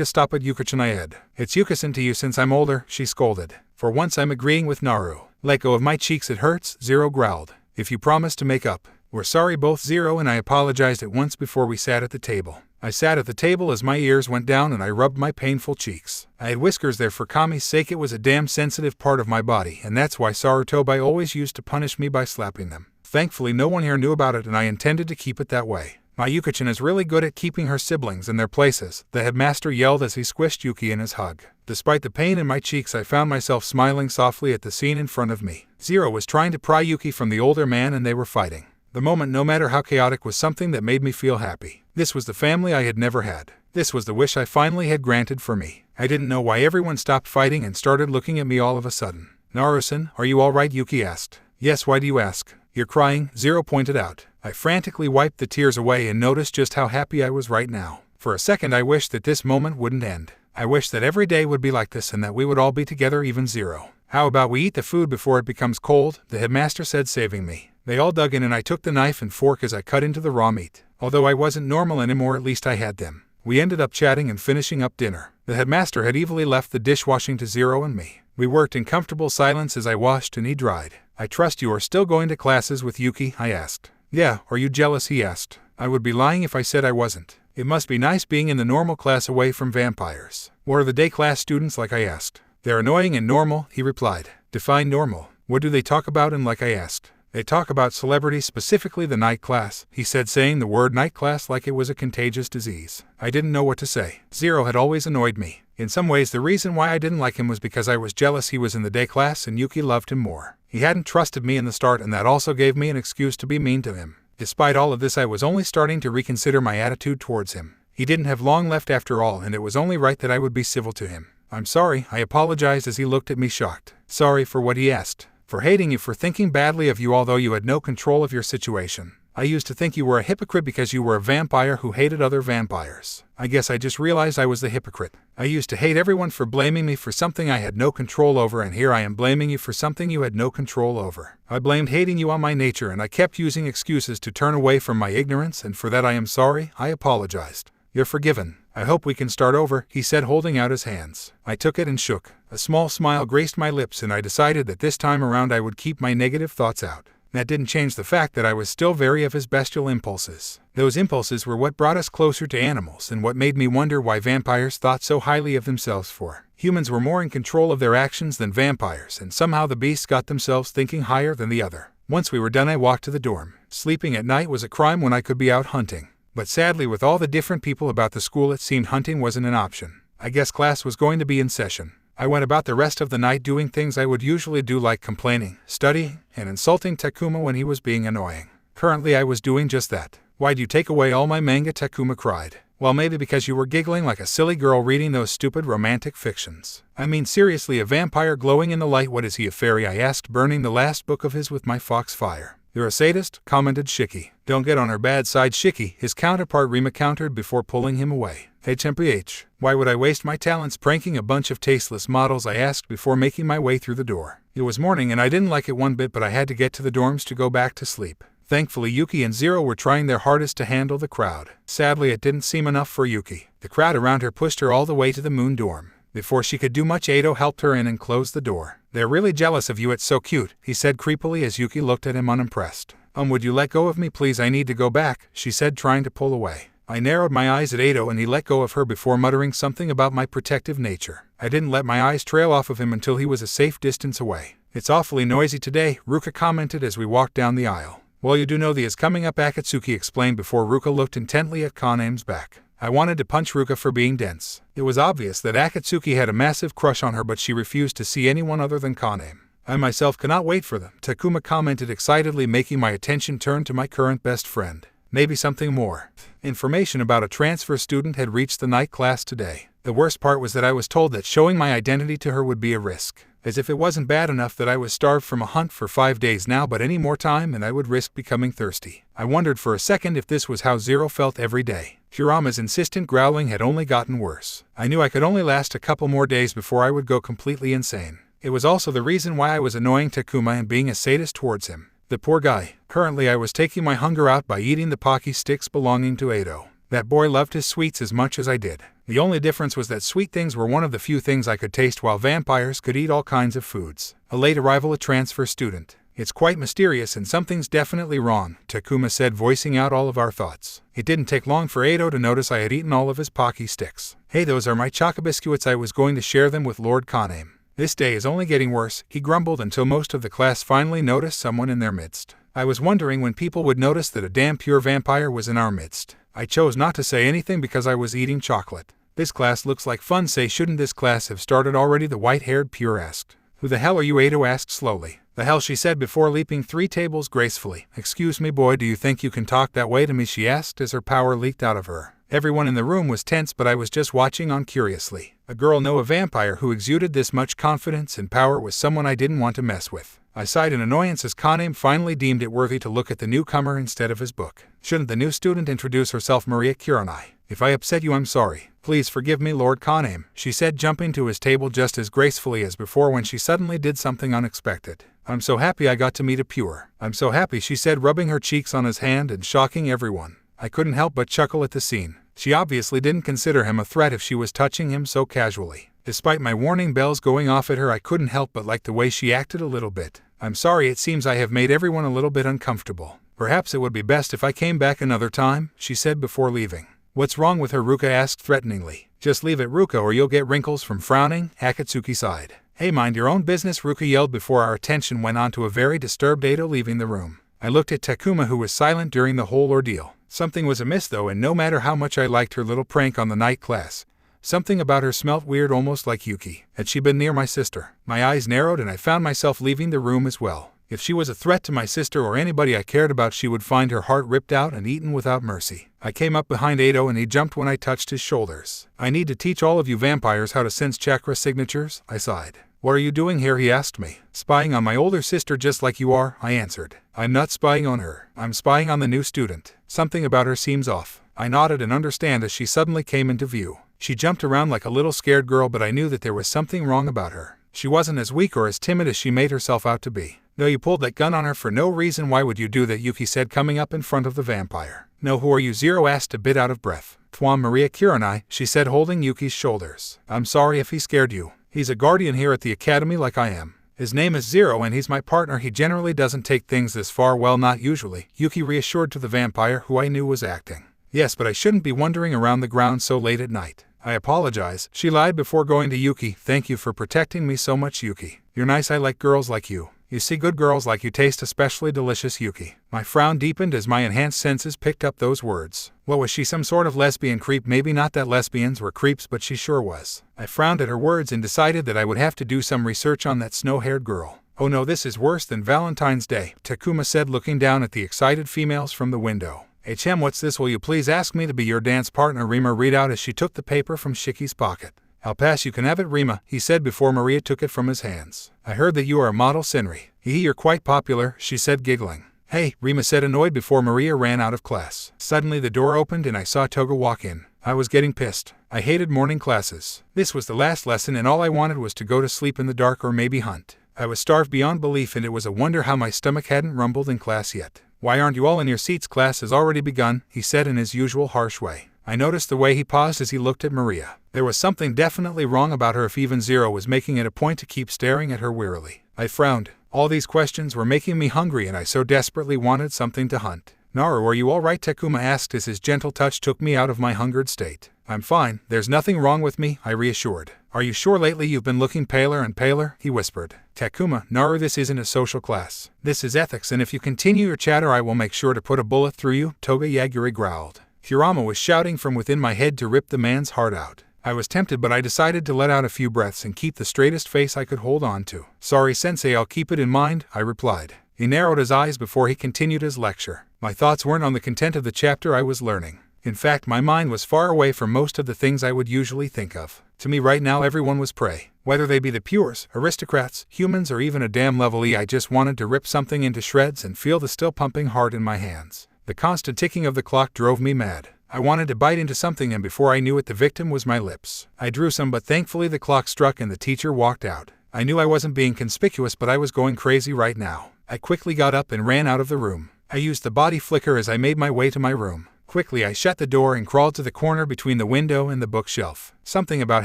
stop it, Yuki-chan, I said. It's Yuki-san to you since I'm older, she scolded. For once I'm agreeing with Naru. Let go of my cheeks, it hurts, Zero growled. If you promise to make up. We're sorry, both Zero and I apologized at once before we sat at the table. I sat at the table as my ears went down and I rubbed my painful cheeks. I had whiskers there for Kami's sake. It was a damn sensitive part of my body, and that's why Sarutobi always used to punish me by slapping them. Thankfully no one here knew about it, and I intended to keep it that way. My Yuki-chan is really good at keeping her siblings in their places, the headmaster yelled as he squished Yuki in his hug. Despite the pain in my cheeks, I found myself smiling softly at the scene in front of me. Zero was trying to pry Yuki from the older man and they were fighting. The moment, no matter how chaotic, was something that made me feel happy. This was the family I had never had. This was the wish I finally had granted for me. I didn't know why everyone stopped fighting and started looking at me all of a sudden. Naru-san, are you alright? Yuki asked. Yes, why do you ask? You're crying, Zero pointed out. I frantically wiped the tears away and noticed just how happy I was right now. For a second I wished that this moment wouldn't end. I wished that every day would be like this and that we would all be together, even Zero. How about we eat the food before it becomes cold? The headmaster said, saving me. They all dug in and I took the knife and fork as I cut into the raw meat. Although I wasn't normal anymore, at least I had them. We ended up chatting and finishing up dinner. The headmaster had evilly left the dishwashing to Zero and me. We worked in comfortable silence as I washed and he dried. I trust you are still going to classes with Yuki? I asked. Yeah, are you jealous? He asked. I would be lying if I said I wasn't. It must be nice being in the normal class away from vampires. What are the day class students like? I asked. They're annoying and normal, he replied. Define normal. What do they talk about? And like I asked. They talk about celebrities, specifically the night class, he said, saying the word night class like it was a contagious disease. I didn't know what to say. Zero had always annoyed me. In some ways the reason why I didn't like him was because I was jealous he was in the day class and Yuki loved him more. He hadn't trusted me in the start, and that also gave me an excuse to be mean to him. Despite all of this, I was only starting to reconsider my attitude towards him. He didn't have long left after all, and it was only right that I would be civil to him. I'm sorry, I apologized as he looked at me shocked. Sorry for what? He asked. For hating you, for thinking badly of you although you had no control of your situation. I used to think you were a hypocrite because you were a vampire who hated other vampires. I guess I just realized I was the hypocrite. I used to hate everyone for blaming me for something I had no control over, and here I am blaming you for something you had no control over. I blamed hating you on my nature, and I kept using excuses to turn away from my ignorance, and for that I am sorry. I apologized. You're forgiven. I hope we can start over, he said, holding out his hands. I took it and shook. A small smile graced my lips, and I decided that this time around I would keep my negative thoughts out. That didn't change the fact that I was still wary of his bestial impulses. Those impulses were what brought us closer to animals and what made me wonder why vampires thought so highly of themselves, for humans were more in control of their actions than vampires, and somehow the beasts got themselves thinking higher than the other. Once we were done, I walked to the dorm. Sleeping at night was a crime when I could be out hunting. But sadly, with all the different people about the school, it seemed hunting wasn't an option. I guess class was going to be in session. I went about the rest of the night doing things I would usually do, like complaining, studying, and insulting Takuma when he was being annoying. Currently I was doing just that. Why'd you take away all my manga? Takuma cried. Well, maybe because you were giggling like a silly girl reading those stupid romantic fictions. I mean seriously, a vampire glowing in the light, what is he, a fairy? I asked, burning the last book of his with my fox fire. You're a sadist, commented Shiki. Don't get on her bad side, Shiki, his counterpart Rima countered before pulling him away. HMPH, why would I waste my talents pranking a bunch of tasteless models? I asked before making my way through the door. It was morning and I didn't like it one bit, but I had to get to the dorms to go back to sleep. Thankfully, Yuki and Zero were trying their hardest to handle the crowd. Sadly, it didn't seem enough for Yuki. The crowd around her pushed her all the way to the moon dorm. Before she could do much, Ado helped her in and closed the door. They're really jealous of you, it's so cute, he said creepily as Yuki looked at him unimpressed. Would you let go of me please? I need to go back, she said, trying to pull away. I narrowed my eyes at Ado and he let go of her before muttering something about my protective nature. I didn't let my eyes trail off of him until he was a safe distance away. It's awfully noisy today, Ruka commented as we walked down the aisle. Well, you do know the is coming up, Akatsuki explained before Ruka looked intently at Kane's back. I wanted to punch Ruka for being dense. It was obvious that Akatsuki had a massive crush on her, but she refused to see anyone other than Kane. I myself cannot wait for them, Takuma commented excitedly, making my attention turn to my current best friend. Maybe something more. Information about a transfer student had reached the night class today. The worst part was that I was told that showing my identity to her would be a risk. As if it wasn't bad enough that I was starved from a hunt for 5 days now, but any more time and I would risk becoming thirsty. I wondered for a second if this was how Zero felt every day. Kurama's insistent growling had only gotten worse. I knew I could only last a couple more days before I would go completely insane. It was also the reason why I was annoying Takuma and being a sadist towards him. The poor guy. Currently I was taking my hunger out by eating the Pocky sticks belonging to Ado. That boy loved his sweets as much as I did. The only difference was that sweet things were one of the few things I could taste, while vampires could eat all kinds of foods. A late arrival, a transfer student. It's quite mysterious and something's definitely wrong, Takuma said, voicing out all of our thoughts. It didn't take long for Ado to notice I had eaten all of his Pocky sticks. Hey, those are my chocobiscuits. I was going to share them with Lord Kane. This day is only getting worse, he grumbled until most of the class finally noticed someone in their midst. I was wondering when people would notice that a damn pure vampire was in our midst. I chose not to say anything because I was eating chocolate. This class looks like fun. Say, shouldn't this class have started already? The white-haired pure asked. Who the hell are you? Ado asked slowly. The hell, she said before leaping 3 tables gracefully. Excuse me, boy, do you think you can talk that way to me? She asked as her power leaked out of her. Everyone in the room was tense, but I was just watching on curiously. A girl know a vampire who exuded this much confidence and power was someone I didn't want to mess with. I sighed in annoyance as Kane finally deemed it worthy to look at the newcomer instead of his book. Shouldn't the new student introduce herself? Maria Kurenai. If I upset you, I'm sorry. Please forgive me, Lord Kane, she said, jumping to his table just as gracefully as before when she suddenly did something unexpected. I'm so happy I got to meet a pure. I'm so happy, she said, rubbing her cheeks on his hand and shocking everyone. I couldn't help but chuckle at the scene. She obviously didn't consider him a threat if she was touching him so casually. Despite my warning bells going off at her, I couldn't help but like the way she acted a little bit. I'm sorry, it seems I have made everyone a little bit uncomfortable. Perhaps it would be best if I came back another time, she said before leaving. What's wrong with her? Ruka asked threateningly. Just leave it, Ruka, or you'll get wrinkles from frowning, Akatsuki sighed. Hey, mind your own business, Ruka yelled before our attention went on to a very disturbed Ado leaving the room. I looked at Takuma, who was silent during the whole ordeal. Something was amiss though, and no matter how much I liked her little prank on the night class, something about her smelt weird, almost like Yuki. Had she been near my sister? My eyes narrowed and I found myself leaving the room as well. If she was a threat to my sister or anybody I cared about, she would find her heart ripped out and eaten without mercy. I came up behind Ado and he jumped when I touched his shoulders. I need to teach all of you vampires how to sense chakra signatures, I sighed. What are you doing here? He asked me. Spying on my older sister just like you are, I answered. I'm not spying on her. I'm spying on the new student. Something about her seems off. I nodded and understand as she suddenly came into view. She jumped around like a little scared girl, but I knew that there was something wrong about her. She wasn't as weak or as timid as she made herself out to be. No, you pulled that gun on her for no reason. Why would you do that? Yuki said, coming up in front of the vampire. No, who are you? Zero asked, a bit out of breath. Twan Maria Kurenai, she said, holding Yuki's shoulders. I'm sorry if he scared you. He's a guardian here at the academy like I am. His name is Zero and he's my partner. He generally doesn't take things this far. Well, not usually, Yuki reassured to the vampire, who I knew was acting. Yes, but I shouldn't be wandering around the grounds so late at night. I apologize, she lied before going to Yuki. Thank you for protecting me so much, Yuki. You're nice. I like girls like you. You see, good girls like you taste especially delicious, Yuki. My frown deepened as my enhanced senses picked up those words. What was she, some sort of lesbian creep? Maybe not that lesbians were creeps, but she sure was. I frowned at her words and decided that I would have to do some research on that snow-haired girl. Oh no, this is worse than Valentine's Day, Takuma said, looking down at the excited females from the window. HM, what's this? Will you please ask me to be your dance partner? Rima read out as she took the paper from Shiki's pocket. I'll pass, you can have it, Rima, he said before Maria took it from his hands. I heard that you are a model, Senri. You're quite popular, she said, giggling. Hey, Rima said, annoyed, before Maria ran out of class. Suddenly the door opened and I saw Toga walk in. I was getting pissed. I hated morning classes. This was the last lesson and all I wanted was to go to sleep in the dark or maybe hunt. I was starved beyond belief and it was a wonder how my stomach hadn't rumbled in class yet. Why aren't you all in your seats? Class has already begun, he said in his usual harsh way. I noticed the way he paused as he looked at Maria. There was something definitely wrong about her if even Zero was making it a point to keep staring at her wearily. I frowned. All these questions were making me hungry and I so desperately wanted something to hunt. Naru, are you all right? Takuma asked as his gentle touch took me out of my hungered state. I'm fine, there's nothing wrong with me, I reassured. Are you sure? Lately you've been looking paler and paler, he whispered. Takuma, Naru, this isn't a social class. This is ethics, and if you continue your chatter I will make sure to put a bullet through you, Toga Yaguri growled. Kurama was shouting from within my head to rip the man's heart out. I was tempted, but I decided to let out a few breaths and keep the straightest face I could hold on to. Sorry, Sensei, I'll keep it in mind, I replied. He narrowed his eyes before he continued his lecture. My thoughts weren't on the content of the chapter I was learning. In fact, my mind was far away from most of the things I would usually think of. To me right now everyone was prey. Whether they be the pures, aristocrats, humans, or even a damn level E, I just wanted to rip something into shreds and feel the still pumping heart in my hands. The constant ticking of the clock drove me mad. I wanted to bite into something and before I knew it the victim was my lips. I drew some, but thankfully the clock struck and the teacher walked out. I knew I wasn't being conspicuous, but I was going crazy right now. I quickly got up and ran out of the room. I used the body flicker as I made my way to my room. Quickly I shut the door and crawled to the corner between the window and the bookshelf. Something about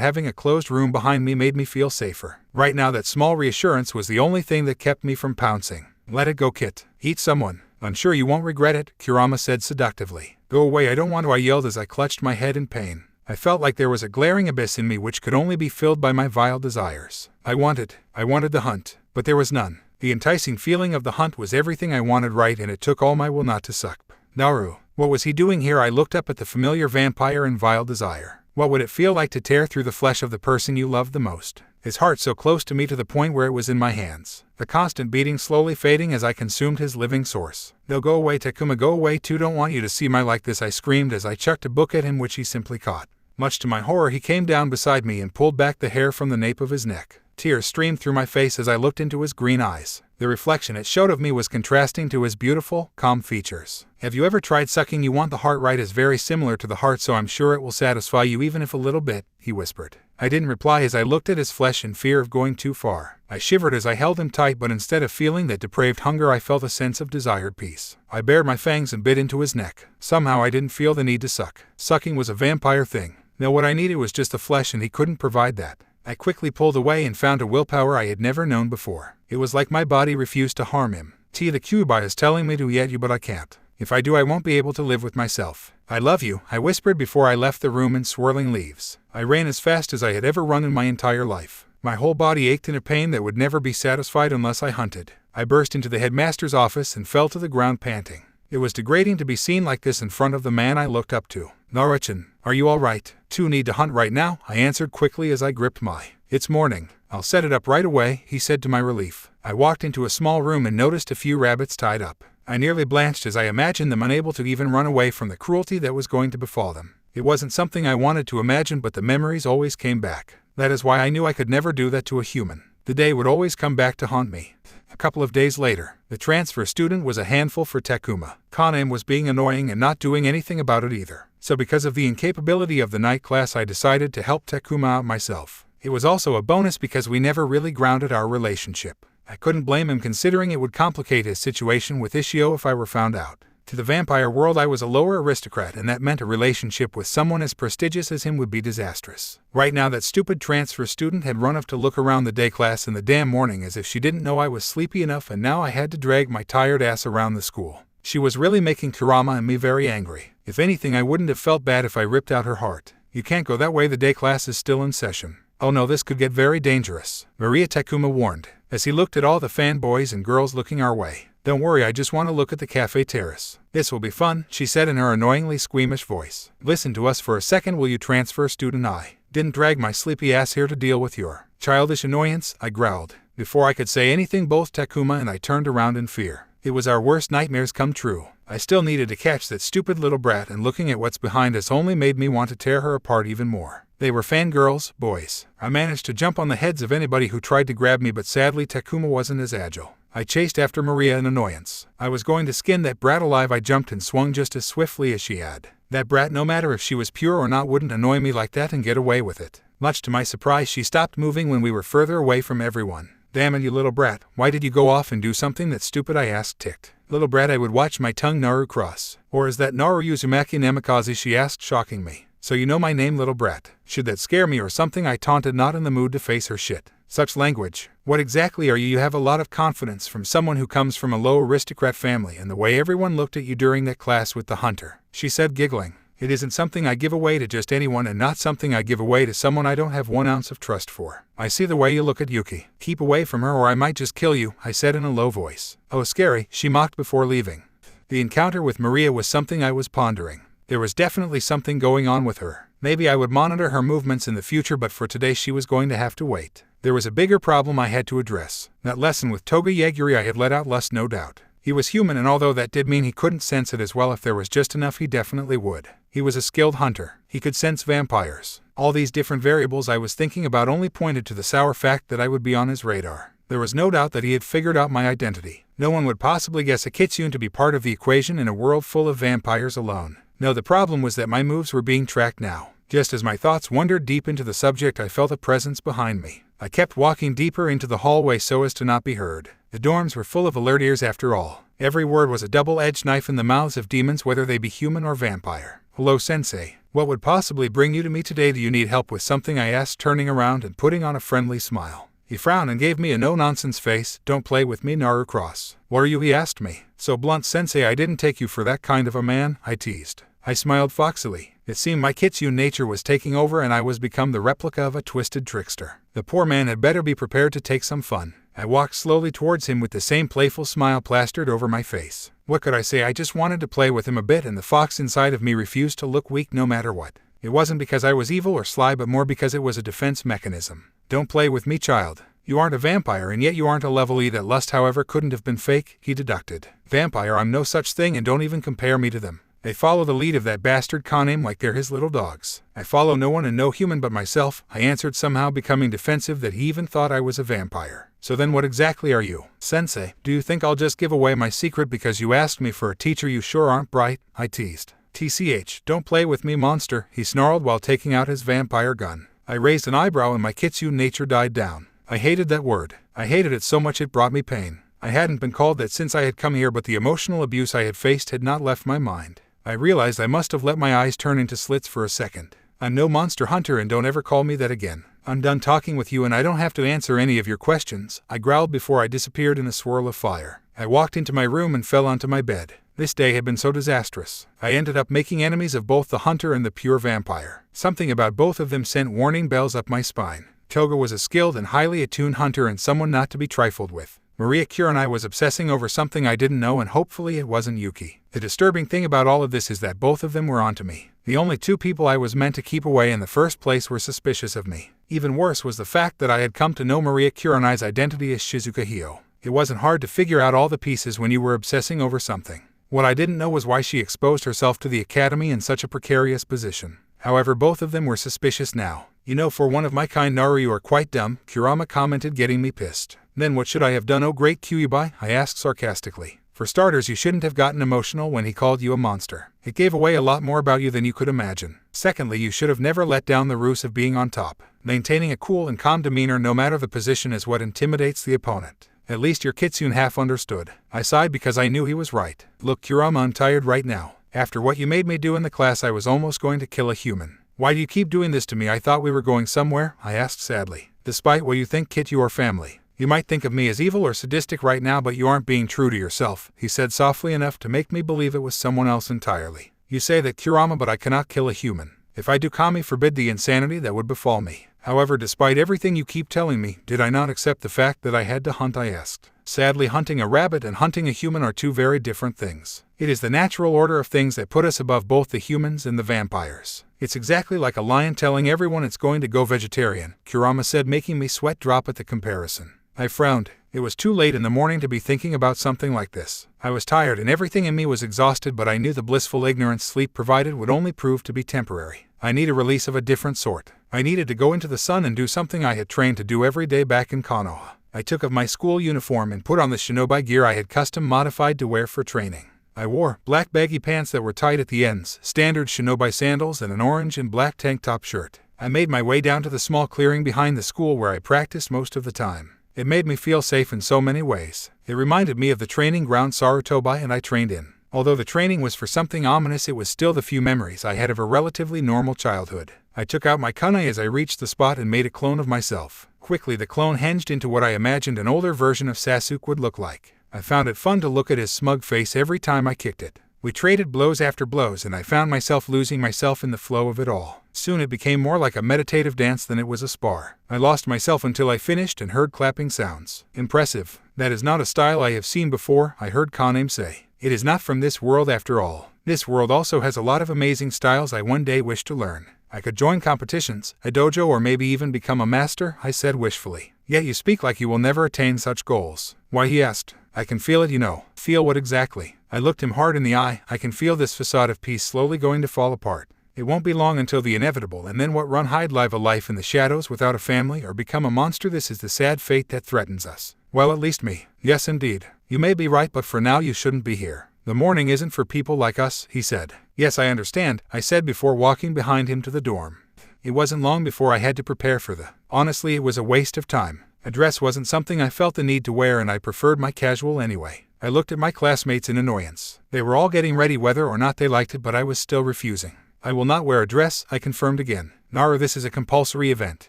having a closed room behind me made me feel safer. Right now that small reassurance was the only thing that kept me from pouncing. Let it go, Kit. Eat someone. I'm sure you won't regret it, Kurama said seductively. Go away, I don't want to, I yelled as I clutched my head in pain. I felt like there was a glaring abyss in me which could only be filled by my vile desires. I wanted the hunt, but there was none. The enticing feeling of the hunt was everything I wanted, right, and it took all my will not to suck. Naru, what was he doing here? I looked up at the familiar vampire in vile desire. What would it feel like to tear through the flesh of the person you loved the most? His heart so close to me to the point where it was in my hands. The constant beating slowly fading as I consumed his living source. They'll go away, Takuma, go away too, don't want you to see my like this, I screamed as I chucked a book at him which he simply caught. Much to my horror he came down beside me and pulled back the hair from the nape of his neck. Tears streamed through my face as I looked into his green eyes. The reflection it showed of me was contrasting to his beautiful, calm features. Have you ever tried sucking? You want the heart, right? Is very similar to the heart, so I'm sure it will satisfy you even if a little bit, he whispered. I didn't reply as I looked at his flesh in fear of going too far. I shivered as I held him tight, but instead of feeling that depraved hunger I felt a sense of desired peace. I bared my fangs and bit into his neck. Somehow I didn't feel the need to suck. Sucking was a vampire thing. Now what I needed was just the flesh, and he couldn't provide that. I quickly pulled away and found a willpower I had never known before. It was like my body refused to harm him. The Cubai is telling me to eat you, but I can't. If I do, I won't be able to live with myself. I love you, I whispered before I left the room in swirling leaves. I ran as fast as I had ever run in my entire life. My whole body ached in a pain that would never be satisfied unless I hunted. I burst into the headmaster's office and fell to the ground panting. It was degrading to be seen like this in front of the man I looked up to. Naruchan, are you all right? Two need to hunt right now, I answered quickly as I gripped my. It's morning. I'll set it up right away, he said to my relief. I walked into a small room and noticed a few rabbits tied up. I nearly blanched as I imagined them unable to even run away from the cruelty that was going to befall them. It wasn't something I wanted to imagine, but the memories always came back. That is why I knew I could never do that to a human. The day would always come back to haunt me. A couple of days later, the transfer student was a handful for Takuma. Kanem was being annoying and not doing anything about it either. So because of the incapability of the night class, I decided to help Takuma out myself. It was also a bonus because we never really grounded our relationship. I couldn't blame him, considering it would complicate his situation with Ishio if I were found out. To the vampire world I was a lower aristocrat, and that meant a relationship with someone as prestigious as him would be disastrous. Right now that stupid transfer student had run off to look around the day class in the damn morning as if she didn't know I was sleepy enough, and now I had to drag my tired ass around the school. She was really making Kurama and me very angry. If anything, I wouldn't have felt bad if I ripped out her heart. You can't go that way, the day class is still in session. Oh no, this could get very dangerous, Maria Takuma warned, as he looked at all the fanboys and girls looking our way. Don't worry, I just want to look at the cafe terrace. This will be fun, she said in her annoyingly squeamish voice. Listen to us for a second, will you, transfer student? I didn't drag my sleepy ass here to deal with your childish annoyance, I growled. Before I could say anything, both Takuma and I turned around in fear. It was our worst nightmares come true. I still needed to catch that stupid little brat, and looking at what's behind us only made me want to tear her apart even more. They were fangirls, boys. I managed to jump on the heads of anybody who tried to grab me, but sadly Takuma wasn't as agile. I chased after Maria in annoyance. I was going to skin that brat alive. I jumped and swung just as swiftly as she had. That brat, no matter if she was pure or not, wouldn't annoy me like that and get away with it. Much to my surprise, she stopped moving when we were further away from everyone. Damn it, you little brat, why did you go off and do something that stupid? I asked, ticked. Little brat, I would watch my tongue Naru cross. Or is that Naru Uzumaki Namikaze? She asked, shocking me. So you know my name, little brat. Should that scare me or something? I taunted, not in the mood to face her shit. Such language. What exactly are you? You have a lot of confidence from someone who comes from a low aristocrat family, and the way everyone looked at you during that class with the hunter, she said, giggling. It isn't something I give away to just anyone, and not something I give away to someone I don't have 1 ounce of trust for. I see the way you look at Yuki. Keep away from her or I might just kill you, I said in a low voice. Oh, scary, she mocked before leaving. The encounter with Maria was something I was pondering. There was definitely something going on with her. Maybe I would monitor her movements in the future, but for today she was going to have to wait. There was a bigger problem I had to address. That lesson with Toga Yagiri, I had let out lust, no doubt. He was human, and although that did mean he couldn't sense it as well, if there was just enough he definitely would. He was a skilled hunter. He could sense vampires. All these different variables I was thinking about only pointed to the sour fact that I would be on his radar. There was no doubt that he had figured out my identity. No one would possibly guess a kitsune to be part of the equation in a world full of vampires alone. No, the problem was that my moves were being tracked now. Just as my thoughts wandered deep into the subject, I felt a presence behind me. I kept walking deeper into the hallway so as to not be heard. The dorms were full of alert ears after all. Every word was a double-edged knife in the mouths of demons, whether they be human or vampire. Hello, sensei. What would possibly bring you to me today? Do you need help with something? I asked, turning around and putting on a friendly smile. He frowned and gave me a no-nonsense face. Don't play with me, Naru Cross. What are you? He asked me. So blunt, sensei. I didn't take you for that kind of a man, I teased. I smiled foxily. It seemed my kitsune nature was taking over and I was become the replica of a twisted trickster. The poor man had better be prepared to take some fun. I walked slowly towards him with the same playful smile plastered over my face. What could I say? I just wanted to play with him a bit, and the fox inside of me refused to look weak no matter what. It wasn't because I was evil or sly, but more because it was a defense mechanism. Don't play with me, child. You aren't a vampire, and yet you aren't a level E. That lust, however, couldn't have been fake, he deducted. Vampire, I'm no such thing, and don't even compare me to them. They follow the lead of that bastard Kanem like they're his little dogs. I follow no one and no human but myself, I answered, somehow becoming defensive that he even thought I was a vampire. So then what exactly are you? Sensei, do you think I'll just give away my secret because you asked me for a teacher? You sure aren't bright, I teased. TCH, don't play with me, monster, he snarled while taking out his vampire gun. I raised an eyebrow and my kitsune nature died down. I hated that word. I hated it so much it brought me pain. I hadn't been called that since I had come here, but the emotional abuse I had faced had not left my mind. I realized I must have let my eyes turn into slits for a second. I'm no monster hunter, and don't ever call me that again. I'm done talking with you and I don't have to answer any of your questions, I growled before I disappeared in a swirl of fire. I walked into my room and fell onto my bed. This day had been so disastrous. I ended up making enemies of both the hunter and the pure vampire. Something about both of them sent warning bells up my spine. Toga was a skilled and highly attuned hunter and someone not to be trifled with. Maria Cure and I was obsessing over something I didn't know, and hopefully it wasn't Yuki. The disturbing thing about all of this is that both of them were onto me. The only two people I was meant to keep away in the first place were suspicious of me. Even worse was the fact that I had come to know Maria Cure and I's identity as Shizuka Hio. It wasn't hard to figure out all the pieces when you were obsessing over something. What I didn't know was why she exposed herself to the academy in such a precarious position. However, both of them were suspicious now. You know, for one of my kind, Naru, you are quite dumb, Kurama commented, getting me pissed. Then what should I have done, oh great Kyuubi? I asked sarcastically. For starters, you shouldn't have gotten emotional when he called you a monster. It gave away a lot more about you than you could imagine. Secondly, you should have never let down the ruse of being on top. Maintaining a cool and calm demeanor no matter the position is what intimidates the opponent. At least your kitsune half understood. I sighed because I knew he was right. Look, Kurama, I'm tired right now. After what you made me do in the class, I was almost going to kill a human. Why do you keep doing this to me? I thought we were going somewhere, I asked sadly. Despite what you think, Kit, you are family. You might think of me as evil or sadistic right now, but you aren't being true to yourself, he said softly enough to make me believe it was someone else entirely. You say that, Kurama, but I cannot kill a human. If I do, Kami forbid the insanity that would befall me. However, despite everything you keep telling me, did I not accept the fact that I had to hunt? I asked. Sadly, hunting a rabbit and hunting a human are two very different things. It is the natural order of things that put us above both the humans and the vampires. It's exactly like a lion telling everyone it's going to go vegetarian, Kurama said, making me sweat drop at the comparison. I frowned. It was too late in the morning to be thinking about something like this. I was tired and everything in me was exhausted, but I knew the blissful ignorance sleep provided would only prove to be temporary. I need a release of a different sort. I needed to go into the sun and do something I had trained to do every day back in Konoha. I took off my school uniform and put on the shinobi gear I had custom modified to wear for training. I wore black baggy pants that were tight at the ends, standard shinobi sandals, and an orange and black tank top shirt. I made my way down to the small clearing behind the school where I practiced most of the time. It made me feel safe in so many ways. It reminded me of the training ground Sarutobi and I trained in. Although the training was for something ominous, it was still the few memories I had of a relatively normal childhood. I took out my kunai as I reached the spot and made a clone of myself. Quickly the clone hinged into what I imagined an older version of Sasuke would look like. I found it fun to look at his smug face every time I kicked it. We traded blows after blows and I found myself losing myself in the flow of it all. Soon it became more like a meditative dance than it was a spar. I lost myself until I finished and heard clapping sounds. Impressive. That is not a style I have seen before, I heard Kaname say. It is not from this world after all. This world also has a lot of amazing styles I one day wish to learn. I could join competitions, a dojo, or maybe even become a master, I said wishfully. Yet you speak like you will never attain such goals. Why, he asked. I can feel it, you know. Feel what exactly? I looked him hard in the eye. I can feel this facade of peace slowly going to fall apart. It won't be long until the inevitable, and then what? Run, hide, live a life in the shadows without a family, or become a monster? This is the sad fate that threatens us. Well, at least me. Yes, indeed. You may be right, but for now you shouldn't be here. The morning isn't for people like us, he said. Yes, I understand, I said before walking behind him to the dorm. It wasn't long before I had to prepare for the. Honestly, it was a waste of time. A dress wasn't something I felt the need to wear, and I preferred my casual anyway. I looked at my classmates in annoyance. They were all getting ready whether or not they liked it, but I was still refusing. I will not wear a dress, I confirmed again. Naru, this is a compulsory event.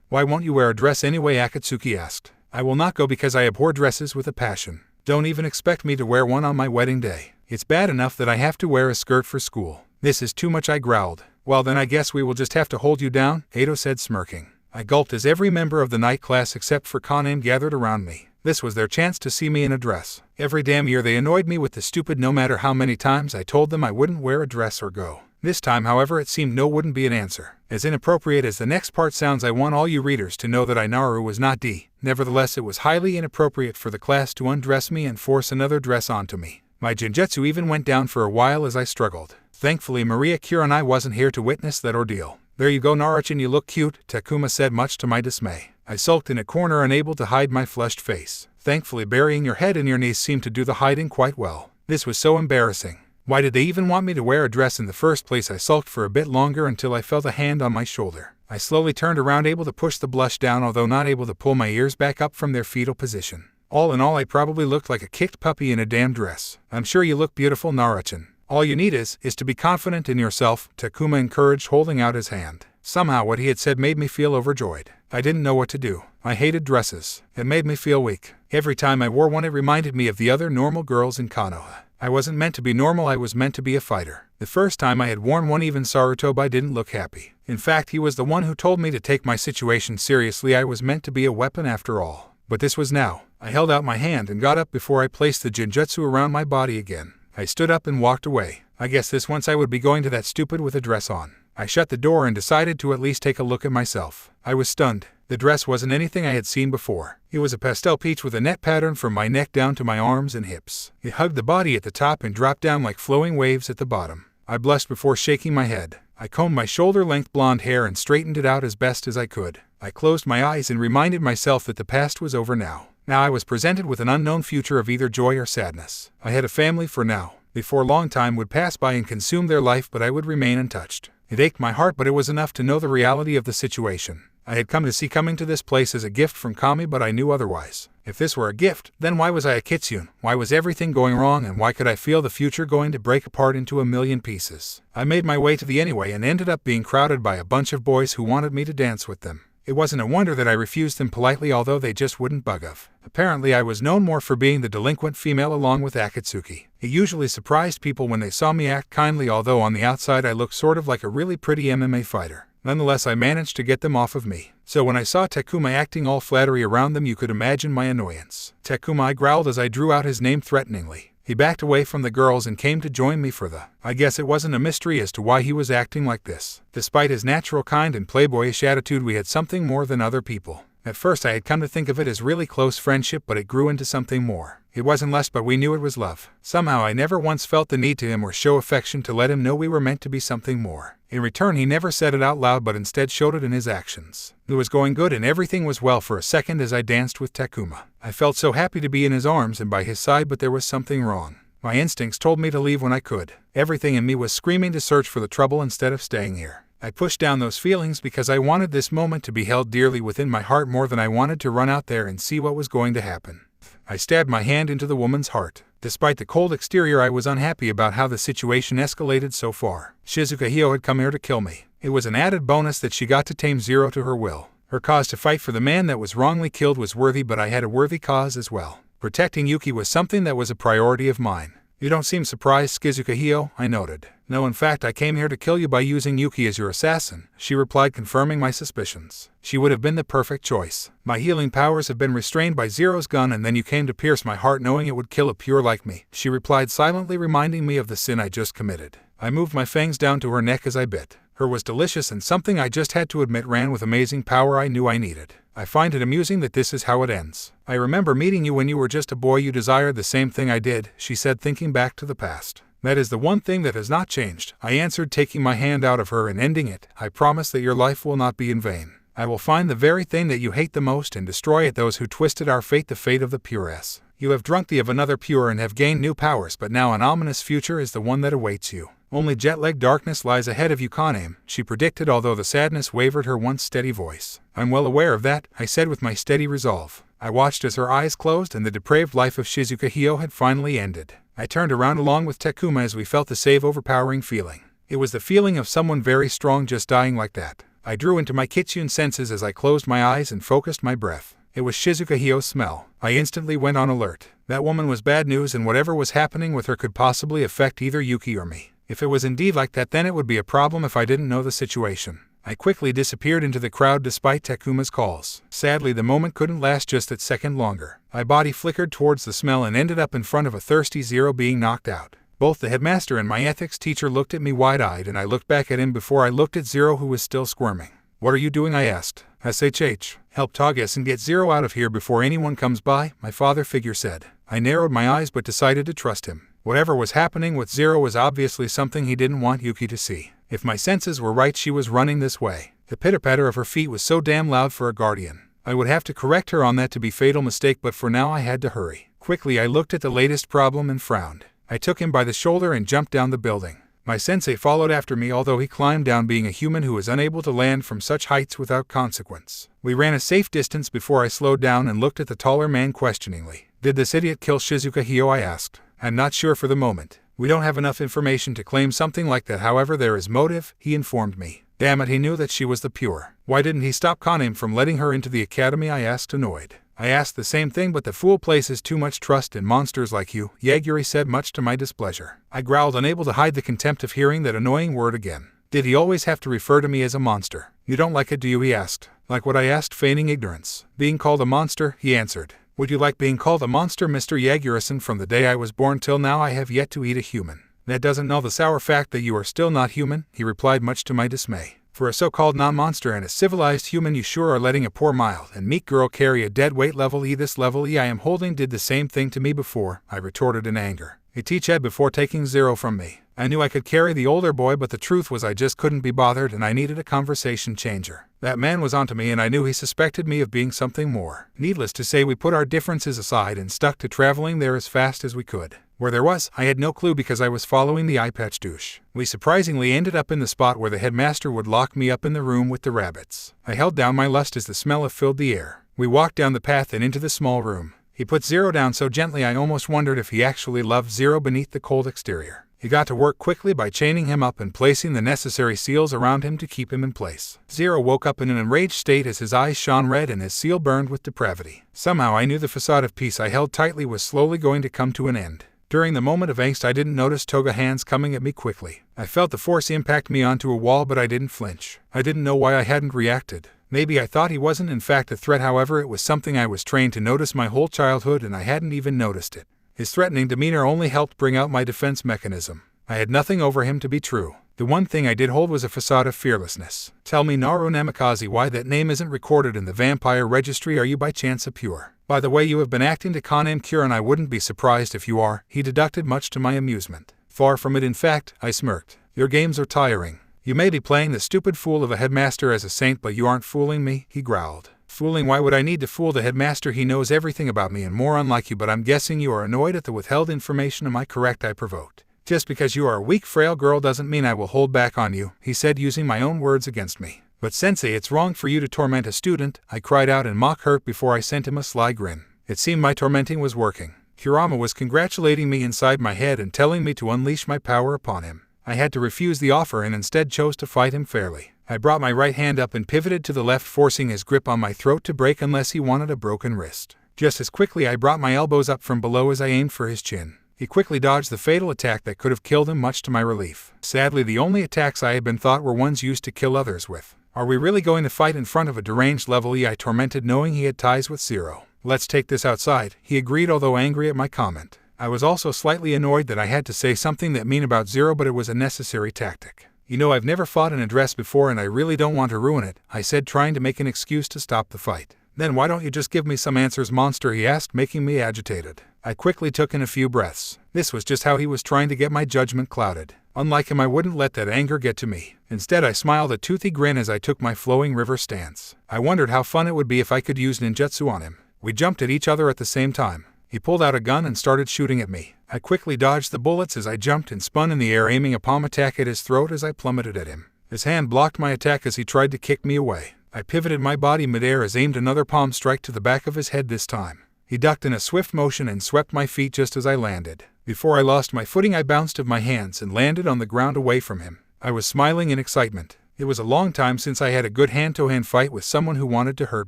Why won't you wear a dress anyway? Akatsuki asked. I will not go because I abhor dresses with a passion. Don't even expect me to wear one on my wedding day. It's bad enough that I have to wear a skirt for school. This is too much, I growled. Well, then I guess we will just have to hold you down, Edo said, smirking. I gulped as every member of the night class except for Kaname gathered around me. This was their chance to see me in a dress. Every damn year they annoyed me with the stupid no matter how many times I told them I wouldn't wear a dress or go. This time, however, it seemed no wouldn't be an answer. As inappropriate as the next part sounds, I want all you readers to know that Naru was not D. Nevertheless, it was highly inappropriate for the class to undress me and force another dress onto me. My genjutsu even went down for a while as I struggled. Thankfully, Maria Kurenai wasn't here to witness that ordeal. There you go, Naruchan, you look cute, Takuma said, much to my dismay. I sulked in a corner, unable to hide my flushed face. Thankfully, burying your head in your knees seemed to do the hiding quite well. This was so embarrassing. Why did they even want me to wear a dress in the first place? I sulked for a bit longer until I felt a hand on my shoulder. I slowly turned around, able to push the blush down, although not able to pull my ears back up from their fetal position. All in all, I probably looked like a kicked puppy in a damn dress. I'm sure you look beautiful, Naruchan. All you need is to be confident in yourself, Takuma encouraged, holding out his hand. Somehow what he had said made me feel overjoyed. I didn't know what to do. I hated dresses. It made me feel weak. Every time I wore one, it reminded me of the other normal girls in Konoha. I wasn't meant to be normal, I was meant to be a fighter. The first time I had worn one, even Sarutobi didn't look happy. In fact, he was the one who told me to take my situation seriously. I was meant to be a weapon after all. But this was now. I held out my hand and got up before I placed the genjutsu around my body again. I stood up and walked away. I guess this once I would be going to that stupid with a dress on. I shut the door and decided to at least take a look at myself. I was stunned. The dress wasn't anything I had seen before. It was a pastel peach with a net pattern from my neck down to my arms and hips. It hugged the body at the top and dropped down like flowing waves at the bottom. I blushed before shaking my head. I combed my shoulder-length blonde hair and straightened it out as best as I could. I closed my eyes and reminded myself that the past was over now. Now I was presented with an unknown future of either joy or sadness. I had a family for now. Before long, time would pass by and consume their life, but I would remain untouched. It ached my heart, but it was enough to know the reality of the situation. I had come to see coming to this place as a gift from Kami, but I knew otherwise. If this were a gift, then why was I a kitsune? Why was everything going wrong, and why could I feel the future going to break apart into a million pieces? I made my way to the anyway and ended up being crowded by a bunch of boys who wanted me to dance with them. It wasn't a wonder that I refused them politely, although they just wouldn't bug off. Apparently I was known more for being the delinquent female along with Akatsuki. It usually surprised people when they saw me act kindly, although on the outside I looked sort of like a really pretty MMA fighter. Nonetheless, I managed to get them off of me. So when I saw Takuma acting all flattery around them, you could imagine my annoyance. Takuma, I growled as I drew out his name threateningly. He backed away from the girls and came to join me for the. I guess it wasn't a mystery as to why he was acting like this. Despite his natural kind and playboyish attitude, we had something more than other people. At first I had come to think of it as really close friendship, but it grew into something more. It wasn't lust, but we knew it was love. Somehow I never once felt the need to him or show affection to let him know we were meant to be something more. In return, he never said it out loud, but instead showed it in his actions. It was going good and everything was well for a second as I danced with Takuma. I felt so happy to be in his arms and by his side, but there was something wrong. My instincts told me to leave when I could. Everything in me was screaming to search for the trouble instead of staying here. I pushed down those feelings because I wanted this moment to be held dearly within my heart more than I wanted to run out there and see what was going to happen. I stabbed my hand into the woman's heart. Despite the cold exterior, I was unhappy about how the situation escalated so far. Shizuka Hyo had come here to kill me. It was an added bonus that she got to tame Zero to her will. Her cause to fight for the man that was wrongly killed was worthy, but I had a worthy cause as well. Protecting Yuki was something that was a priority of mine. You don't seem surprised, Shizuka Hyo, I noted. No, in fact, I came here to kill you by using Yuki as your assassin, she replied, confirming my suspicions. She would have been the perfect choice. My healing powers have been restrained by Zero's gun, and then you came to pierce my heart knowing it would kill a pure like me, she replied, silently reminding me of the sin I just committed. I moved my fangs down to her neck as I bit. Her was delicious and something I just had to admit ran with amazing power I knew I needed. I find it amusing that this is how it ends. I remember meeting you when you were just a boy. You desired the same thing I did, she said, thinking back to the past. That is the one thing that has not changed, I answered, taking my hand out of her and ending it. I promise that your life will not be in vain. I will find the very thing that you hate the most and destroy it, those who twisted our fate, the fate of the Puress. You have drunk the of another pure and have gained new powers, but now an ominous future is the one that awaits you. Only jet-lag darkness lies ahead of you, Kaname, she predicted, although the sadness wavered her once steady voice. I'm well aware of that, I said with my steady resolve. I watched as her eyes closed and the depraved life of Shizuka Hyo had finally ended. I turned around along with Takuma as we felt the same overpowering feeling. It was the feeling of someone very strong just dying like that. I drew into my kitsune senses as I closed my eyes and focused my breath. It was Shizuka Hyo's smell. I instantly went on alert. That woman was bad news, and whatever was happening with her could possibly affect either Yuki or me. If it was indeed like that, then it would be a problem if I didn't know the situation. I quickly disappeared into the crowd despite Takuma's calls. Sadly, the moment couldn't last just that second longer. My body flickered towards the smell and ended up in front of a thirsty Zero being knocked out. Both the headmaster and my ethics teacher looked at me wide-eyed, and I looked back at him before I looked at Zero, who was still squirming. What are you doing? I asked. SHH. Help Tagus and get Zero out of here before anyone comes by, my father figure said. I narrowed my eyes but decided to trust him. Whatever was happening with Zero was obviously something he didn't want Yuki to see. If my senses were right, she was running this way. The pitter-patter of her feet was so damn loud for a guardian. I would have to correct her on that to be fatal mistake, but for now I had to hurry. Quickly I looked at the latest problem and frowned. I took him by the shoulder and jumped down the building. My sensei followed after me, although he climbed down, being a human who is unable to land from such heights without consequence. We ran a safe distance before I slowed down and looked at the taller man questioningly. Did this idiot kill Shizuka Hyo? I asked. I'm not sure for the moment. We don't have enough information to claim something like that, however there is motive, he informed me. Damn it, he knew that she was the pure. Why didn't he stop Kaname from letting her into the academy? I asked, annoyed. I asked the same thing, but the fool places too much trust in monsters like you, Yaguri said, much to my displeasure. I growled, unable to hide the contempt of hearing that annoying word again. Did he always have to refer to me as a monster? You don't like it, do you? He asked. Like what? I asked, feigning ignorance. Being called a monster, he answered. Would you like being called a monster, Mr. Yagurison? From the day I was born till now I have yet to eat a human. That doesn't know the sour fact that you are still not human, he replied, much to my dismay. For a so-called non-monster and a civilized human, you sure are letting a poor, mild, and meek girl carry a dead weight. Level E. This level E I am holding did the same thing to me before, I retorted in anger. He teach Ed before taking Zero from me. I knew I could carry the older boy, but the truth was I just couldn't be bothered and I needed a conversation changer. That man was onto me and I knew he suspected me of being something more. Needless to say, we put our differences aside and stuck to traveling there as fast as we could. Where there was, I had no clue because I was following the eye patch douche. We surprisingly ended up in the spot where the headmaster would lock me up in the room with the rabbits. I held down my lust as the smell filled the air. We walked down the path and into the small room. He put Zero down so gently I almost wondered if he actually loved Zero beneath the cold exterior. He got to work quickly by chaining him up and placing the necessary seals around him to keep him in place. Zero woke up in an enraged state as his eyes shone red and his seal burned with depravity. Somehow I knew the facade of peace I held tightly was slowly going to come to an end. During the moment of angst I didn't notice Toga hands coming at me quickly. I felt the force impact me onto a wall, but I didn't flinch. I didn't know why I hadn't reacted. Maybe I thought he wasn't in fact a threat, however it was something I was trained to notice my whole childhood and I hadn't even noticed it. His threatening demeanor only helped bring out my defense mechanism. I had nothing over him to be true. The one thing I did hold was a facade of fearlessness. Tell me, Naru Namikaze, why that name isn't recorded in the vampire registry. Are you by chance a pure? By the way you have been acting to con Kure, and I wouldn't be surprised if you are, he deducted, much to my amusement. Far from it, in fact, I smirked. Your games are tiring. You may be playing the stupid fool of a headmaster as a saint, but you aren't fooling me, he growled. Fooling? Why would I need to fool the headmaster? He knows everything about me and more, unlike you, but I'm guessing you are annoyed at the withheld information. Am I correct? I provoked. Just because you are a weak, frail girl doesn't mean I will hold back on you, he said, using my own words against me. But sensei, it's wrong for you to torment a student, I cried out in mock hurt before I sent him a sly grin. It seemed my tormenting was working. Kurama was congratulating me inside my head and telling me to unleash my power upon him. I had to refuse the offer and instead chose to fight him fairly. I brought my right hand up and pivoted to the left, forcing his grip on my throat to break unless he wanted a broken wrist. Just as quickly I brought my elbows up from below as I aimed for his chin. He quickly dodged the fatal attack that could have killed him, much to my relief. Sadly, the only attacks I had been taught were ones used to kill others with. Are we really going to fight in front of a deranged level E? I tormented, knowing he had ties with Zero. Let's take this outside, he agreed, although angry at my comment. I was also slightly annoyed that I had to say something that mean about Zero, but it was a necessary tactic. You know, I've never fought in a dress before and I really don't want to ruin it, I said, trying to make an excuse to stop the fight. Then why don't you just give me some answers, monster, he asked, making me agitated. I quickly took in a few breaths. This was just how he was trying to get my judgment clouded. Unlike him, I wouldn't let that anger get to me. Instead, I smiled a toothy grin as I took my flowing river stance. I wondered how fun it would be if I could use ninjutsu on him. We jumped at each other at the same time. He pulled out a gun and started shooting at me. I quickly dodged the bullets as I jumped and spun in the air, aiming a palm attack at his throat as I plummeted at him. His hand blocked my attack as he tried to kick me away. I pivoted my body midair as aimed another palm strike to the back of his head this time. He ducked in a swift motion and swept my feet just as I landed. Before I lost my footing, I bounced of my hands and landed on the ground away from him. I was smiling in excitement. It was a long time since I had a good hand-to-hand fight with someone who wanted to hurt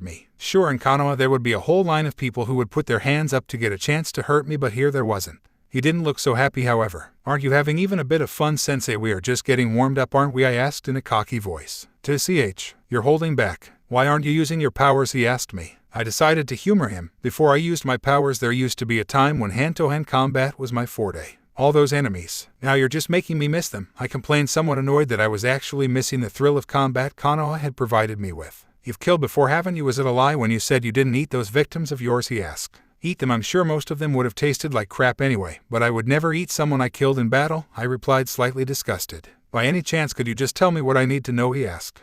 me. Sure, in Konoha there would be a whole line of people who would put their hands up to get a chance to hurt me, but here there wasn't. He didn't look so happy, however. Aren't you having even a bit of fun, sensei? We are just getting warmed up, aren't we? I asked in a cocky voice. You're holding back. Why aren't you using your powers? He asked me. I decided to humor him. Before I used my powers, there used to be a time when hand-to-hand combat was my forte. All those enemies. Now you're just making me miss them, I complained, somewhat annoyed that I was actually missing the thrill of combat Konoha had provided me with. You've killed before, haven't you? Was it a lie when you said you didn't eat those victims of yours? He asked. Eat them? I'm sure most of them would have tasted like crap anyway, but I would never eat someone I killed in battle, I replied, slightly disgusted. By any chance could you just tell me what I need to know? He asked.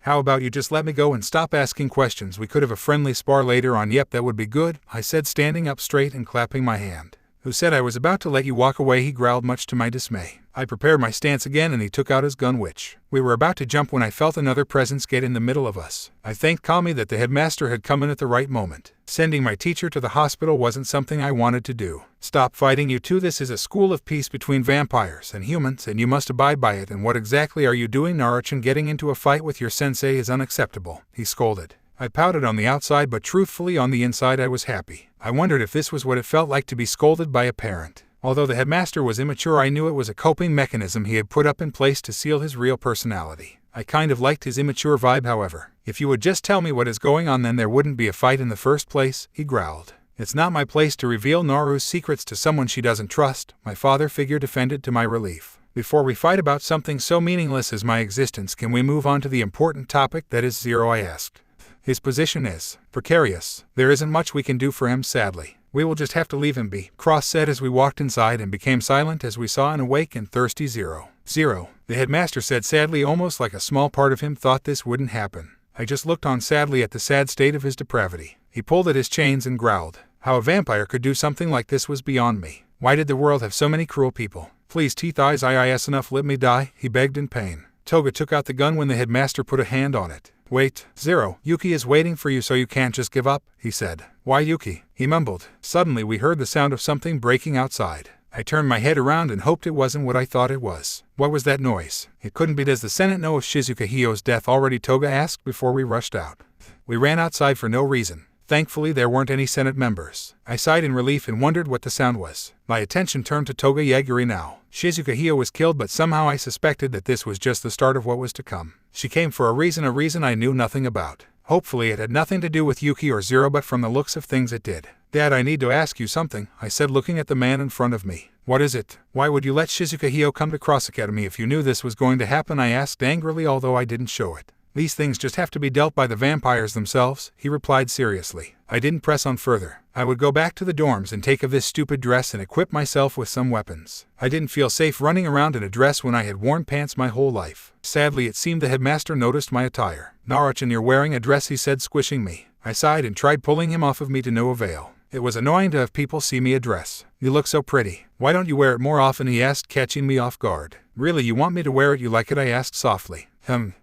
How about you just let me go and stop asking questions? We could have a friendly spar later on. Yep, that would be good, I said, standing up straight and clapping my hand. Who said I was about to let you walk away? He growled, much to my dismay. I prepared my stance again and he took out his gun, which we were about to jump when I felt another presence get in the middle of us. I thanked Kami that the headmaster had come in at the right moment. Sending my teacher to the hospital wasn't something I wanted to do. Stop fighting, you two. This is a school of peace between vampires and humans, and you must abide by it. And what exactly are you doing, Naruchan? Getting into a fight with your sensei is unacceptable, he scolded. I pouted on the outside, but truthfully on the inside I was happy. I wondered if this was what it felt like to be scolded by a parent. Although the headmaster was immature, I knew it was a coping mechanism he had put up in place to seal his real personality. I kind of liked his immature vibe, however. If you would just tell me what is going on, then there wouldn't be a fight in the first place, he growled. It's not my place to reveal Naru's secrets to someone she doesn't trust, my father figure defended to my relief. Before we fight about something so meaningless as my existence, can we move on to the important topic that is Zero? I asked. His position is precarious. There isn't much we can do for him, sadly. We will just have to leave him be, Cross said as we walked inside and became silent as we saw an awake and thirsty Zero. Zero, the headmaster said sadly, almost like a small part of him thought this wouldn't happen. I just looked on sadly at the sad state of his depravity. He pulled at his chains and growled. How a vampire could do something like this was beyond me. Why did the world have so many cruel people? Please, teeth, eyes, eyes, enough, let me die, he begged in pain. Toga took out the gun when the headmaster put a hand on it. Wait, Zero, Yuki is waiting for you, so you can't just give up, he said. Why Yuki? He mumbled. Suddenly we heard the sound of something breaking outside. I turned my head around and hoped it wasn't what I thought it was. What was that noise? It couldn't be. Does the Senate know of Shizuka Hio's death already? Toga asked before we rushed out. We ran outside for no reason. Thankfully there weren't any Senate members. I sighed in relief and wondered what the sound was. My attention turned to Toga Yagiri now. Shizuka Hio was killed, but somehow I suspected that this was just the start of what was to come. She came for a reason I knew nothing about. Hopefully it had nothing to do with Yuki or Zero, but from the looks of things it did. Dad, I need to ask you something, I said, looking at the man in front of me. What is it? Why would you let Shizuka Hyo come to Cross Academy if you knew this was going to happen? I asked angrily, although I didn't show it. These things just have to be dealt by the vampires themselves, he replied seriously. I didn't press on further. I would go back to the dorms and take off this stupid dress and equip myself with some weapons. I didn't feel safe running around in a dress when I had worn pants my whole life. Sadly, it seemed the headmaster noticed my attire. Naruto, you're wearing a dress, he said, squishing me. I sighed and tried pulling him off of me to no avail. It was annoying to have people see me a dress. You look so pretty. Why don't you wear it more often, he asked, catching me off guard. Really, you want me to wear it? You like it? I asked softly.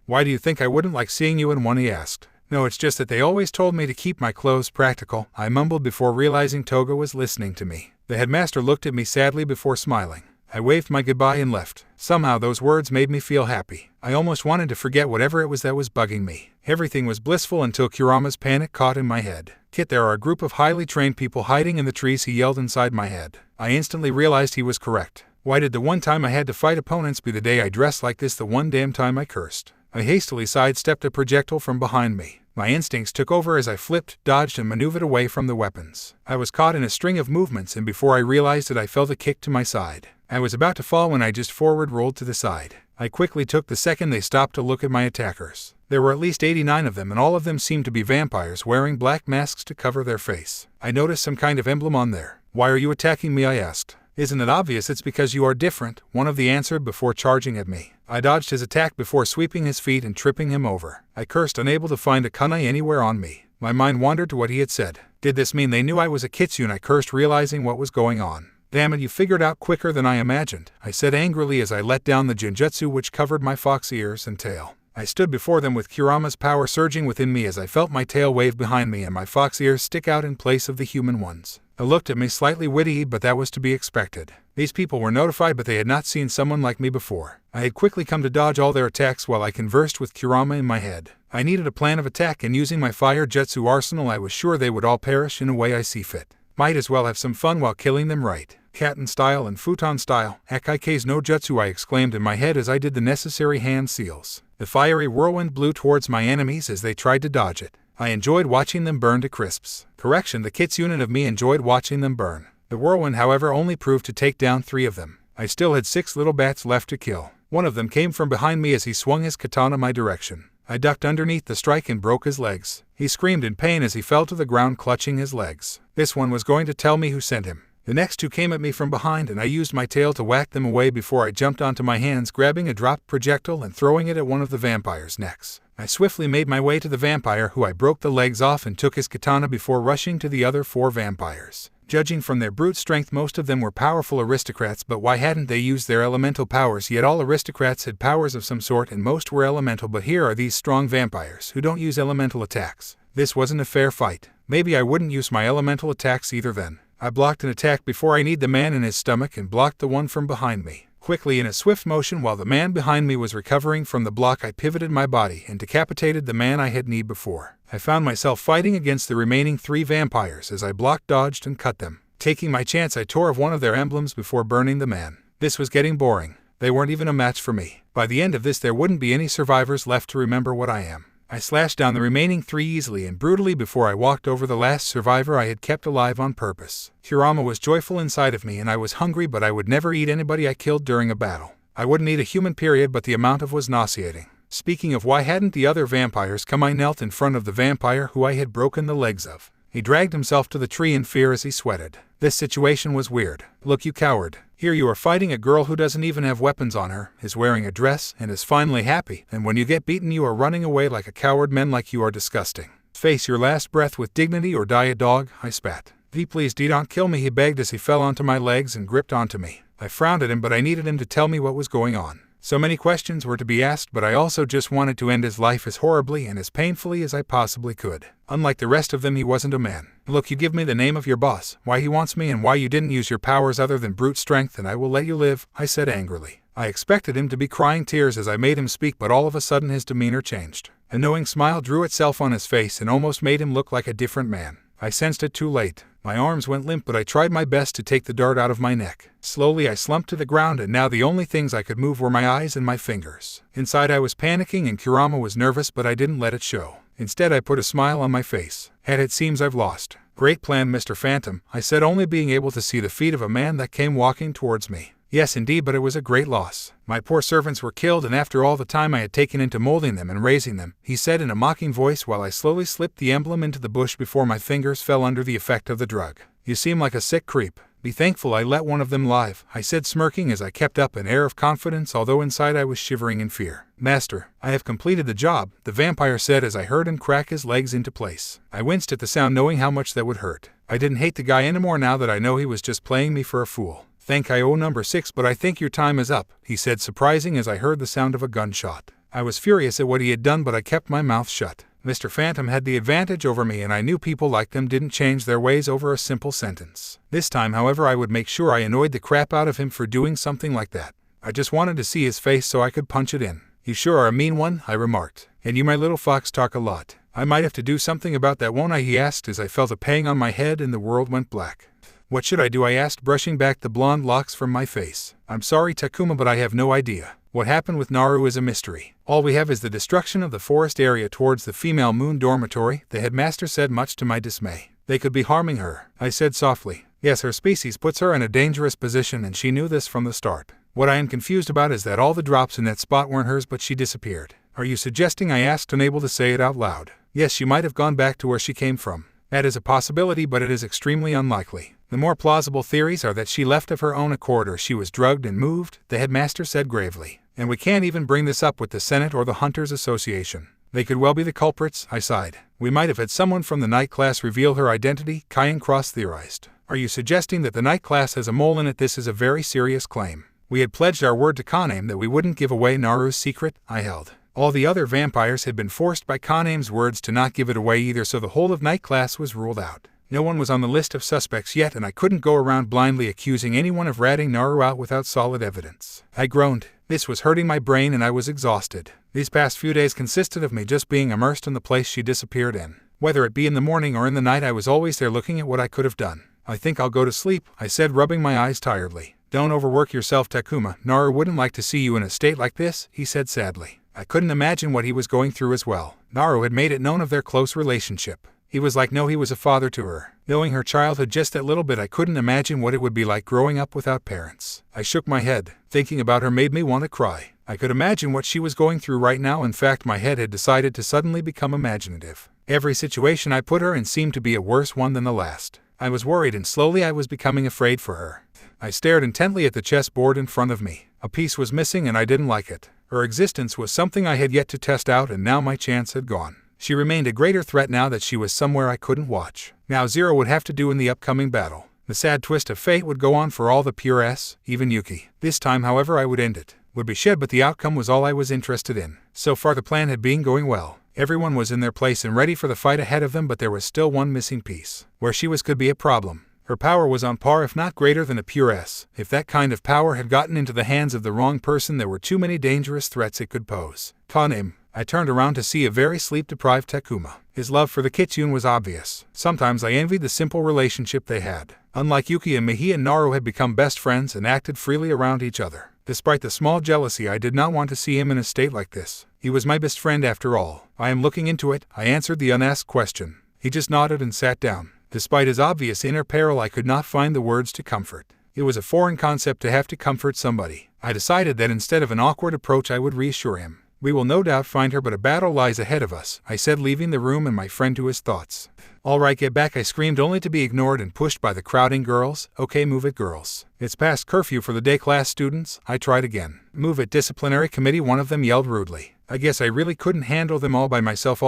Why do you think I wouldn't like seeing you in one? He asked. No, it's just that they always told me to keep my clothes practical, I mumbled before realizing Toga was listening to me. The headmaster looked at me sadly before smiling. I waved my goodbye and left. Somehow those words made me feel happy. I almost wanted to forget whatever it was that was bugging me. Everything was blissful until Kurama's panic caught in my head. Kit, there are a group of highly trained people hiding in the trees, he yelled inside my head. I instantly realized he was correct. Why did the one time I had to fight opponents be the day I dressed like this, the one damn time I cursed? I hastily sidestepped a projectile from behind me. My instincts took over as I flipped, dodged, and maneuvered away from the weapons. I was caught in a string of movements, and before I realized it, I felt a kick to my side. I was about to fall when I just forward rolled to the side. I quickly took the second they stopped to look at my attackers. There were at least 89 of them, and all of them seemed to be vampires wearing black masks to cover their face. I noticed some kind of emblem on there. Why are you attacking me? I asked. Isn't it obvious? It's because you are different, one of them answered before charging at me. I dodged his attack before sweeping his feet and tripping him over. I cursed, unable to find a kunai anywhere on me. My mind wandered to what he had said. Did this mean they knew I was a kitsune? I cursed, realizing what was going on. Damn it, you figured out quicker than I imagined, I said angrily as I let down the genjutsu which covered my fox ears and tail. I stood before them with Kurama's power surging within me as I felt my tail wave behind me and my fox ears stick out in place of the human ones. They looked at me slightly witty, but that was to be expected. These people were notified, but they had not seen someone like me before. I had quickly come to dodge all their attacks while I conversed with Kurama in my head. I needed a plan of attack, and using my fire jutsu arsenal, I was sure they would all perish in a way I see fit. Might as well have some fun while killing them right. Katten style and futon style, Akaike's no jutsu, I exclaimed in my head as I did the necessary hand seals. The fiery whirlwind blew towards my enemies as they tried to dodge it. I enjoyed watching them burn to crisps. Correction, the kitsune of me enjoyed watching them burn. The whirlwind, however, only proved to take down 3 of them. I still had 6 little bats left to kill. One of them came from behind me as he swung his katana my direction. I ducked underneath the strike and broke his legs. He screamed in pain as he fell to the ground, clutching his legs. This one was going to tell me who sent him. The next 2 came at me from behind, and I used my tail to whack them away before I jumped onto my hands, grabbing a dropped projectile and throwing it at one of the vampires' necks. I swiftly made my way to the vampire, who I broke the legs off and took his katana before rushing to the other 4 vampires. Judging from their brute strength, most of them were powerful aristocrats, but why hadn't they used their elemental powers? Yet all aristocrats had powers of some sort, and most were elemental, but here are these strong vampires who don't use elemental attacks. This wasn't a fair fight. Maybe I wouldn't use my elemental attacks either then. I blocked an attack before I kneed the man in his stomach and blocked the one from behind me. Quickly, in a swift motion, while the man behind me was recovering from the block, I pivoted my body and decapitated the man I had kneed before. I found myself fighting against the remaining 3 vampires as I blocked, dodged, and cut them. Taking my chance, I tore off one of their emblems before burning the man. This was getting boring. They weren't even a match for me. By the end of this, there wouldn't be any survivors left to remember what I am. I slashed down the remaining 3 easily and brutally before I walked over the last survivor I had kept alive on purpose. Kurama was joyful inside of me, and I was hungry, but I would never eat anybody I killed during a battle. I wouldn't eat a human, period, but the amount of was nauseating. Speaking of, why hadn't the other vampires come? I knelt in front of the vampire who I had broken the legs of. He dragged himself to the tree in fear as he sweated. This situation was weird. Look, you coward. Here you are fighting a girl who doesn't even have weapons on her, is wearing a dress, and is finally happy, and when you get beaten you are running away like a coward. Men like you are disgusting. Face your last breath with dignity or die a dog, I spat. Please don't kill me, he begged as he fell onto my legs and gripped onto me. I frowned at him, but I needed him to tell me what was going on. So many questions were to be asked, but I also just wanted to end his life as horribly and as painfully as I possibly could. Unlike the rest of them, he wasn't a man. Look, you give me the name of your boss, why he wants me, and why you didn't use your powers other than brute strength, and I will let you live, I said angrily. I expected him to be crying tears as I made him speak, but all of a sudden his demeanor changed. A knowing smile drew itself on his face and almost made him look like a different man. I sensed it too late. My arms went limp, but I tried my best to take the dart out of my neck. Slowly I slumped to the ground, and now the only things I could move were my eyes and my fingers. Inside I was panicking, and Kurama was nervous, but I didn't let it show. Instead I put a smile on my face. It seems I've lost. Great plan, Mr. Phantom, I said, only being able to see the feet of a man that came walking towards me. Yes, indeed, but it was a great loss. My poor servants were killed, and after all the time I had taken into molding them and raising them, he said in a mocking voice while I slowly slipped the emblem into the bush before my fingers fell under the effect of the drug. You seem like a sick creep. Be thankful I let one of them live, I said, smirking as I kept up an air of confidence, although inside I was shivering in fear. Master, I have completed the job, the vampire said as I heard him crack his legs into place. I winced at the sound, knowing how much that would hurt. I didn't hate the guy anymore now that I know he was just playing me for a fool. Thank you, number 6, but I think your time is up, he said, surprising as I heard the sound of a gunshot. I was furious at what he had done, but I kept my mouth shut. Mr. Phantom had the advantage over me, and I knew people like them didn't change their ways over a simple sentence. This time, however, I would make sure I annoyed the crap out of him for doing something like that. I just wanted to see his face so I could punch it in. You sure are a mean one, I remarked. And you, my little fox, talk a lot. I might have to do something about that, won't I, he asked as I felt a pang on my head and the world went black. What should I do, I asked, brushing back the blonde locks from my face. I'm sorry, Takuma, but I have no idea. What happened with Naru is a mystery. All we have is the destruction of the forest area towards the female moon dormitory, the headmaster said, much to my dismay. They could be harming her, I said softly. Yes, her species puts her in a dangerous position, and she knew this from the start. What I am confused about is that all the drops in that spot weren't hers, but she disappeared. Are you suggesting, I asked, unable to say it out loud. Yes, she might have gone back to where she came from. That is a possibility, but it is extremely unlikely. The more plausible theories are that she left of her own accord or she was drugged and moved, the headmaster said gravely. And we can't even bring this up with the Senate or the Hunters Association. They could well be the culprits, I sighed. We might have had someone from the night class reveal her identity, Kyan Cross theorized. Are you suggesting that the night class has a mole in it? This is a very serious claim. We had pledged our word to Kaname that we wouldn't give away Naru's secret, I held. All the other vampires had been forced by Kaname's words to not give it away either, so the whole of night class was ruled out. No one was on the list of suspects yet, and I couldn't go around blindly accusing anyone of ratting Naru out without solid evidence. I groaned. This was hurting my brain and I was exhausted. These past few days consisted of me just being immersed in the place she disappeared in. Whether it be in the morning or in the night, I was always there looking at what I could have done. I think I'll go to sleep, I said, rubbing my eyes tiredly. Don't overwork yourself, Takuma. Naru wouldn't like to see you in a state like this, he said sadly. I couldn't imagine what he was going through as well. Naru had made it known of their close relationship. He was like, no, he was a father to her. Knowing her childhood just that little bit, I couldn't imagine what it would be like growing up without parents. I shook my head. Thinking about her made me want to cry. I could imagine what she was going through right now. In fact, my head had decided to suddenly become imaginative. Every situation I put her in seemed to be a worse one than the last. I was worried, and slowly I was becoming afraid for her. I stared intently at the chessboard in front of me. A piece was missing and I didn't like it. Her existence was something I had yet to test out, and now my chance had gone. She remained a greater threat now that she was somewhere I couldn't watch. Now Zero would have to do in the upcoming battle. The sad twist of fate would go on for all the pure S, even Yuki. This time, however, I would end it. Would be shed, but the outcome was all I was interested in. So far the plan had been going well. Everyone was in their place and ready for the fight ahead of them, but there was still one missing piece. Where she was could be a problem. Her power was on par, if not greater than a pure S. If that kind of power had gotten into the hands of the wrong person, there were too many dangerous threats it could pose. Kaname. I turned around to see a very sleep-deprived Takuma. His love for the kitsune was obvious. Sometimes I envied the simple relationship they had. Unlike Yuki and me, he and Naru had become best friends and acted freely around each other. Despite the small jealousy, I did not want to see him in a state like this. He was my best friend after all. I am looking into it, I answered the unasked question. He just nodded and sat down. Despite his obvious inner peril, I could not find the words to comfort. It was a foreign concept to have to comfort somebody. I decided that instead of an awkward approach, I would reassure him. We will no doubt find her, but a battle lies ahead of us, I said, leaving the room and my friend to his thoughts. All right, get back, I screamed, only to be ignored and pushed by the crowding girls. Okay, move it, girls. It's past curfew for the day, class students. I tried again. Move it, disciplinary committee, one of them yelled rudely. I guess I really couldn't handle them all by myself.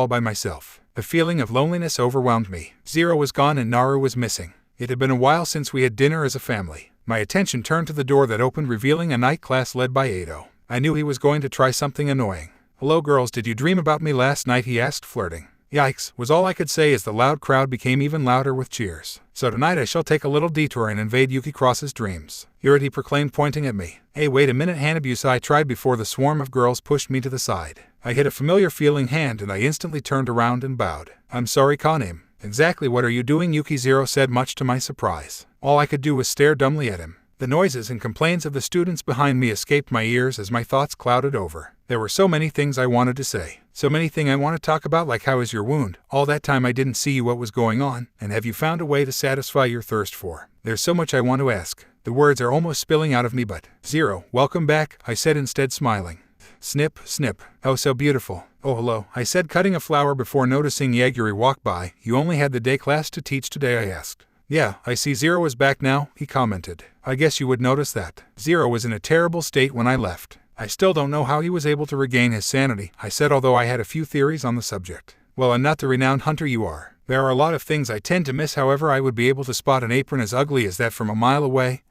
The feeling of loneliness overwhelmed me. Zero was gone and Naru was missing. It had been a while since we had dinner as a family. My attention turned to the door that opened, revealing a night class led by Ado. I knew he was going to try something annoying. Hello, girls, did you dream about me last night? He asked, flirting. Yikes, was all I could say as the loud crowd became even louder with cheers. So tonight I shall take a little detour and invade Yuki Cross's dreams. Hear it, he proclaimed, pointing at me. Hey, wait a minute, Hanabusa, I tried before the swarm of girls pushed me to the side. I hit a familiar feeling hand and I instantly turned around and bowed. I'm sorry, Kaname. Exactly what are you doing? Yuki Zero said, much to my surprise. All I could do was stare dumbly at him. The noises and complaints of the students behind me escaped my ears as my thoughts clouded over. There were so many things I wanted to say. So many things I want to talk about, like how is your wound? All that time I didn't see you, what was going on? And have you found a way to satisfy your thirst for? There's so much I want to ask. The words are almost spilling out of me, but Zero, welcome back, I said instead, smiling. Snip, snip. Oh, so beautiful. Oh, hello, I said, cutting a flower before noticing Yaguri walk by. You only had the day class to teach today, I asked. Yeah, I see Zero is back now, he commented. I guess you would notice that. Zero was in a terrible state when I left. I still don't know how he was able to regain his sanity, I said, although I had a few theories on the subject. Well, I'm not the renowned hunter you are. There are a lot of things I tend to miss, however I would be able to spot an apron as ugly as that from a mile away,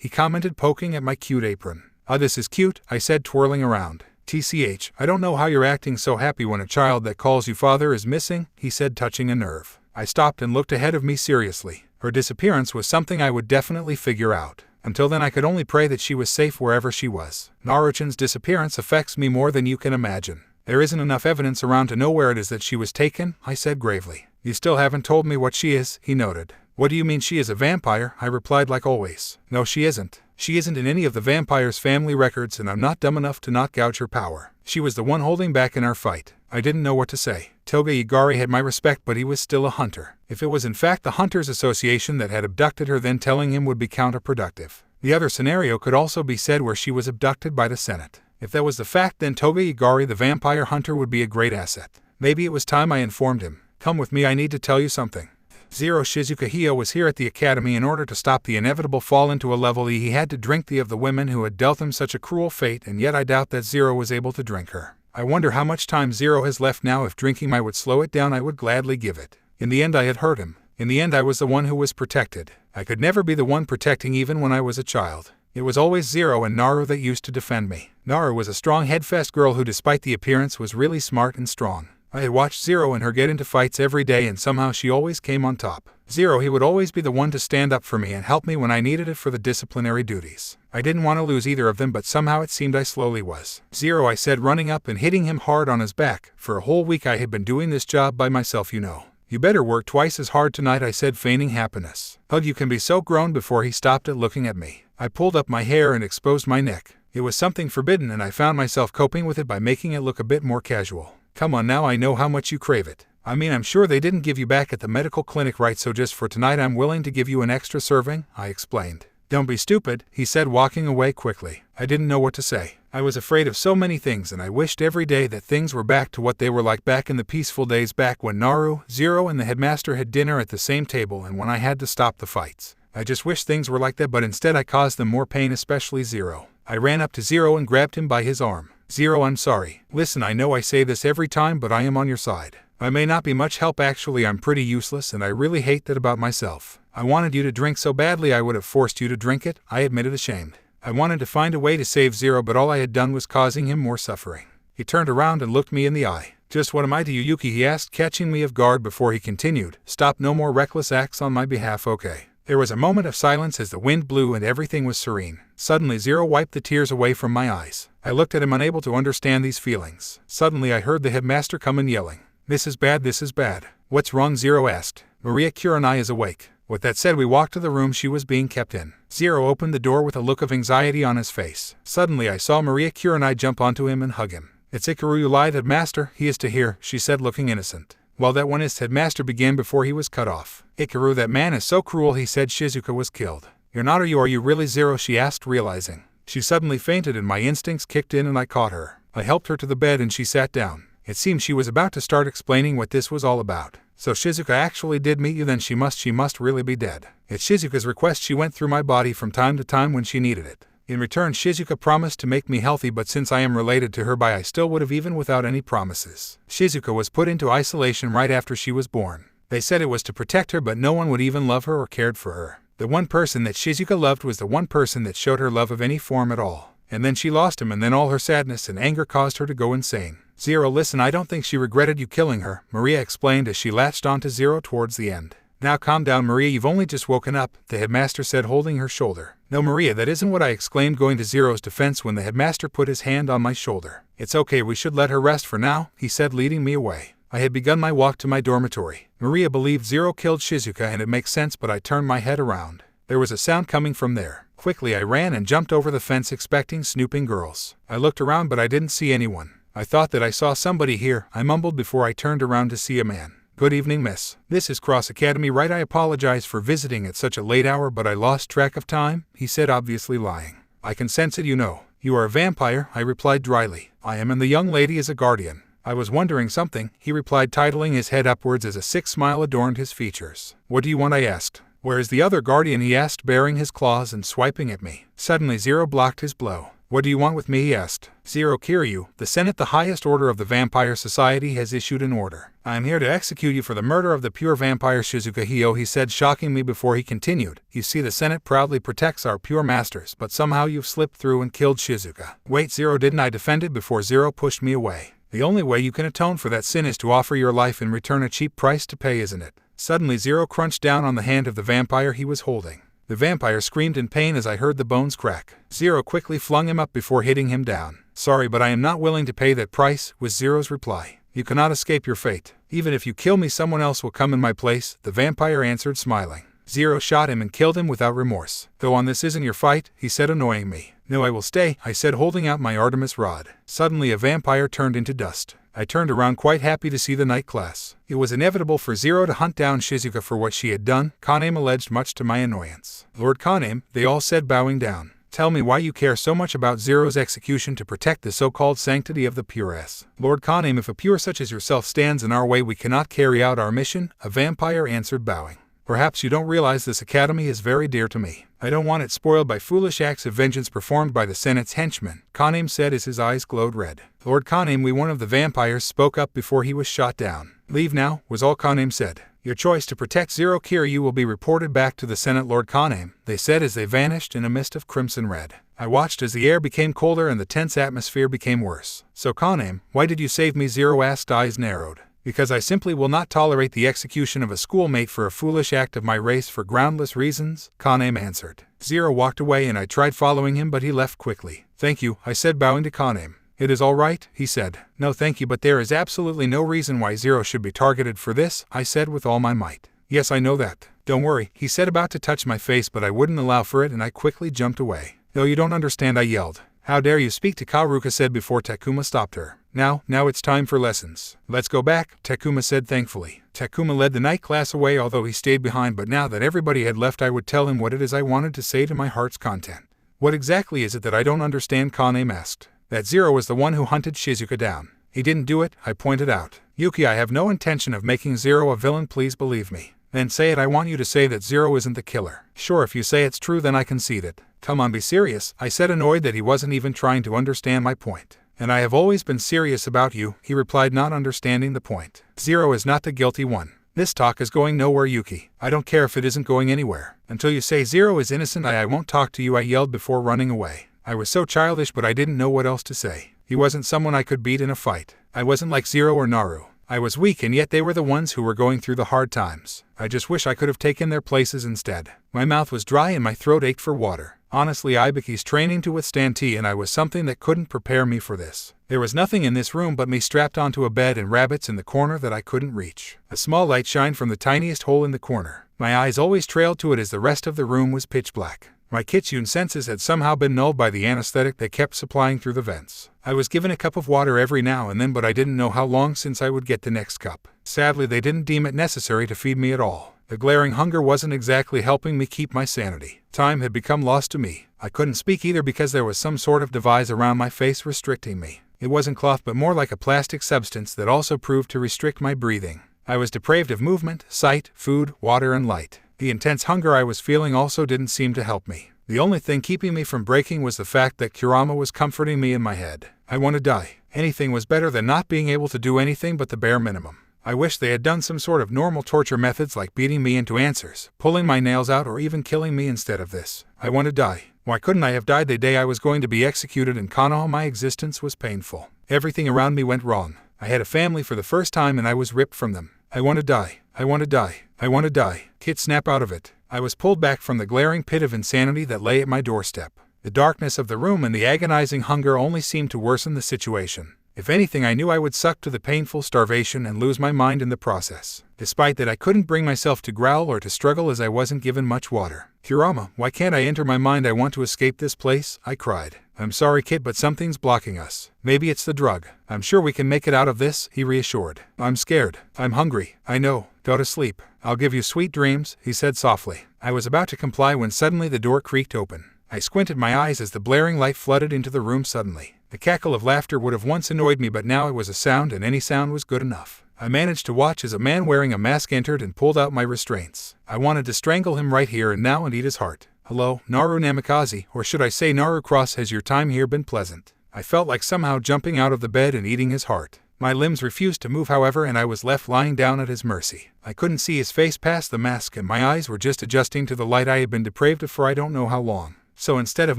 he commented, poking at my cute apron. Ah, this is cute, I said, twirling around. TCH, I don't know how you're acting so happy when a child that calls you father is missing, he said, touching a nerve. I stopped and looked ahead of me seriously. Her disappearance was something I would definitely figure out. Until then I could only pray that she was safe wherever she was. Naruchan's disappearance affects me more than you can imagine. There isn't enough evidence around to know where it is that she was taken, I said gravely. You still haven't told me what she is, he noted. What do you mean she is a vampire? I replied like always. No, she isn't. She isn't in any of the vampire's family records, and I'm not dumb enough to not gouge her power. She was the one holding back in our fight. I didn't know what to say. Toga Igari had my respect, but he was still a hunter. If it was in fact the Hunters Association that had abducted her, then telling him would be counterproductive. The other scenario could also be said where she was abducted by the Senate. If that was the fact, then Toga Igari the vampire hunter would be a great asset. Maybe it was time I informed him. Come with me, I need to tell you something. Zero Shizuka Hio was here at the academy in order to stop the inevitable fall into a level he had to drink the of the women who had dealt him such a cruel fate, and yet I doubt that Zero was able to drink her. I wonder how much time Zero has left now. If drinking might would slow it down, I would gladly give it. In the end I had hurt him. In the end I was the one who was protected. I could never be the one protecting even when I was a child. It was always Zero and Naru that used to defend me. Naru was a strong headfast girl who, despite the appearance, was really smart and strong. I had watched Zero and her get into fights every day, and somehow she always came on top. Zero, he would always be the one to stand up for me and help me when I needed it for the disciplinary duties. I didn't want to lose either of them, but somehow it seemed I slowly was. Zero, I said, running up and hitting him hard on his back. For a whole week I had been doing this job by myself, you know. You better work twice as hard tonight, I said, feigning happiness. Hug, you can be so grown. Before he stopped at looking at me. I pulled up my hair and exposed my neck. It was something forbidden, and I found myself coping with it by making it look a bit more casual. Come on now, I know how much you crave it. I mean, I'm sure they didn't give you back at the medical clinic, right? So just for tonight I'm willing to give you an extra serving, I explained. Don't be stupid, he said, walking away quickly. I didn't know what to say. I was afraid of so many things, and I wished every day that things were back to what they were like back in the peaceful days, back when Naru, Zero, and the headmaster had dinner at the same table, and when I had to stop the fights. I just wish things were like that, but instead I caused them more pain, especially Zero. I ran up to Zero and grabbed him by his arm. Zero, I'm sorry. Listen, I know I say this every time, but I am on your side. I may not be much help, actually. I'm pretty useless, and I really hate that about myself. I wanted you to drink so badly I would have forced you to drink it, I admitted, ashamed. I wanted to find a way to save Zero, but all I had done was causing him more suffering. He turned around and looked me in the eye. Just what am I to you, Yuki? He asked, catching me off guard before he continued. Stop, no more reckless acts on my behalf, okay? There was a moment of silence as the wind blew and everything was serene. Suddenly Zero wiped the tears away from my eyes. I looked at him, unable to understand these feelings. Suddenly I heard the headmaster come in yelling. This is bad, this is bad. What's wrong? Zero asked. Maria Kurenai is awake. With that said, we walked to the room she was being kept in. Zero opened the door with a look of anxiety on his face. Suddenly I saw Maria Kurenai jump onto him and hug him. It's Ikaru, you lied, headmaster, he is to hear, she said, looking innocent. Well, that one is, headmaster began before he was cut off. Ikaru, that man is so cruel, he said. Shizuka was killed. You're not, are you really, Zero? She asked, realizing. She suddenly fainted and my instincts kicked in and I caught her. I helped her to the bed and she sat down. It seemed she was about to start explaining what this was all about. So Shizuka actually did meet you, then she must really be dead. At Shizuka's request she went through my body from time to time when she needed it. In return, Shizuka promised to make me healthy, but since I am related to her by I still would have even without any promises. Shizuka was put into isolation right after she was born. They said it was to protect her, but no one would even love her or cared for her. The one person that Shizuka loved was the one person that showed her love of any form at all. And then she lost him, and then all her sadness and anger caused her to go insane. Zero, listen, I don't think she regretted you killing her, Maria explained as she latched onto Zero towards the end. Now calm down, Maria, you've only just woken up, the headmaster said, holding her shoulder. No, Maria, that isn't what I exclaimed, going to Zero's defense when the headmaster put his hand on my shoulder. It's okay, we should let her rest for now, he said, leading me away. I had begun my walk to my dormitory. Maria believed Zero killed Shizuka, and it makes sense, but I turned my head around. There was a sound coming from there. Quickly I ran and jumped over the fence expecting snooping girls. I looked around but I didn't see anyone. I thought that I saw somebody here, I mumbled before I turned around to see a man. Good evening, miss. This is Cross Academy, right? I apologize for visiting at such a late hour, but I lost track of time, he said, obviously lying. I can sense it, you know. You are a vampire, I replied dryly. I am, and the young lady is a guardian. I was wondering something, he replied, titling his head upwards as a sick smile adorned his features. What do you want? I asked. Where is the other guardian? He asked, baring his claws and swiping at me. Suddenly Zero blocked his blow. What do you want with me? He asked. Zero Kiryu, the Senate, the highest order of the Vampire Society, has issued an order. I am here to execute you for the murder of the pure vampire Shizuka Hio, he said, shocking me before he continued. You see, the Senate proudly protects our pure masters, but somehow you've slipped through and killed Shizuka. Wait, Zero, didn't I defend it before? Zero pushed me away. The only way you can atone for that sin is to offer your life in return, a cheap price to pay, isn't it? Suddenly Zero crunched down on the hand of the vampire he was holding. The vampire screamed in pain as I heard the bones crack. Zero quickly flung him up before hitting him down. Sorry, but I am not willing to pay that price, was Zero's reply. You cannot escape your fate. Even if you kill me, someone else will come in my place, the vampire answered, smiling. Zero shot him and killed him without remorse. Go on, this isn't your fight, he said, annoying me. No, I will stay, I said, holding out my Artemis rod. Suddenly a vampire turned into dust. I turned around quite happy to see the night class. It was inevitable for Zero to hunt down Shizuka for what she had done, Kaname alleged, much to my annoyance. Lord Kaname, they all said, bowing down. Tell me why you care so much about Zero's execution to protect the so-called sanctity of the Puress. Lord Kaname, if a pure such as yourself stands in our way, we cannot carry out our mission, a vampire answered, bowing. Perhaps you don't realize this academy is very dear to me. I don't want it spoiled by foolish acts of vengeance performed by the Senate's henchmen, Kaname said as his eyes glowed red. Lord Kaname, one of the vampires, spoke up before he was shot down. Leave now, was all Kaname said. Your choice to protect Zero Kiryu will be reported back to the Senate, Lord Kaname, they said as they vanished in a mist of crimson red. I watched as the air became colder and the tense atmosphere became worse. So Kaname, why did you save me? Zero asked, eyes narrowed. Because I simply will not tolerate the execution of a schoolmate for a foolish act of my race for groundless reasons, Kaname answered. Zero walked away and I tried following him, but he left quickly. Thank you, I said, bowing to Kaname. It is all right, he said. No thank you, but there is absolutely no reason why Zero should be targeted for this, I said with all my might. Yes, I know that. Don't worry, he said, about to touch my face, but I wouldn't allow for it and I quickly jumped away. No, you don't understand, I yelled. How dare you speak to Karuka, said before Takuma stopped her. Now it's time for lessons. Let's go back, Takuma said thankfully. Takuma led the night class away, although he stayed behind, but now that everybody had left I would tell him what it is I wanted to say to my heart's content. What exactly is it that I don't understand? Kaname asked. That Zero was the one who hunted Shizuka down. He didn't do it, I pointed out. Yuki, I have no intention of making Zero a villain, please believe me. Then say it. I want you to say that Zero isn't the killer. Sure, if you say it's true then I concede it. Come on, be serious, I said, annoyed that he wasn't even trying to understand my point. And I have always been serious about you, he replied, not understanding the point. Zero is not the guilty one. This talk is going nowhere, Yuki. I don't care if it isn't going anywhere. Until you say Zero is innocent, I won't talk to you, I yelled before running away. I was so childish, but I didn't know what else to say. He wasn't someone I could beat in a fight. I wasn't like Zero or Naru. I was weak, and yet they were the ones who were going through the hard times. I just wish I could have taken their places instead. My mouth was dry and my throat ached for water. Honestly, Ibuki's training to withstand tea and I was something that couldn't prepare me for this. There was nothing in this room but me strapped onto a bed and rabbits in the corner that I couldn't reach. A small light shined from the tiniest hole in the corner. My eyes always trailed to it as the rest of the room was pitch black. My kitsune senses had somehow been nulled by the anesthetic they kept supplying through the vents. I was given a cup of water every now and then, but I didn't know how long since I would get the next cup. Sadly, they didn't deem it necessary to feed me at all. The glaring hunger wasn't exactly helping me keep my sanity. Time had become lost to me. I couldn't speak either because there was some sort of device around my face restricting me. It wasn't cloth but more like a plastic substance that also proved to restrict my breathing. I was deprived of movement, sight, food, water, and light. The intense hunger I was feeling also didn't seem to help me. The only thing keeping me from breaking was the fact that Kurama was comforting me in my head. I want to die. Anything was better than not being able to do anything but the bare minimum. I wish they had done some sort of normal torture methods like beating me into answers, pulling my nails out, or even killing me instead of this. I want to die. Why couldn't I have died the day I was going to be executed in Konoha? My existence was painful. Everything around me went wrong. I had a family for the first time and I was ripped from them. I want to die. I want to die. I want to die. Kid, snap out of it. I was pulled back from the glaring pit of insanity that lay at my doorstep. The darkness of the room and the agonizing hunger only seemed to worsen the situation. If anything, I knew I would suck to the painful starvation and lose my mind in the process. Despite that, I couldn't bring myself to growl or to struggle as I wasn't given much water. "Kurama, why can't I enter my mind? I want to escape this place," I cried. "I'm sorry, kid, but something's blocking us. Maybe it's the drug. I'm sure we can make it out of this," he reassured. "I'm scared. I'm hungry. I know. Go to sleep. I'll give you sweet dreams," he said softly. I was about to comply when suddenly the door creaked open. I squinted my eyes as the blaring light flooded into the room suddenly. The cackle of laughter would have once annoyed me, but now it was a sound, and any sound was good enough. I managed to watch as a man wearing a mask entered and pulled out my restraints. I wanted to strangle him right here and now and eat his heart. "Hello, Naru Namikaze, or should I say Naru Cross, has your time here been pleasant?" I felt like somehow jumping out of the bed and eating his heart. My limbs refused to move, however, and I was left lying down at his mercy. I couldn't see his face past the mask, and my eyes were just adjusting to the light I had been deprived of for I don't know how long. So instead of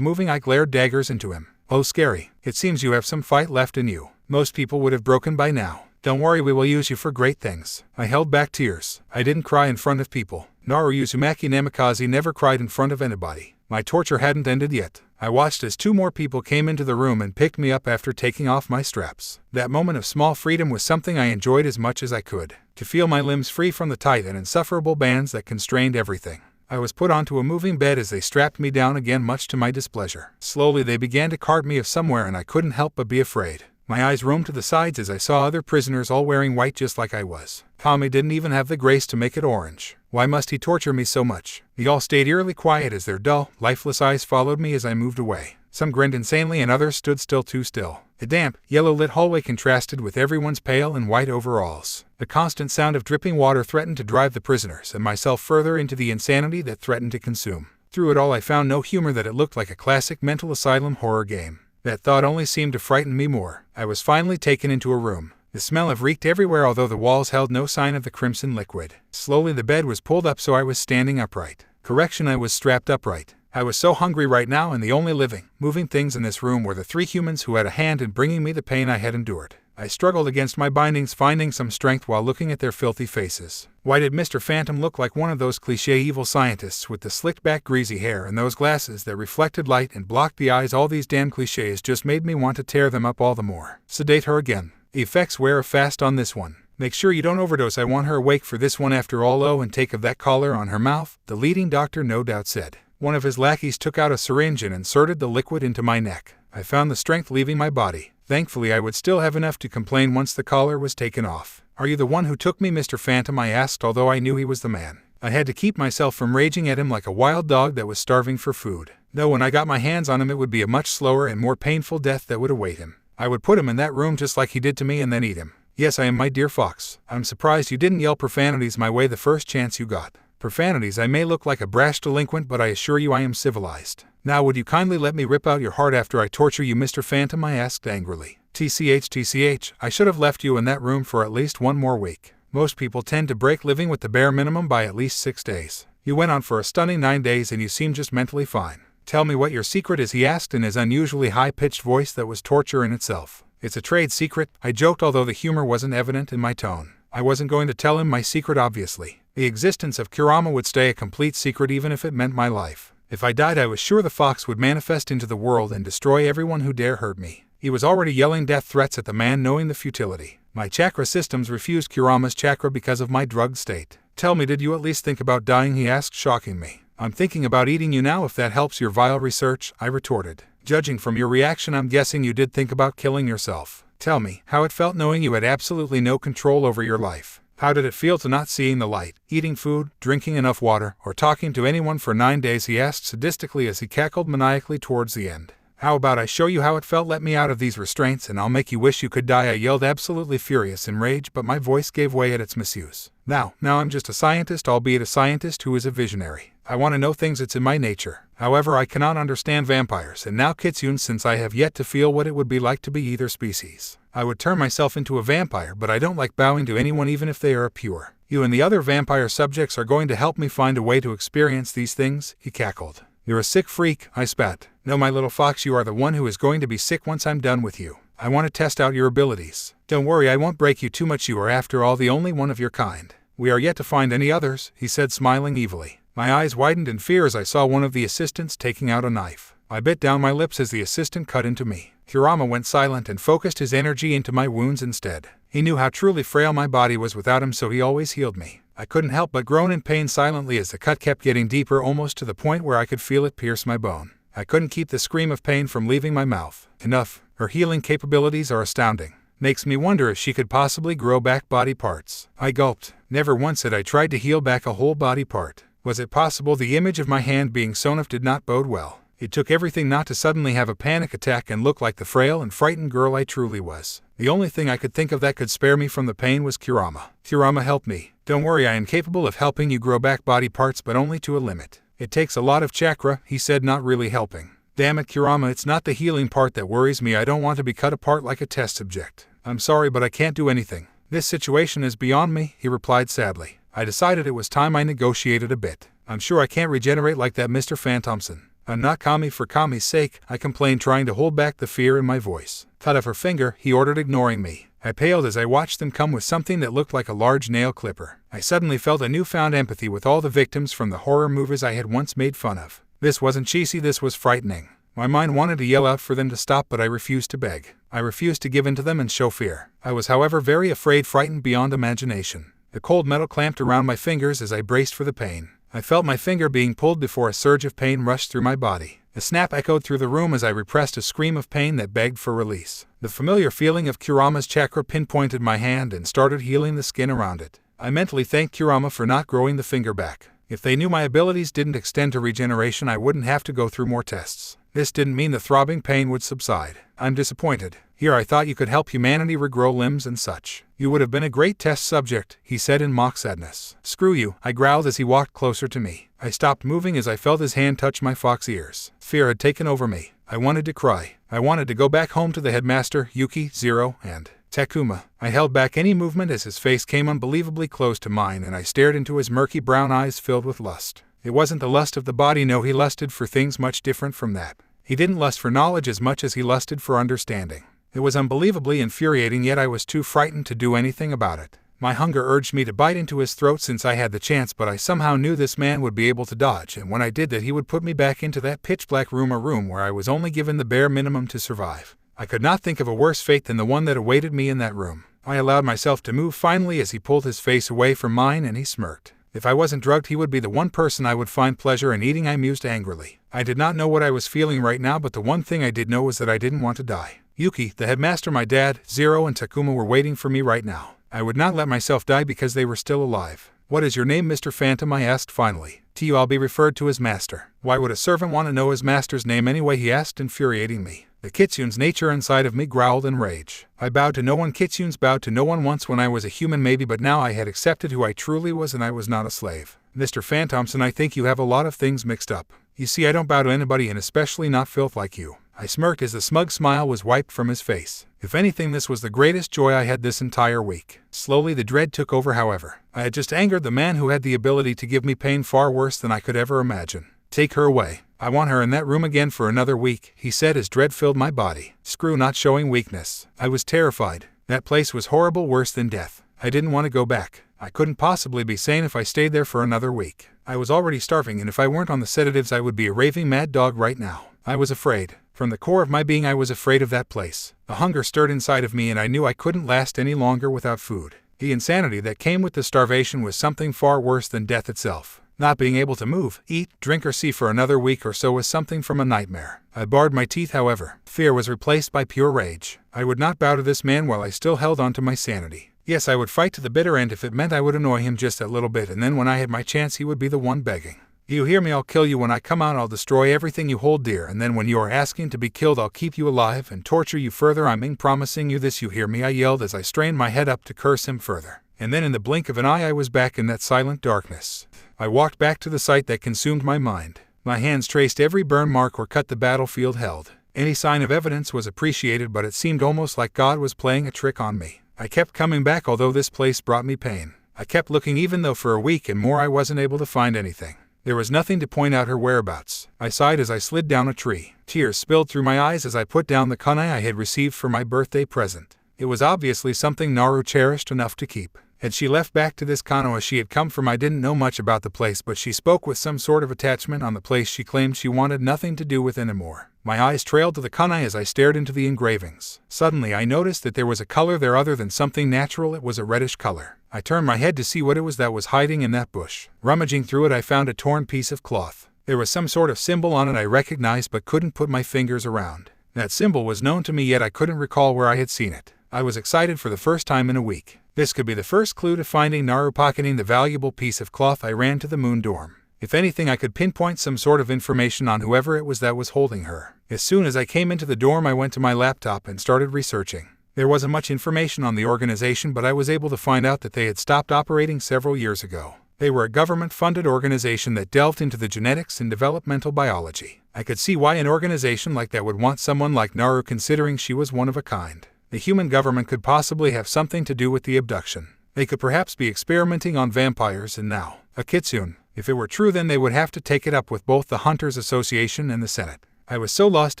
moving, I glared daggers into him. "Oh, scary. It seems you have some fight left in you. Most people would have broken by now. Don't worry, we will use you for great things." I held back tears. I didn't cry in front of people. Naru Uzumaki Namikaze never cried in front of anybody. My torture hadn't ended yet. I watched as 2 more people came into the room and picked me up after taking off my straps. That moment of small freedom was something I enjoyed as much as I could. To feel my limbs free from the tight and insufferable bands that constrained everything. I was put onto a moving bed as they strapped me down again, much to my displeasure. Slowly they began to cart me off somewhere, and I couldn't help but be afraid. My eyes roamed to the sides as I saw other prisoners all wearing white just like I was. Kami didn't even have the grace to make it orange. Why must he torture me so much? They all stayed eerily quiet as their dull, lifeless eyes followed me as I moved away. Some grinned insanely and others stood still, too still. The damp, yellow-lit hallway contrasted with everyone's pale and white overalls. The constant sound of dripping water threatened to drive the prisoners and myself further into the insanity that threatened to consume. Through it all, I found no humor, that it looked like a classic mental asylum horror game. That thought only seemed to frighten me more. I was finally taken into a room. The smell of reeked everywhere, although the walls held no sign of the crimson liquid. Slowly the bed was pulled up so I was standing upright. Correction, I was strapped upright. I was so hungry right now, and the only living, moving things in this room were the 3 humans who had a hand in bringing me the pain I had endured. I struggled against my bindings, finding some strength while looking at their filthy faces. Why did Mr. Phantom look like one of those cliché evil scientists with the slicked-back greasy hair and those glasses that reflected light and blocked the eyes? All these damn clichés just made me want to tear them up all the more. Sedate her again. The effects wear fast on this one. Make sure you don't overdose. I want her awake for this one after all. Oh, and take of that collar on her mouth, the leading doctor no doubt said. One of his lackeys took out a syringe and inserted the liquid into my neck. I found the strength leaving my body. Thankfully, I would still have enough to complain once the collar was taken off. "Are you the one who took me, Mr. Phantom?" I asked, although I knew he was the man. I had to keep myself from raging at him like a wild dog that was starving for food. No, when I got my hands on him, it would be a much slower and more painful death that would await him. I would put him in that room just like he did to me and then eat him. "Yes, I am, my dear fox. I'm surprised you didn't yell profanities my way the first chance you got." "Profanities? I may look like a brash delinquent, but I assure you I am civilized." "Now would you kindly let me rip out your heart after I torture you, Mr. Phantom?" I asked angrily. TCH, I should have left you in that room for at least 1 more week. Most people tend to break living with the bare minimum by at least 6 days. You went on for a stunning 9 days and you seem just mentally fine. "Tell me what your secret is," he asked in his unusually high-pitched voice that was torture in itself. "It's a trade secret," I joked, although the humor wasn't evident in my tone. I wasn't going to tell him my secret, obviously. The existence of Kurama would stay a complete secret even if it meant my life. If I died, I was sure the fox would manifest into the world and destroy everyone who dare hurt me. He was already yelling death threats at the man, knowing the futility. My chakra systems refused Kurama's chakra because of my drugged state. "Tell me, did you at least think about dying?" he asked, shocking me. "I'm thinking about eating you now, if that helps your vile research," I retorted. "Judging from your reaction, I'm guessing you did think about killing yourself. Tell me how it felt knowing you had absolutely no control over your life. How did it feel to not seeing the light, eating food, drinking enough water, or talking to anyone for 9 days?" he asked sadistically as he cackled maniacally towards the end. "How about I show you how it felt? Let me out of these restraints and I'll make you wish you could die," I yelled, absolutely furious in rage, but my voice gave way at its misuse. Now I'm just a scientist, albeit a scientist who is a visionary. I want to know things, it's in my nature. However, I cannot understand vampires and now kitsune, since I have yet to feel what it would be like to be either species. I would turn myself into a vampire, but I don't like bowing to anyone even if they are pure. "You and the other vampire subjects are going to help me find a way to experience these things," he cackled. "You're a sick freak," I spat. "No, my little fox, you are the one who is going to be sick once I'm done with you. I want to test out your abilities. Don't worry, I won't break you too much. You are, after all, the only one of your kind. We are yet to find any others," he said, smiling evilly. My eyes widened in fear as I saw one of the assistants taking out a knife. I bit down my lips as the assistant cut into me. Kurama went silent and focused his energy into my wounds instead. He knew how truly frail my body was without him, so he always healed me. I couldn't help but groan in pain silently as the cut kept getting deeper, almost to the point where I could feel it pierce my bone. I couldn't keep the scream of pain from leaving my mouth. Enough. Her healing capabilities are astounding. Makes me wonder if she could possibly grow back body parts. I gulped. Never once had I tried to heal back a whole body part. Was it possible? The image of my hand being sewn off did not bode well. It took everything not to suddenly have a panic attack and look like the frail and frightened girl I truly was. The only thing I could think of that could spare me from the pain was Kurama. Kurama, help me. Don't worry, I am capable of helping you grow back body parts, but only to a limit. It takes a lot of chakra, he said, not really helping. Damn it, Kurama, it's not the healing part that worries me. I don't want to be cut apart like a test subject. I'm sorry, but I can't do anything. This situation is beyond me, he replied sadly. I decided it was time I negotiated a bit. I'm sure I can't regenerate like that, Mr. Phantomson. I'm not Kami for Kami's sake, I complained, trying to hold back the fear in my voice. Cut off her finger, he ordered, ignoring me. I paled as I watched them come with something that looked like a large nail clipper. I suddenly felt a newfound empathy with all the victims from the horror movies I had once made fun of. This wasn't cheesy, this was frightening. My mind wanted to yell out for them to stop, but I refused to beg. I refused to give in to them and show fear. I was, however, very afraid, frightened beyond imagination. The cold metal clamped around my fingers as I braced for the pain. I felt my finger being pulled before a surge of pain rushed through my body. A snap echoed through the room as I repressed a scream of pain that begged for release. The familiar feeling of Kurama's chakra pinpointed my hand and started healing the skin around it. I mentally thanked Kurama for not growing the finger back. If they knew my abilities didn't extend to regeneration, I wouldn't have to go through more tests. This didn't mean the throbbing pain would subside. I'm disappointed. Here I thought you could help humanity regrow limbs and such. You would have been a great test subject, he said in mock sadness. Screw you, I growled as he walked closer to me. I stopped moving as I felt his hand touch my fox ears. Fear had taken over me. I wanted to cry. I wanted to go back home to the headmaster, Yuki, Zero, and Takuma. I held back any movement as his face came unbelievably close to mine, and I stared into his murky brown eyes filled with lust. It wasn't the lust of the body, no, he lusted for things much different from that. He didn't lust for knowledge as much as he lusted for understanding. It was unbelievably infuriating, yet I was too frightened to do anything about it. My hunger urged me to bite into his throat since I had the chance, but I somehow knew this man would be able to dodge, and when I did that, he would put me back into that pitch-black room, a room where I was only given the bare minimum to survive. I could not think of a worse fate than the one that awaited me in that room. I allowed myself to move finally as he pulled his face away from mine and he smirked. If I wasn't drugged, he would be the one person I would find pleasure in eating, I mused angrily. I did not know what I was feeling right now, but the one thing I did know was that I didn't want to die. Yuki, the headmaster, my dad, Zero, and Takuma were waiting for me right now. I would not let myself die because they were still alive. What is your name, Mr. Phantom? I asked finally. To you I'll be referred to as master. Why would a servant want to know his master's name anyway? He asked, infuriating me. The kitsune's nature inside of me growled in rage. I bowed to no one. Kitsunes bowed to no one once when I was a human maybe, but now I had accepted who I truly was, and I was not a slave. Mr. Phantomson, I think you have a lot of things mixed up. You see, I don't bow to anybody, and especially not filth like you. I smirked as the smug smile was wiped from his face. If anything, this was the greatest joy I had this entire week. Slowly the dread took over, however. I had just angered the man who had the ability to give me pain far worse than I could ever imagine. Take her away. I want her in that room again for another week, he said as dread filled my body. Screw not showing weakness. I was terrified. That place was horrible, worse than death. I didn't want to go back. I couldn't possibly be sane if I stayed there for another week. I was already starving, and if I weren't on the sedatives I would be a raving mad dog right now. I was afraid. From the core of my being I was afraid of that place. A hunger stirred inside of me, and I knew I couldn't last any longer without food. The insanity that came with the starvation was something far worse than death itself. Not being able to move, eat, drink, or see for another week or so was something from a nightmare. I bared my teeth, however. Fear was replaced by pure rage. I would not bow to this man while I still held on to my sanity. Yes, I would fight to the bitter end if it meant I would annoy him just a little bit, and then when I had my chance he would be the one begging. You hear me? I'll kill you. When I come out, I'll destroy everything you hold dear, and then when you are asking to be killed, I'll keep you alive and torture you further. I'm promising you this. You hear me? I yelled as I strained my head up to curse him further. And then in the blink of an eye I was back in that silent darkness. I walked back to the site that consumed my mind. My hands traced every burn mark or cut the battlefield held. Any sign of evidence was appreciated, but it seemed almost like God was playing a trick on me. I kept coming back although this place brought me pain. I kept looking even though for a week and more I wasn't able to find anything. There was nothing to point out her whereabouts. I sighed as I slid down a tree. Tears spilled through my eyes as I put down the kunai I had received for my birthday present. It was obviously something Naru cherished enough to keep. Had she left back to this Konoha she had come from? I didn't know much about the place, but she spoke with some sort of attachment on the place she claimed she wanted nothing to do with anymore. My eyes trailed to the kunai as I stared into the engravings. Suddenly I noticed that there was a color there other than something natural. It was a reddish color. I turned my head to see what it was that was hiding in that bush. Rummaging through it, I found a torn piece of cloth. There was some sort of symbol on it I recognized but couldn't put my fingers around. That symbol was known to me, yet I couldn't recall where I had seen it. I was excited for the first time in a week. This could be the first clue to finding Naru pocketing the valuable piece of cloth. I ran to the moon dorm. If anything, I could pinpoint some sort of information on whoever it was that was holding her. As soon as I came into the dorm, I went to my laptop and started researching. There wasn't much information on the organization, but I was able to find out that they had stopped operating several years ago. They were a government-funded organization that delved into the genetics and developmental biology. I could see why an organization like that would want someone like Naru, considering she was one of a kind. The human government could possibly have something to do with the abduction. They could perhaps be experimenting on vampires and now a kitsune. If it were true, then they would have to take it up with both the Hunters Association and the Senate. I was so lost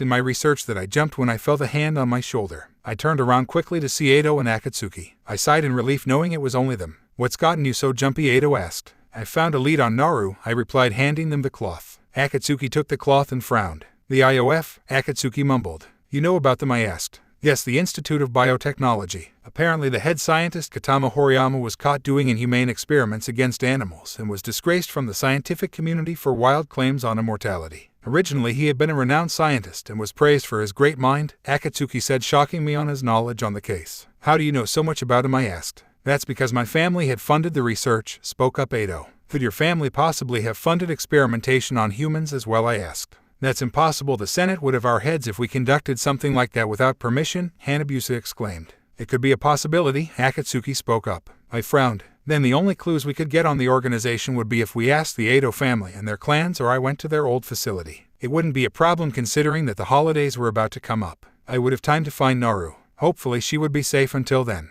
in my research that I jumped when I felt a hand on my shoulder. I turned around quickly to see Edo and Akatsuki. I sighed in relief knowing it was only them. "What's gotten you so jumpy?" Edo asked. "I found a lead on Naru," I replied, handing them the cloth. Akatsuki took the cloth and frowned. "The IOF?" Akatsuki mumbled. "You know about them?" I asked. "Yes, the Institute of Biotechnology. Apparently the head scientist, Katama Horiyama, was caught doing inhumane experiments against animals and was disgraced from the scientific community for wild claims on immortality. Originally he had been a renowned scientist and was praised for his great mind," Akatsuki said, shocking me on his knowledge on the case. "How do you know so much about him?" I asked. "That's because my family had funded the research," spoke up Edo. "Could your family possibly have funded experimentation on humans as well?" I asked. "That's impossible. The Senate would have our heads if we conducted something like that without permission," Hanabusa exclaimed. "It could be a possibility," Akatsuki spoke up. I frowned. Then the only clues we could get on the organization would be if we asked the Edo family and their clans, or I went to their old facility. It wouldn't be a problem considering that the holidays were about to come up. I would have time to find Naru. Hopefully she would be safe until then.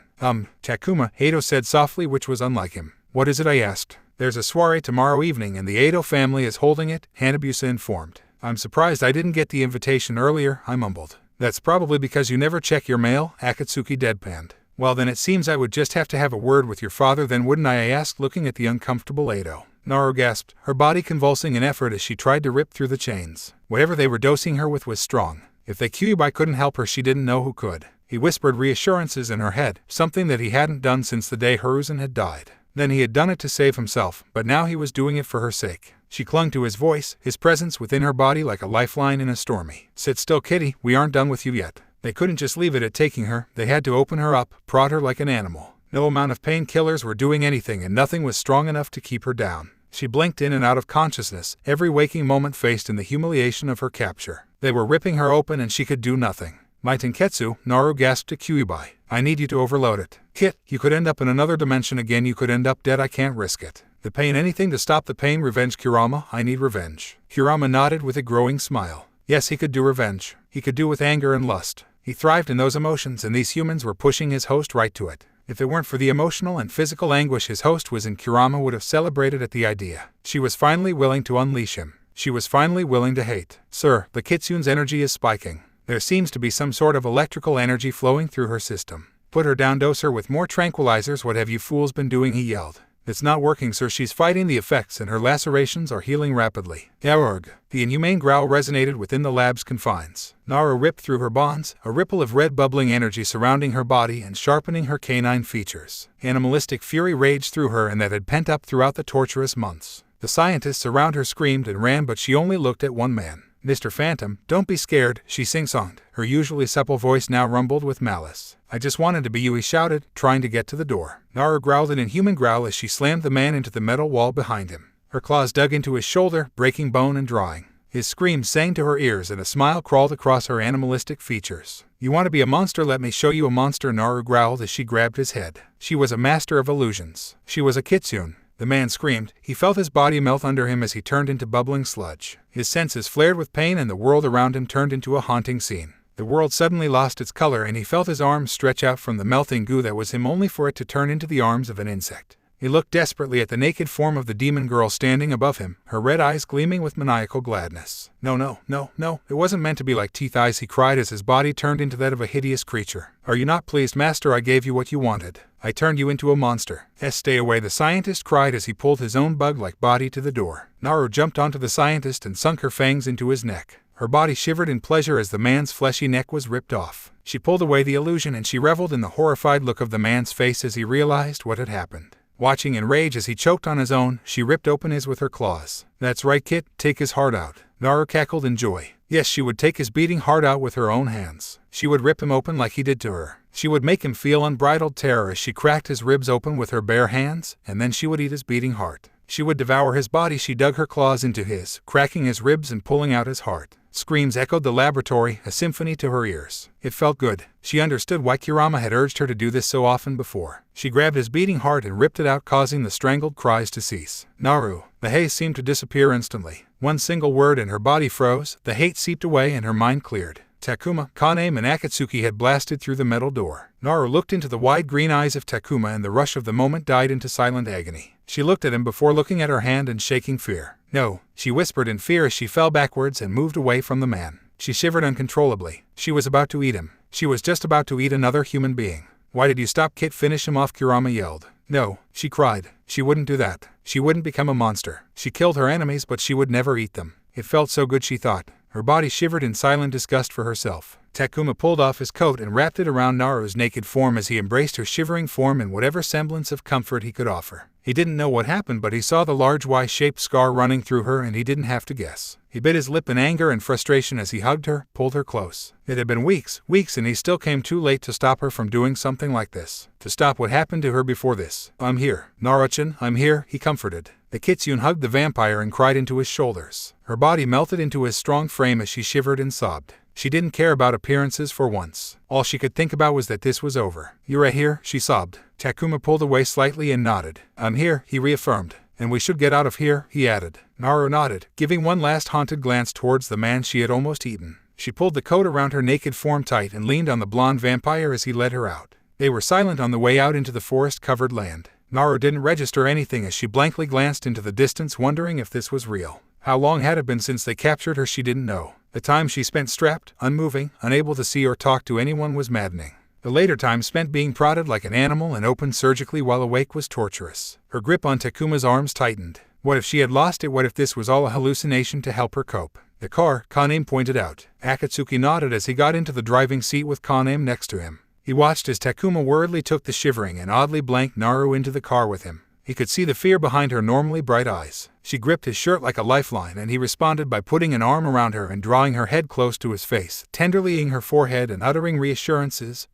Takuma," Edo said softly, which was unlike him. "What is it?" I asked. "There's a soiree tomorrow evening and the Edo family is holding it," Hanabusa informed. "I'm surprised I didn't get the invitation earlier," I mumbled. "That's probably because you never check your mail," Akatsuki deadpanned. "Well, then it seems I would just have to have a word with your father then, wouldn't I?" asked, looking at the uncomfortable Edo. Naru gasped, her body convulsing in effort as she tried to rip through the chains. Whatever they were dosing her with was strong. If the Kyuubi couldn't help her, she didn't know who could. He whispered reassurances in her head, something that he hadn't done since the day Hiruzen had died. Then he had done it to save himself, but now he was doing it for her sake. She clung to his voice, his presence within her body like a lifeline in a stormy. "Sit still, kitty, we aren't done with you yet." They couldn't just leave it at taking her, they had to open her up, prod her like an animal. No amount of painkillers were doing anything, and nothing was strong enough to keep her down. She blinked in and out of consciousness, every waking moment faced in the humiliation of her capture. They were ripping her open and she could do nothing. "My Tenketsu," Naru gasped to Kyuubi. "I need you to overload it. Kit, you could end up in another dimension again, you could end up dead, I can't risk it. The pain, anything to stop the pain. Revenge, Kurama, I need revenge." Kurama nodded with a growing smile. Yes, he could do revenge. He could do with anger and lust. He thrived in those emotions, and these humans were pushing his host right to it. If it weren't for the emotional and physical anguish his host was in, Kurama would have celebrated at the idea. She was finally willing to unleash him. She was finally willing to hate. "Sir, the kitsune's energy is spiking. There seems to be some sort of electrical energy flowing through her system. Put her down, dose her with more tranquilizers. What have you fools been doing?" he yelled. "It's not working, sir. She's fighting the effects and her lacerations are healing rapidly." Yaorg. The inhumane growl resonated within the lab's confines. Naru ripped through her bonds, a ripple of red bubbling energy surrounding her body and sharpening her canine features. Animalistic fury raged through her, and that had pent up throughout the torturous months. The scientists around her screamed and ran, but she only looked at one man. "Mr. Phantom, don't be scared," she sing-songed. Her usually supple voice now rumbled with malice. "I just wanted to be you," he shouted, trying to get to the door. Naru growled an inhuman growl as she slammed the man into the metal wall behind him. Her claws dug into his shoulder, breaking bone and drawing. His screams sang to her ears and a smile crawled across her animalistic features. "You want to be a monster? Let me show you a monster," Naru growled as she grabbed his head. She was a master of illusions. She was a kitsune. The man screamed. He felt his body melt under him as he turned into bubbling sludge. His senses flared with pain and the world around him turned into a haunting scene. The world suddenly lost its color and he felt his arms stretch out from the melting goo that was him, only for it to turn into the arms of an insect. He looked desperately at the naked form of the demon girl standing above him, her red eyes gleaming with maniacal gladness. No, it wasn't meant to be like teeth eyes, he cried as his body turned into that of a hideous creature. Are you not pleased, master? I gave you what you wanted. I turned you into a monster. Stay away, the scientist cried as he pulled his own bug-like body to the door. Naru jumped onto the scientist and sunk her fangs into his neck. Her body shivered in pleasure as the man's fleshy neck was ripped off. She pulled away the illusion and she reveled in the horrified look of the man's face as he realized what had happened. Watching in rage as he choked on his own, she ripped open his with her claws. That's right, Kit, take his heart out. Naru cackled in joy. Yes, she would take his beating heart out with her own hands. She would rip him open like he did to her. She would make him feel unbridled terror as she cracked his ribs open with her bare hands, and then she would eat his beating heart. She would devour his body. She dug her claws into his, cracking his ribs and pulling out his heart. Screams echoed the laboratory, a symphony to her ears. It felt good. She understood why Kurama had urged her to do this so often before. She grabbed his beating heart and ripped it out, causing the strangled cries to cease. Naru. The haze seemed to disappear instantly. One single word and her body froze, the hate seeped away and her mind cleared. Takuma, Kaname and Akatsuki had blasted through the metal door. Naru looked into the wide green eyes of Takuma and the rush of the moment died into silent agony. She looked at him before looking at her hand and shaking fear. No, she whispered in fear as she fell backwards and moved away from the man. She shivered uncontrollably. She was about to eat him. She was just about to eat another human being. Why did you stop, Kit? Finish him off, Kurama yelled. No, she cried. She wouldn't do that. She wouldn't become a monster. She killed her enemies, but she would never eat them. It felt so good, she thought. Her body shivered in silent disgust for herself. Takuma pulled off his coat and wrapped it around Naru's naked form as he embraced her shivering form in whatever semblance of comfort he could offer. He didn't know what happened, but he saw the large Y-shaped scar running through her and he didn't have to guess. He bit his lip in anger and frustration as he hugged her, pulled her close. It had been weeks, and he still came too late to stop her from doing something like this. To stop what happened to her before this. I'm here. Naru-chan, I'm here, he comforted. The kitsune hugged the vampire and cried into his shoulders. Her body melted into his strong frame as she shivered and sobbed. She didn't care about appearances for once. All she could think about was that this was over. You're right here, she sobbed. Takuma pulled away slightly and nodded. I'm here, he reaffirmed. And we should get out of here, he added. Naru nodded, giving one last haunted glance towards the man she had almost eaten. She pulled the coat around her naked form tight and leaned on the blonde vampire as he led her out. They were silent on the way out into the forest-covered land. Naru didn't register anything as she blankly glanced into the distance, wondering if this was real. How long had it been since they captured her? She didn't know. The time she spent strapped, unmoving, unable to see or talk to anyone was maddening. The later time spent being prodded like an animal and opened surgically while awake was torturous. Her grip on Takuma's arms tightened. What if she had lost it? What if this was all a hallucination to help her cope? The car, Kaname pointed out. Akatsuki nodded as he got into the driving seat with Kaname next to him. He watched as Takuma worriedly took the shivering and oddly blank Naru into the car with him. He could see the fear behind her normally bright eyes. She gripped his shirt like a lifeline and he responded by putting an arm around her and drawing her head close to his face, tenderly eating her forehead and uttering reassurances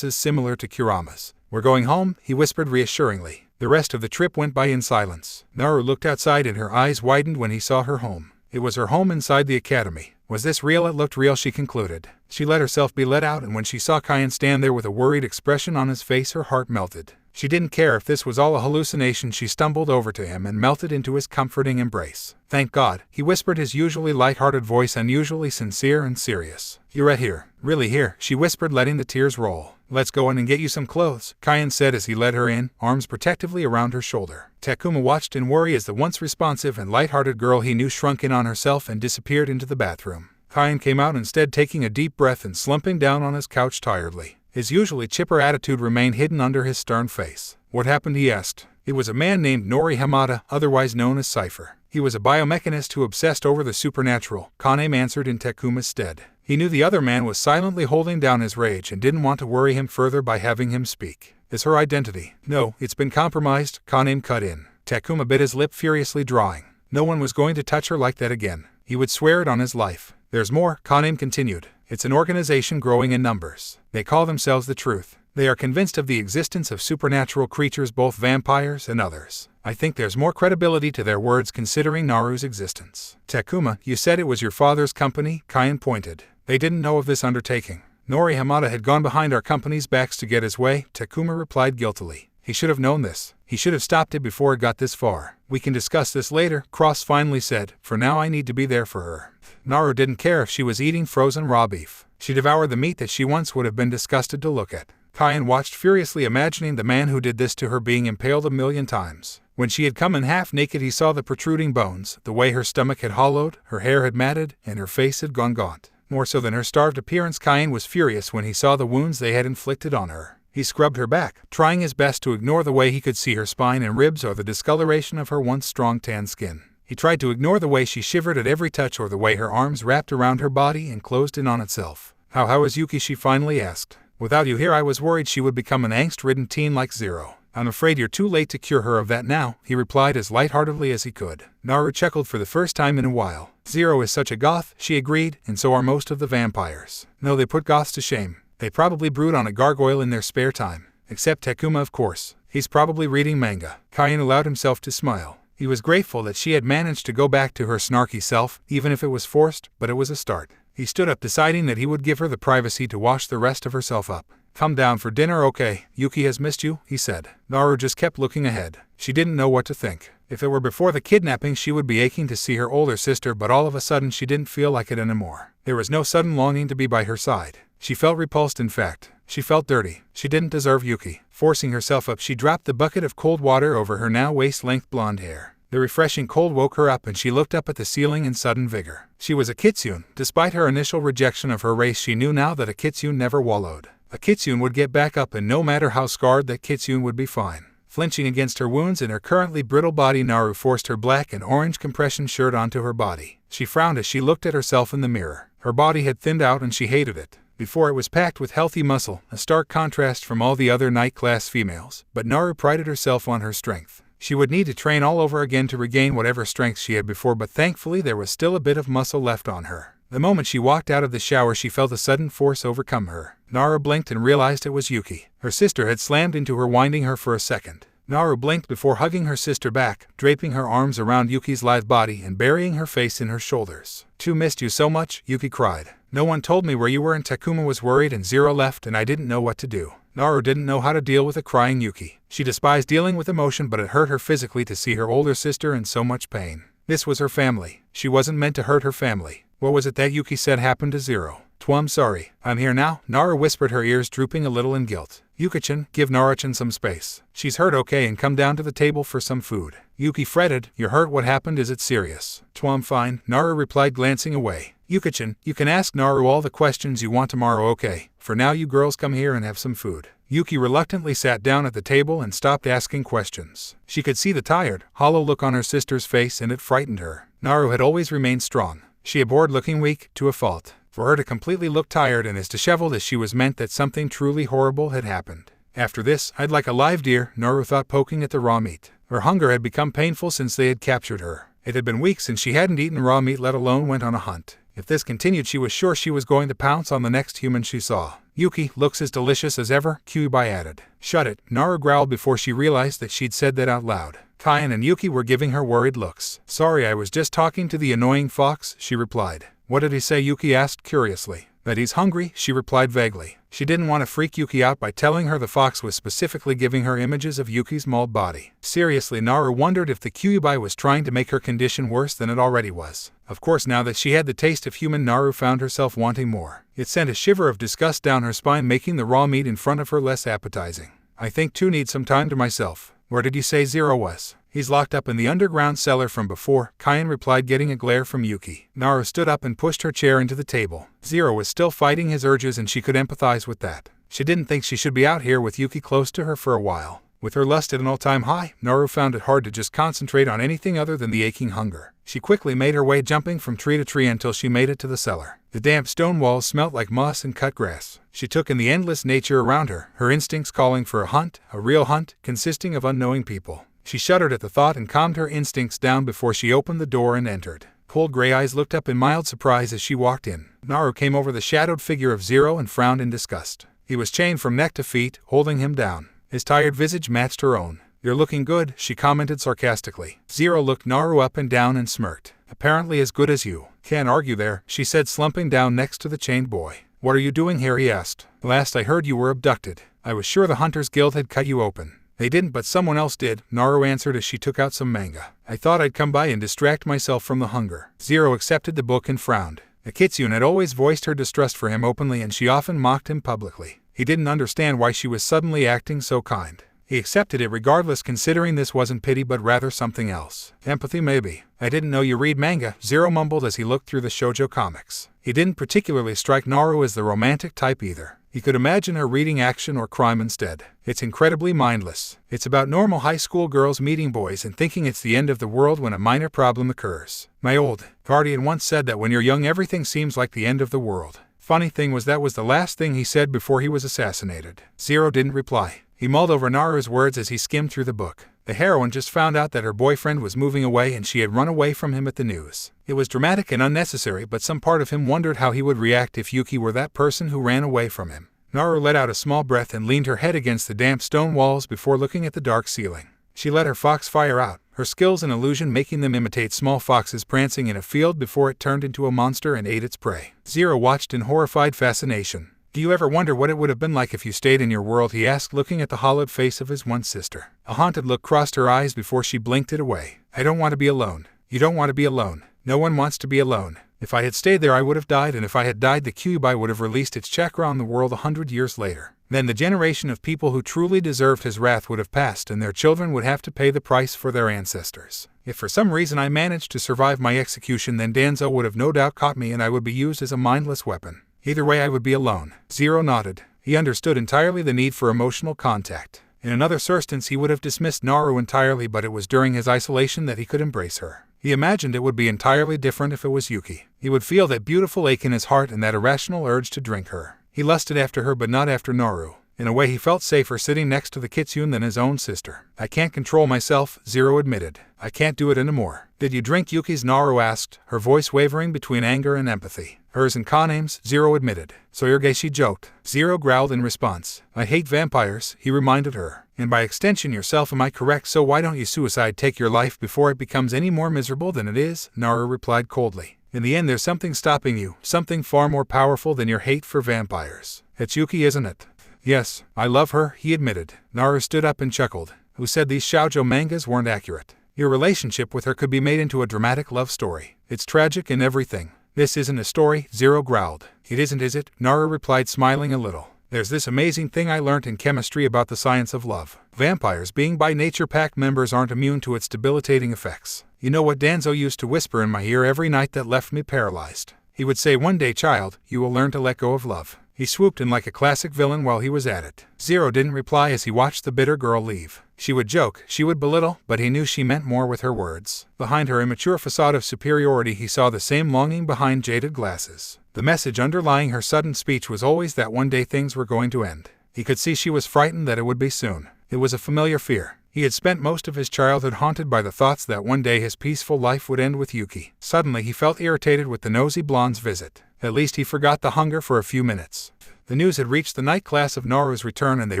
similar to Kurama's. We're going home, he whispered reassuringly. The rest of the trip went by in silence. Naru looked outside and her eyes widened when he saw her home. It was her home inside the academy. Was this real? It looked real, she concluded. She let herself be let out and when she saw Kyan stand there with a worried expression on his face, her heart melted. She didn't care if this was all a hallucination. She stumbled over to him and melted into his comforting embrace. Thank God, he whispered, his usually light-hearted voice unusually sincere and serious. You're right here. Really here, she whispered, letting the tears roll. Let's go in and get you some clothes, Kyan said as he led her in, arms protectively around her shoulder. Takuma watched in worry as the once responsive and light-hearted girl he knew shrunk in on herself and disappeared into the bathroom. Kyan came out instead, taking a deep breath and slumping down on his couch tiredly. His usually chipper attitude remained hidden under his stern face. What happened? He asked. It was a man named Nori Hamada, otherwise known as Cypher. He was a biomechanist who obsessed over the supernatural, Kaname answered in Takuma's stead. He knew the other man was silently holding down his rage and didn't want to worry him further by having him speak. Is her identity? No, it's been compromised, Kaname cut in. Takuma bit his lip, furiously drawing. No one was going to touch her like that again. He would swear it on his life. There's more, Kaname continued. It's an organization growing in numbers. They call themselves the Truth. They are convinced of the existence of supernatural creatures, both vampires and others. I think there's more credibility to their words considering Naru's existence. Takuma, you said it was your father's company? Kyan pointed. They didn't know of this undertaking. Nori Hamada had gone behind our company's backs to get his way, Takuma replied guiltily. He should have known this. He should have stopped it before it got this far. We can discuss this later, Cross finally said. For now I need to be there for her. Naru didn't care if she was eating frozen raw beef. She devoured the meat that she once would have been disgusted to look at. Kaien watched furiously, imagining the man who did this to her being impaled 1,000,000 times. When she had come in half naked, he saw the protruding bones, the way her stomach had hollowed, her hair had matted, and her face had gone gaunt. More so than her starved appearance, Kaien was furious when he saw the wounds they had inflicted on her. He scrubbed her back, trying his best to ignore the way he could see her spine and ribs or the discoloration of her once strong tan skin. He tried to ignore the way she shivered at every touch or the way her arms wrapped around her body and closed in on itself. How is Yuki?" she finally asked. "Without you here, I was worried she would become an angst-ridden teen like Zero." "I'm afraid you're too late to cure her of that now," he replied as lightheartedly as he could. Naru chuckled for the first time in a while. "Zero is such a goth," she agreed, "and so are most of the vampires. No, they put goths to shame. They probably brood on a gargoyle in their spare time. Except Takuma, of course. He's probably reading manga." Kaien allowed himself to smile. He was grateful that she had managed to go back to her snarky self, even if it was forced, but it was a start. He stood up, deciding that he would give her the privacy to wash the rest of herself up. "Come down for dinner, okay? Yuki has missed you," he said. Naru just kept looking ahead. She didn't know what to think. If it were before the kidnapping, she would be aching to see her older sister, but all of a sudden she didn't feel like it anymore. There was no sudden longing to be by her side. She felt repulsed, in fact. She felt dirty. She didn't deserve Yuki. Forcing herself up, she dropped the bucket of cold water over her now waist-length blonde hair. The refreshing cold woke her up and she looked up at the ceiling in sudden vigor. She was a kitsune. Despite her initial rejection of her race, she knew now that a kitsune never wallowed. A kitsune would get back up, and no matter how scarred, that kitsune would be fine. Flinching against her wounds in her currently brittle body, Naru forced her black and orange compression shirt onto her body. She frowned as she looked at herself in the mirror. Her body had thinned out and she hated it. Before, it was packed with healthy muscle, a stark contrast from all the other night-class females. But Naru prided herself on her strength. She would need to train all over again to regain whatever strength she had before, but thankfully there was still a bit of muscle left on her. The moment she walked out of the shower, she felt a sudden force overcome her. Naru blinked and realized it was Yuki. Her sister had slammed into her, winding her for a second. Naru blinked before hugging her sister back, draping her arms around Yuki's lithe body and burying her face in her shoulders. "Too missed you so much," Yuki cried. "No one told me where you were, and Takuma was worried and Zero left, and I didn't know what to do." Naru didn't know how to deal with a crying Yuki. She despised dealing with emotion, but it hurt her physically to see her older sister in so much pain. This was her family. She wasn't meant to hurt her family. What was it that Yuki said happened to Zero? "I'm sorry. I'm here now," Naru whispered, her ears drooping a little in guilt. "Yuki-chan, give Naru-chan some space. She's hurt, okay, and come down to the table for some food." Yuki fretted. "You're hurt? What happened? Is it serious?" "I'm fine," Naru replied, glancing away. "Yuki-chan, you can ask Naru all the questions you want tomorrow, okay? For now, you girls come here and have some food." Yuki reluctantly sat down at the table and stopped asking questions. She could see the tired, hollow look on her sister's face, and it frightened her. Naru had always remained strong. She abhorred looking weak, to a fault. For her to completely look tired and as disheveled as she was meant that something truly horrible had happened. After this, I'd like a live deer, Naru thought, poking at the raw meat. Her hunger had become painful since they had captured her. It had been weeks since she hadn't eaten raw meat, let alone went on a hunt. If this continued, she was sure she was going to pounce on the next human she saw. "Yuki looks as delicious as ever," Kyuubi added. "Shut it," Naru growled before she realized that she'd said that out loud. Kaien and Yuki were giving her worried looks. "Sorry, I was just talking to the annoying fox," she replied. "What did he say?" Yuki asked curiously. "That he's hungry," she replied vaguely. She didn't want to freak Yuki out by telling her the fox was specifically giving her images of Yuki's mauled body. Seriously, Naru wondered if the Kyuubi was trying to make her condition worse than it already was. Of course, now that she had the taste of human, Naru found herself wanting more. It sent a shiver of disgust down her spine, making the raw meat in front of her less appetizing. "I think too need some time to myself." "Where did you say Zero was?" "He's locked up in the underground cellar from before," Kaien replied, getting a glare from Yuki. Naru stood up and pushed her chair into the table. Zero was still fighting his urges, and she could empathize with that. She didn't think she should be out here with Yuki close to her for a while. With her lust at an all-time high, Naru found it hard to just concentrate on anything other than the aching hunger. She quickly made her way, jumping from tree to tree until she made it to the cellar. The damp stone walls smelt like moss and cut grass. She took in the endless nature around her, her instincts calling for a hunt, a real hunt, consisting of unknowing people. She shuddered at the thought and calmed her instincts down before she opened the door and entered. Cold gray eyes looked up in mild surprise as she walked in. Naru came over the shadowed figure of Zero and frowned in disgust. He was chained from neck to feet, holding him down. His tired visage matched her own. "You're looking good," she commented sarcastically. Zero looked Naru up and down and smirked. "Apparently as good as you." "Can't argue there," she said, slumping down next to the chained boy. "What are you doing here?" he asked. "Last I heard, you were abducted. I was sure the Hunters Guild had cut you open." "They didn't, but someone else did," Naru answered as she took out some manga. "I thought I'd come by and distract myself from the hunger." Zero accepted the book and frowned. The kitsune had always voiced her distrust for him openly, and she often mocked him publicly. He didn't understand why she was suddenly acting so kind. He accepted it regardless, considering this wasn't pity but rather something else. Empathy maybe. I didn't know you read manga, Zero mumbled as he looked through the shoujo comics. He didn't particularly strike Naru as the romantic type either. He could imagine her reading action or crime instead. It's incredibly mindless. It's about normal high school girls meeting boys and thinking it's the end of the world when a minor problem occurs. My old guardian once said that when you're young everything seems like the end of the world. Funny thing was that was the last thing he said before he was assassinated. Zero didn't reply. He mulled over Naru's words as he skimmed through the book. The heroine just found out that her boyfriend was moving away and she had run away from him at the news. It was dramatic and unnecessary, but some part of him wondered how he would react if Yuki were that person who ran away from him. Naru let out a small breath and leaned her head against the damp stone walls before looking at the dark ceiling. She let her fox fire out, her skills in illusion making them imitate small foxes prancing in a field before it turned into a monster and ate its prey. Zero watched in horrified fascination. Do you ever wonder what it would have been like if you stayed in your world? He asked, looking at the hollowed face of his one sister. A haunted look crossed her eyes before she blinked it away. I don't want to be alone. You don't want to be alone. No one wants to be alone. If I had stayed there I would have died, and if I had died the Kyuubi would have released its chakra on the world 100 years later. Then the generation of people who truly deserved his wrath would have passed and their children would have to pay the price for their ancestors. If for some reason I managed to survive my execution, then Danzo would have no doubt caught me and I would be used as a mindless weapon. Either way I would be alone. Zero nodded. He understood entirely the need for emotional contact. In another instance he would have dismissed Naru entirely, but it was during his isolation that he could embrace her. He imagined it would be entirely different if it was Yuki. He would feel that beautiful ache in his heart and that irrational urge to drink her. He lusted after her but not after Naru. In a way he felt safer sitting next to the kitsune than his own sister. I can't control myself, Zero admitted. I can't do it anymore. Did you drink Yuki's? Naru asked, her voice wavering between anger and empathy. Hers and Kane's, Zero admitted. So you're gay, she joked. Zero growled in response. I hate vampires, he reminded her. And by extension yourself, am I correct? So why don't you suicide, take your life before it becomes any more miserable than it is? Naru replied coldly. In the end there's something stopping you, something far more powerful than your hate for vampires. It's Yuki, isn't it? Yes, I love her, he admitted. Naru stood up and chuckled. Who said these shoujo mangas weren't accurate? Your relationship with her could be made into a dramatic love story. It's tragic and everything. This isn't a story, Zero growled. It isn't, is it? Naru replied, smiling a little. There's this amazing thing I learned in chemistry about the science of love. Vampires, being by nature pack members, aren't immune to its debilitating effects. You know what Danzo used to whisper in my ear every night that left me paralyzed? He would say, one day, child, you will learn to let go of love. He swooped in like a classic villain while he was at it. Zero didn't reply as he watched the bitter girl leave. She would joke, she would belittle, but he knew she meant more with her words. Behind her immature facade of superiority he saw the same longing behind jaded glasses. The message underlying her sudden speech was always that one day things were going to end. He could see she was frightened that it would be soon. It was a familiar fear. He had spent most of his childhood haunted by the thoughts that one day his peaceful life would end with Yuki. Suddenly he felt irritated with the nosy blonde's visit. At least he forgot the hunger for a few minutes. The news had reached the night class of Naru's return and they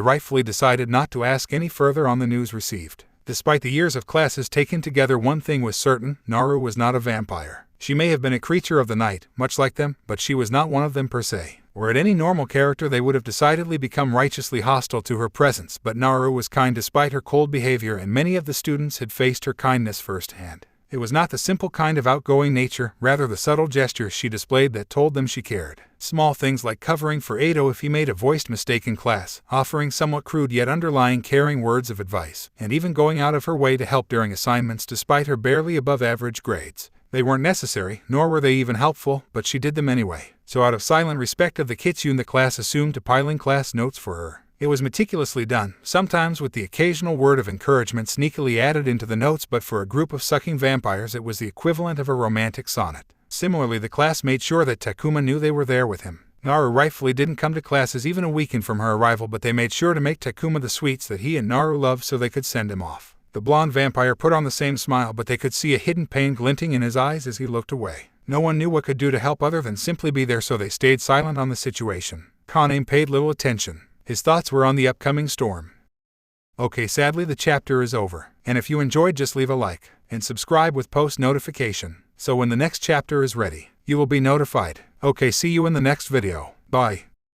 rightfully decided not to ask any further on the news received. Despite the years of classes taken together, one thing was certain, Naru was not a vampire. She may have been a creature of the night, much like them, but she was not one of them per se. Were it any normal character they would have decidedly become righteously hostile to her presence, but Naru was kind despite her cold behavior and many of the students had faced her kindness firsthand. It was not the simple kind of outgoing nature, rather the subtle gestures she displayed that told them she cared. Small things like covering for Ado if he made a voiced mistake in class, offering somewhat crude yet underlying caring words of advice, and even going out of her way to help during assignments despite her barely above average grades. They weren't necessary, nor were they even helpful, but she did them anyway. So out of silent respect of the kitsune the class assumed to piling class notes for her. It was meticulously done, sometimes with the occasional word of encouragement sneakily added into the notes, but for a group of sucking vampires it was the equivalent of a romantic sonnet. Similarly, the class made sure that Takuma knew they were there with him. Naru rightfully didn't come to classes even a weekend from her arrival, but they made sure to make Takuma the sweets that he and Naru loved so they could send him off. The blonde vampire put on the same smile, but they could see a hidden pain glinting in his eyes as he looked away. No one knew what could do to help other than simply be there, so they stayed silent on the situation. Kane paid little attention. His thoughts were on the upcoming storm. Okay, sadly the chapter is over. And if you enjoyed, just leave a like and subscribe with post notification, so when the next chapter is ready, you will be notified. Okay, see you in the next video. Bye.